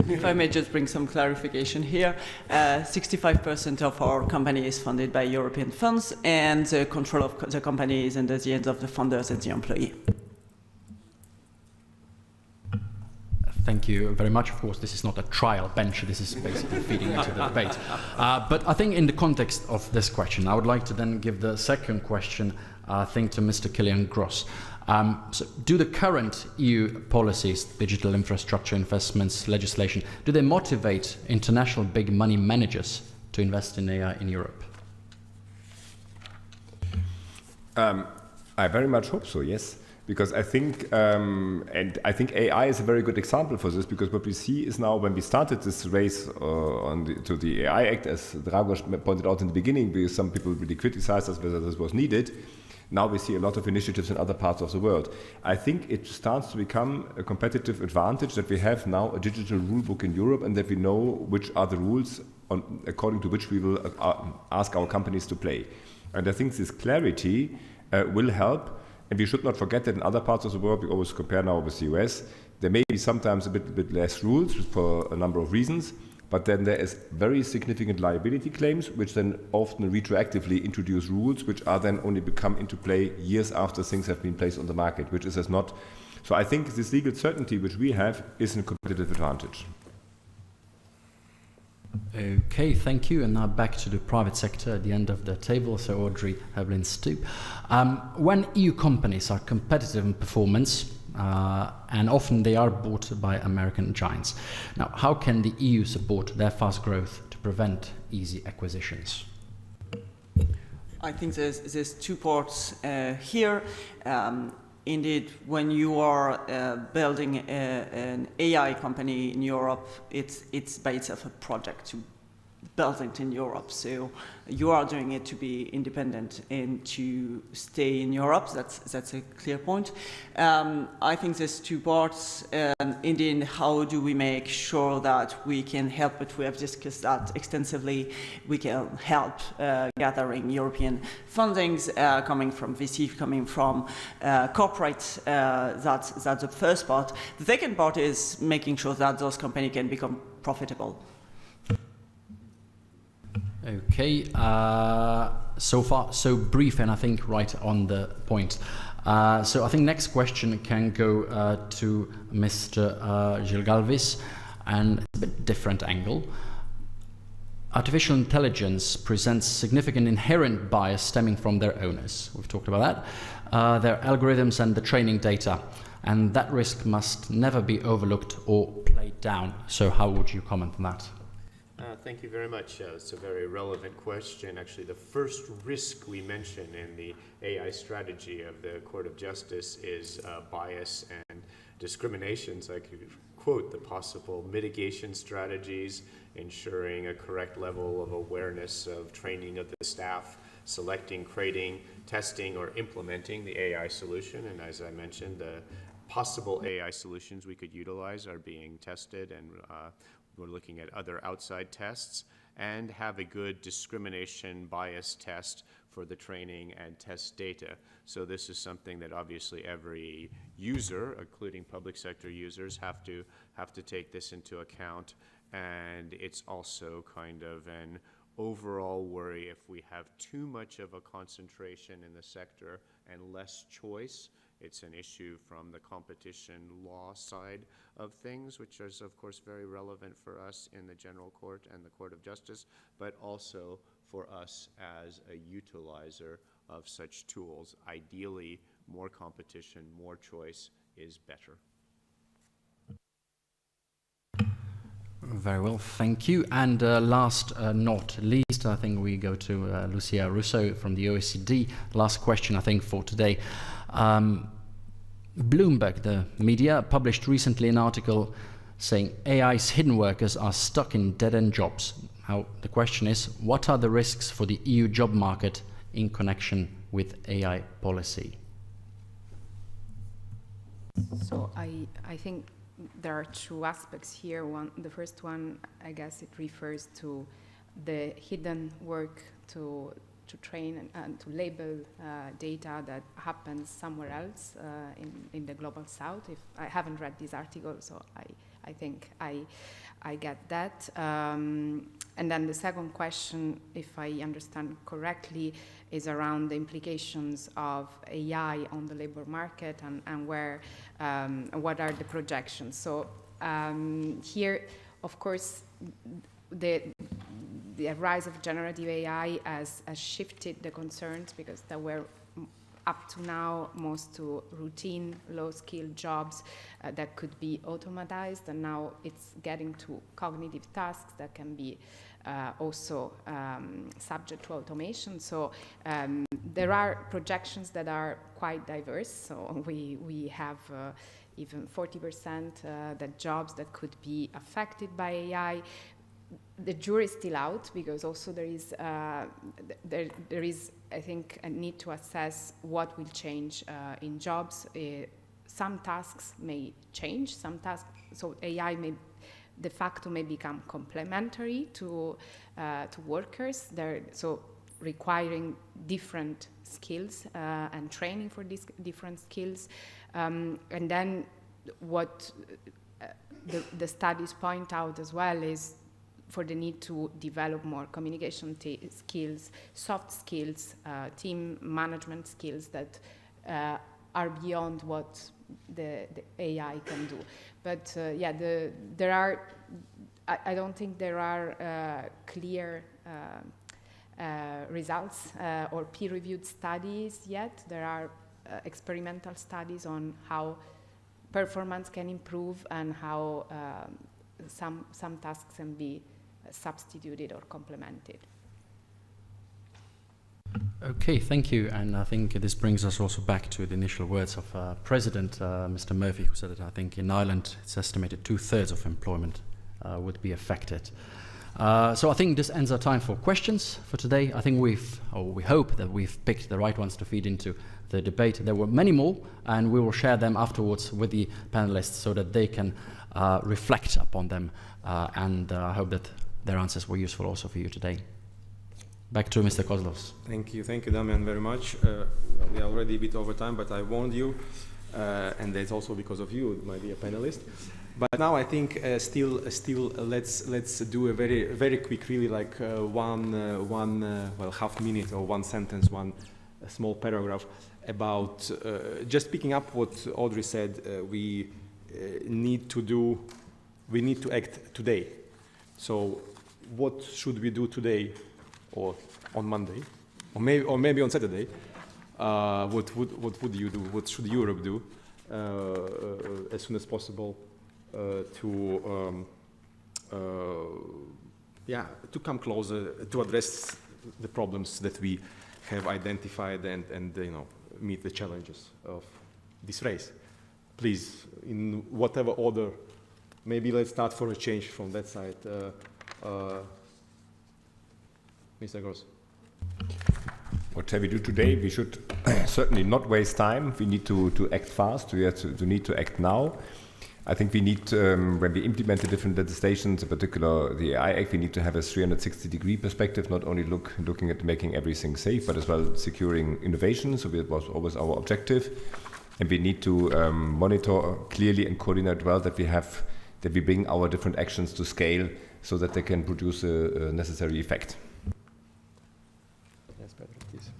If I may just bring some clarification here, 65% of our company is funded by European funds, and the control of the company is under the hands of the founders and the employee. Thank you very much. Of course, this is not a trial bench. This is basically feeding into the debate. But I think in the context of this question, I would like to then give the second question, I think, to Mr. Kilian Gross. So do the current EU policies, digital infrastructure investments, legislation, do they motivate international big money managers to invest in AI in Europe? I very much hope so, yes. Because I think, and I think AI is a very good example for this, because what we see is now, when we started this race to the AI Act, as Dragos pointed out in the beginning, because some people really criticized us whether this was needed, now we see a lot of initiatives in other parts of the world. I think it starts to become a competitive advantage that we have now a digital rule book in Europe, and that we know which are the rules according to which we will ask our companies to play. And I think this clarity will help. And we should not forget that in other parts of the world, we always compare now with the US, there may be sometimes a bit less rules for a number of reasons, but then there is very significant liability claims, which then often retroactively introduce rules, which are then only come into play years after things have been placed on the market, which is as not. So I think this legal certainty which we have is a competitive advantage. Okay, thank you. And now back to the private sector at the end of the table, so Audrey Heblin-Stoop. When EU companies are competitive in performance, and often they are bought by American giants, now how can the EU support their fast growth to prevent easy acquisitions? I think there's two parts here. Indeed, when you are building an AI company in Europe, it's by itself a project to build it in Europe. So you are doing it to be independent and to stay in Europe. That's a clear point. I think there's two parts. Indeed, how do we make sure that we can help, but we have discussed that extensively, we can help gathering European fundings coming from VC, coming from corporate. That's the first part. The second part is making sure that those companies can become profitable. Okay, so far so brief, and I think right on the point. So I think next question can go to Mr. Gilles Galvis, and it's a bit different angle. Artificial intelligence presents significant inherent bias stemming from their owners. We've talked about that. Their algorithms and the training data, and that risk must never be overlooked or played down. So how would you comment on that? Thank you very much. It's a very relevant question. Actually, the first risk we mention in the AI strategy of the Court of Justice is bias and discrimination. So I could quote the possible mitigation strategies, ensuring a correct level of awareness of training of the staff, selecting, creating, testing, or implementing the AI solution. And as I mentioned, the possible AI solutions we could utilize are being tested, and we're looking at other outside tests, and have a good discrimination bias test for the training and test data. So this is something that obviously every user, including public sector users, have to take this into account. And it's also kind of an overall worry if we have too much of a concentration in the sector and less choice. It's an issue from the competition law side of things, which is, of course, very relevant for us in the General Court and the Court of Justice, but also for us as a utilizer of such tools. Ideally, more competition, more choice is better. Very well, thank you. And last not least, I think we go to Lucia Russo from the OECD. Last question, I think, for today. Bloomberg, the media, published recently an article saying AI's hidden workers are stuck in dead-end jobs. Now, the question is, what are the risks for the EU job market in connection with AI policy? So I think there are two aspects here. The first one, I guess it refers to the hidden work to train and to label data that happens somewhere else in the global south. If I haven't read this article, so I think I get that. And then the second question, if I understand correctly, is around the implications of AI on the labor market and where, what are the projections. So here, of course, the rise of generative AI has shifted the concerns, because there were up to now most to routine, low-skilled jobs that could be automatized, and now it's getting to cognitive tasks that can be also subject to automation. So there are projections that are quite diverse. So we have even 40% that jobs that could be affected by AI. The jury is still out, because also there is, I think, a need to assess what will change in jobs. Some tasks may change, some tasks, so AI may de facto may become complementary to workers. So requiring different skills and training for these different skills. And then what the studies point out as well is for the need to develop more communication skills, soft skills, team management skills that are beyond what the AI can do. But yeah, there are, I don't think there are clear results or peer-reviewed studies yet. There are experimental studies on how performance can improve and how some tasks can be substituted or complemented. Okay, thank you. And I think this brings us also back to the initial words of President Mr. Murphy, who said that I think in Ireland it's estimated 2/3 of employment would be affected. So I think this ends our time for questions for today. I think we hope that we've picked the right ones to feed into the debate. There were many more, and we will share them afterwards with the panelists so that they can reflect upon them. And I hope that their answers were useful also for you today. Back to Mr. Kozlovs. Thank you, Damian, very much. We are already a bit over time, but I warned you, and that's also because of you, my dear panelist. But now I think still, let's do a very quick, really like half minute or one sentence, one small paragraph about just picking up what Audrey said. We need to act today. So what should we do today, or on Monday, or maybe on Saturday? What would you do? What should Europe do as soon as possible to come closer to address the problems that we have identified and meet the challenges of this race? Please, in whatever order. Maybe let's start for a change from that side. Mr. Gross. What shall we do today? We should certainly not waste time. We need to act fast. We need to act now. I think we need, when we implement the different legislations, in particular the AI Act, we need to have a 360-degree perspective, not only looking at making everything safe, but as well securing innovation. So that was always our objective. And we need to monitor clearly and coordinate well that we bring our different actions to scale so that they can produce a necessary effect. Yes, Patrick, please.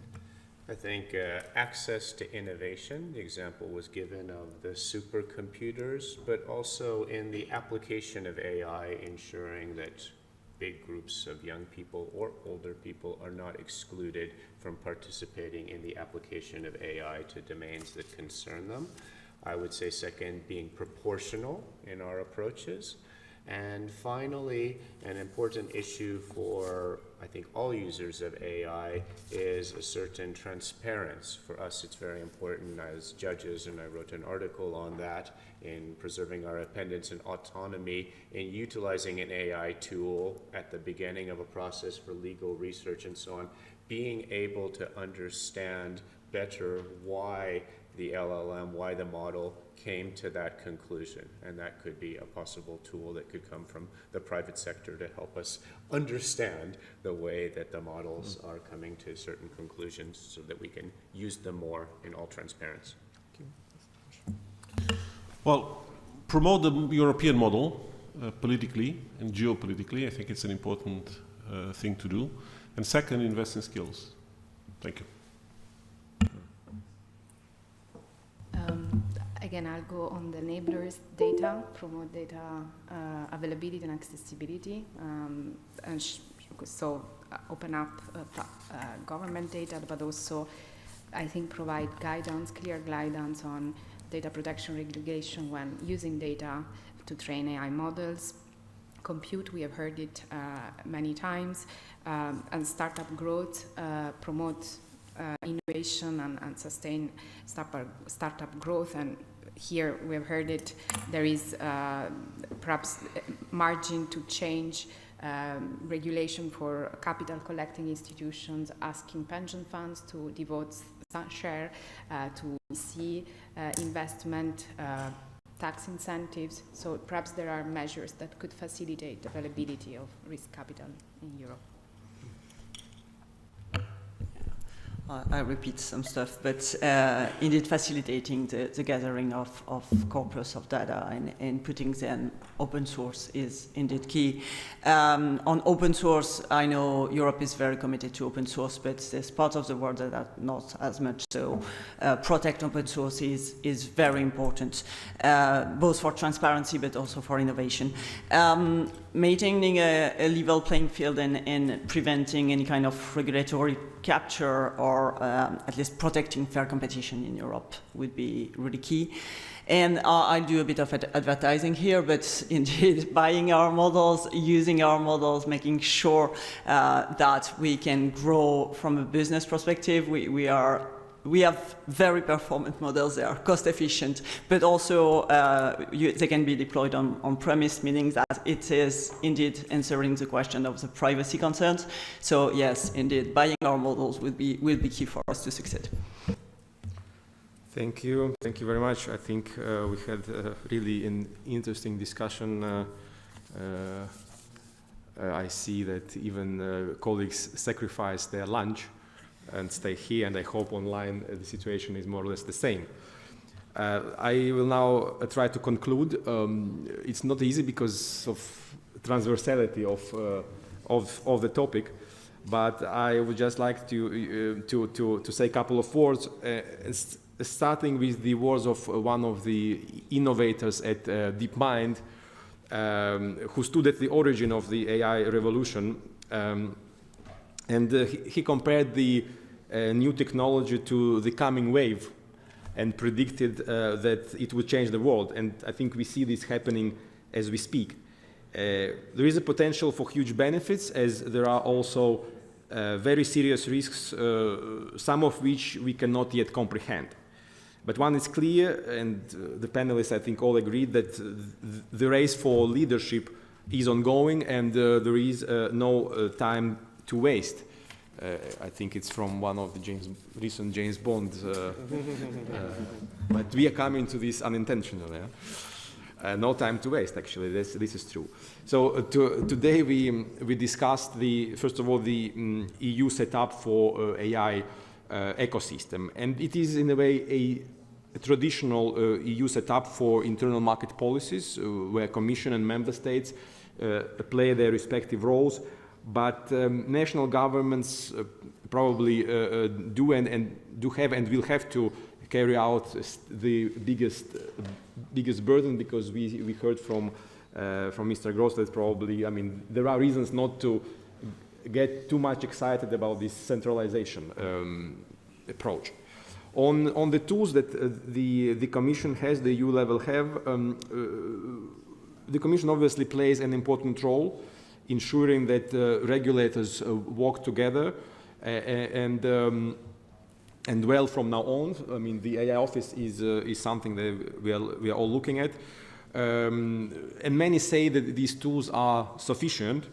I think access to innovation, the example was given of the supercomputers, but also in the application of AI, ensuring that big groups of young people or older people are not excluded from participating in the application of AI to domains that concern them. I would say second, being proportional in our approaches. And finally, an important issue for, I think, all users of AI is a certain transparency. For us, it's very important as judges, and I wrote an article on that, in preserving our independence and autonomy in utilizing an AI tool at the beginning of a process for legal research and so on, being able to understand better why the LLM, why the model came to that conclusion. And that could be a possible tool that could come from the private sector to help us understand the way that the models are coming to certain conclusions so that we can use them more in all transparency. Well, promote the European model politically and geopolitically. I think it's an important thing to do. And second, invest in skills. Thank you. Again, I'll go on the enablers data, promote data availability and accessibility, and so open up government data, but also I think provide guidance, clear guidance on data protection regulation when using data to train AI models. Compute, we have heard it many times, and startup growth, promote innovation and sustain startup growth. And here we have heard it, there is perhaps margin to change regulation for capital collecting institutions, asking pension funds to devote some share to VC investment, tax incentives. So perhaps there are measures that could facilitate the availability of risk capital in Europe. I repeat some stuff, but indeed facilitating the gathering of corpus of data and putting them open source is indeed key. On open source, I know Europe is very committed to open source, but there's parts of the world that are not as much. So protect open source is very important, both for transparency but also for innovation. Maintaining a level playing field and preventing any kind of regulatory capture or at least protecting fair competition in Europe would be really key. And I do a bit of advertising here, but indeed buying our models, using our models, making sure that we can grow from a business perspective. We have very performant models. They are cost efficient, but also they can be deployed on-premise, meaning that it is indeed answering the question of the privacy concerns. So yes, indeed, buying our models will be key for us to succeed. Thank you very much. I think we had really an interesting discussion. I see that even colleagues sacrifice their lunch and stay here, and I hope online the situation is more or less the same. I will now try to conclude. It's not easy because of transversality of the topic, but I would just like to say a couple of words, starting with the words of one of the innovators at DeepMind, who stood at the origin of the AI revolution, and he compared the new technology to the coming wave and predicted that it would change the world. And I think we see this happening as we speak. There is a potential for huge benefits, as there are also very serious risks, some of which we cannot yet comprehend. But one is clear, and the panelists I think all agree, that the race for leadership is ongoing, and there is no time to waste. I think it's from one of the recent James Bond, but we are coming to this unintentionally. No time to waste, actually, this is true. So today we discussed first of all the EU setup for AI ecosystem, and it is in a way a traditional EU setup for internal market policies, where Commission and Member States play their respective roles. But national governments probably do have and will have to carry out the biggest burden, because we heard from Mr. Gross that probably, I mean, there are reasons not to get too much excited about this centralization approach. On the tools that the Commission has, the EU level have, the Commission obviously plays an important role, ensuring that regulators work together and well from now on. I mean, the AI office is something that we are all looking at, and many say that these tools are sufficient.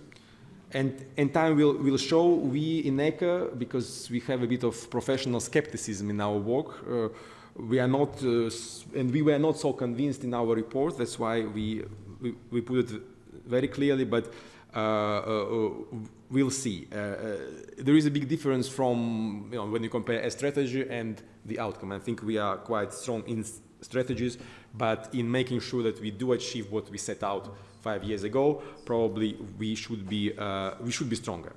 And time will show. We in ECA, because we have a bit of professional skepticism in our work, we are not, and we were not so convinced in our report. That's why we put it very clearly, but we'll see. There is a big difference from when you compare a strategy and the outcome. I think we are quite strong in strategies, but in making sure that we do achieve what we set out 5 years ago, probably we should be stronger.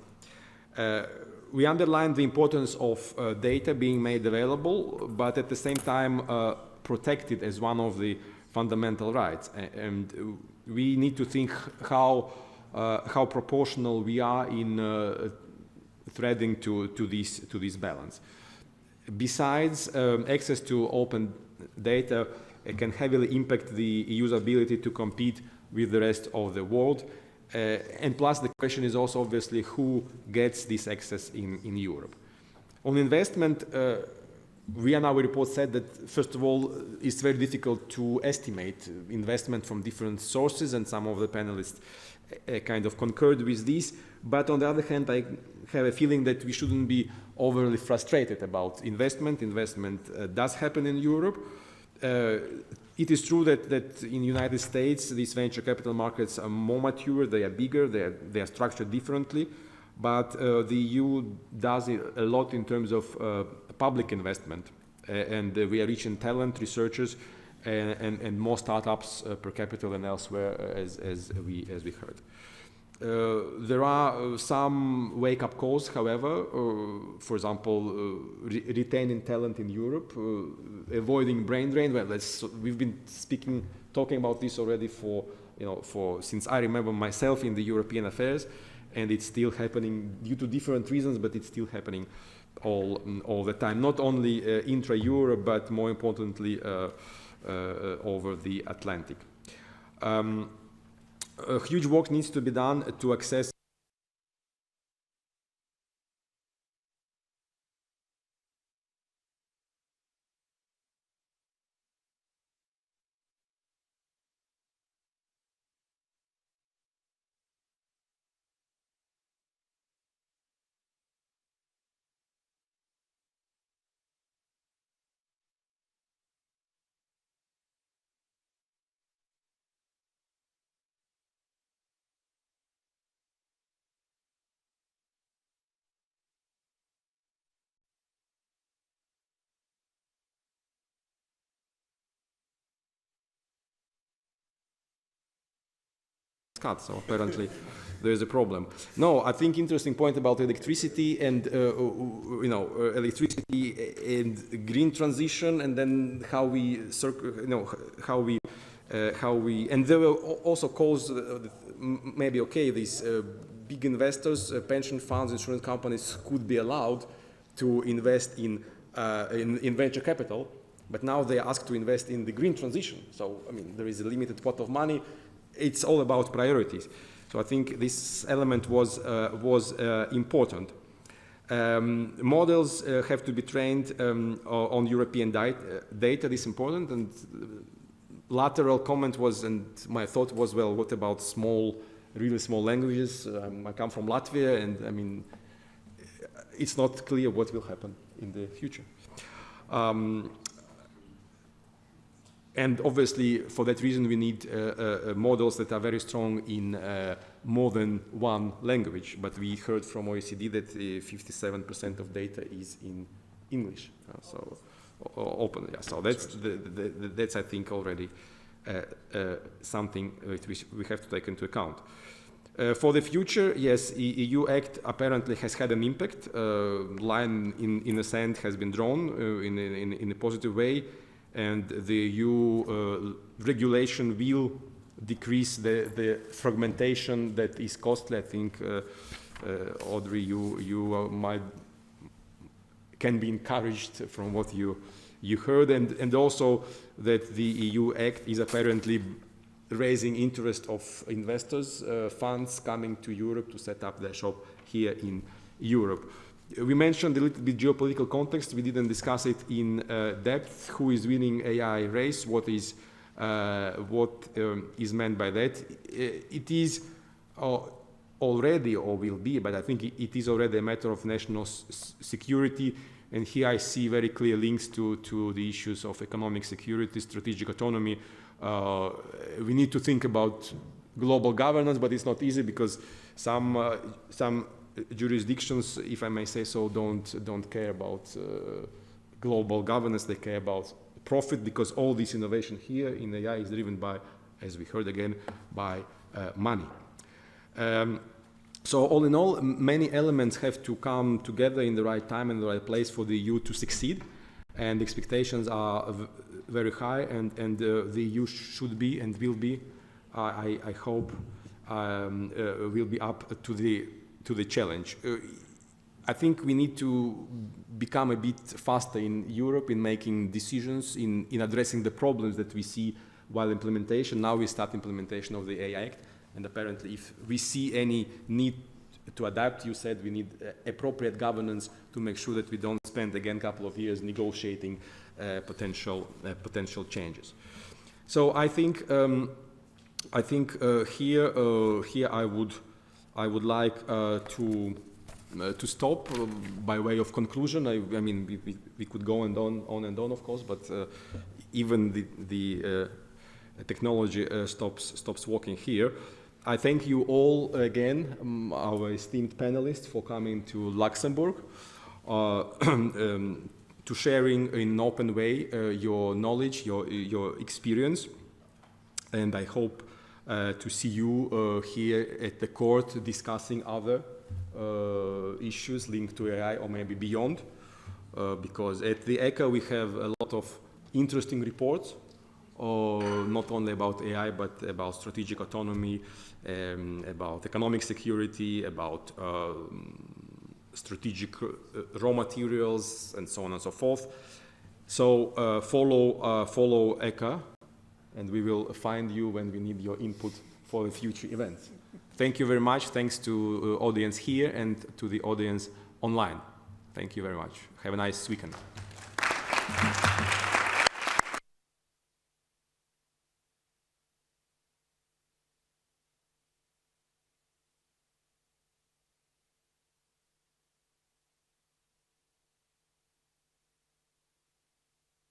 We underlined the importance of data being made available, but at the same time protected as one of the fundamental rights. And we need to think how proportional we are in threading to this balance. Besides, access to open data can heavily impact the EU's ability to compete with the rest of the world. And plus the question is also obviously who gets this access in Europe. On investment, we in our report said that first of all it's very difficult to estimate investment from different sources, and some of the panelists kind of concurred with this. But on the other hand, I have a feeling that we shouldn't be overly frustrated about investment. Investment does happen in Europe. It is true that in the United States, these venture capital markets are more mature, they are bigger, they are structured differently, but the EU does a lot in terms of public investment, and we are reaching talent, researchers, and more startups per capita than elsewhere, as we heard. There are some wake-up calls, however, for example, retaining talent in Europe, avoiding brain drain. Well, we've been talking about this already since I remember myself in the European affairs, and it's still happening due to different reasons, but it's still happening all the time. Not only intra-Europe, but more importantly over the Atlantic. Huge work needs to be done to access cut, so apparently there is a problem. No, I think interesting point about electricity and electricity and green transition, and then how we and there were also calls maybe these big investors, pension funds, insurance companies could be allowed to invest in venture capital, but now they are asked to invest in the green transition. So I mean there is a limited pot of money. It's all about priorities. So I think this element was important. Models have to be trained on European data. This is important. And lateral comment was, and my thought was, well, what about really small languages? I come from Latvia, and I mean, it's not clear what will happen in the future. And obviously, for that reason, we need models that are very strong in more than one language. But we heard from OECD that 57% of data is in English. So open. Yeah. So that's I think already something which we have to take into account. For the future, yes, EU Act apparently has had an impact. Line in the sand has been drawn in a positive way. And the EU regulation will decrease the fragmentation that is costly. I think, Audrey, you can be encouraged from what you heard, and also that the EU Act is apparently raising interest of investors, funds coming to Europe to set up their shop here in Europe. We mentioned a little bit geopolitical context. We didn't discuss it in depth. Who is winning AI race? What is meant by that? It is already, or will be, but I think it is already a matter of national security And here I see very clear links to the issues of economic security, strategic autonomy. We need to think about global governance, but it's not easy because some jurisdictions, if I may say so, don't care about global governance. They care about profit, because all this innovation here in AI is driven by, as we heard again, by money. So all in all, many elements have to come together in the right time and the right place for the EU to succeed. And expectations are very high, and the EU should be and will be, I hope, will be up to the challenge. I think we need to become a bit faster in Europe in making decisions, in addressing the problems that we see while implementation. Now we start implementation of the AI Act, and apparently if we see any need to adapt, you said we need appropriate governance to make sure that we don't spend again a couple of years negotiating potential changes. So I think here I would like to stop by way of conclusion. I mean, we could go on and on, of course, but even the technology stops working here. I thank you all again, our esteemed panelists, for coming to Luxembourg, to sharing in an open way your knowledge, your experience, and I hope to see you here at the court discussing other issues linked to AI or maybe beyond, because at the ECA we have a lot of interesting reports, not only about AI but about strategic autonomy, about economic security, about strategic raw materials, and so on and so forth. So follow ECA, and we will find you when we need your input for the future events. Thank you very much. Thanks to audience here and to the audience online. Thank you very much. Have a nice weekend.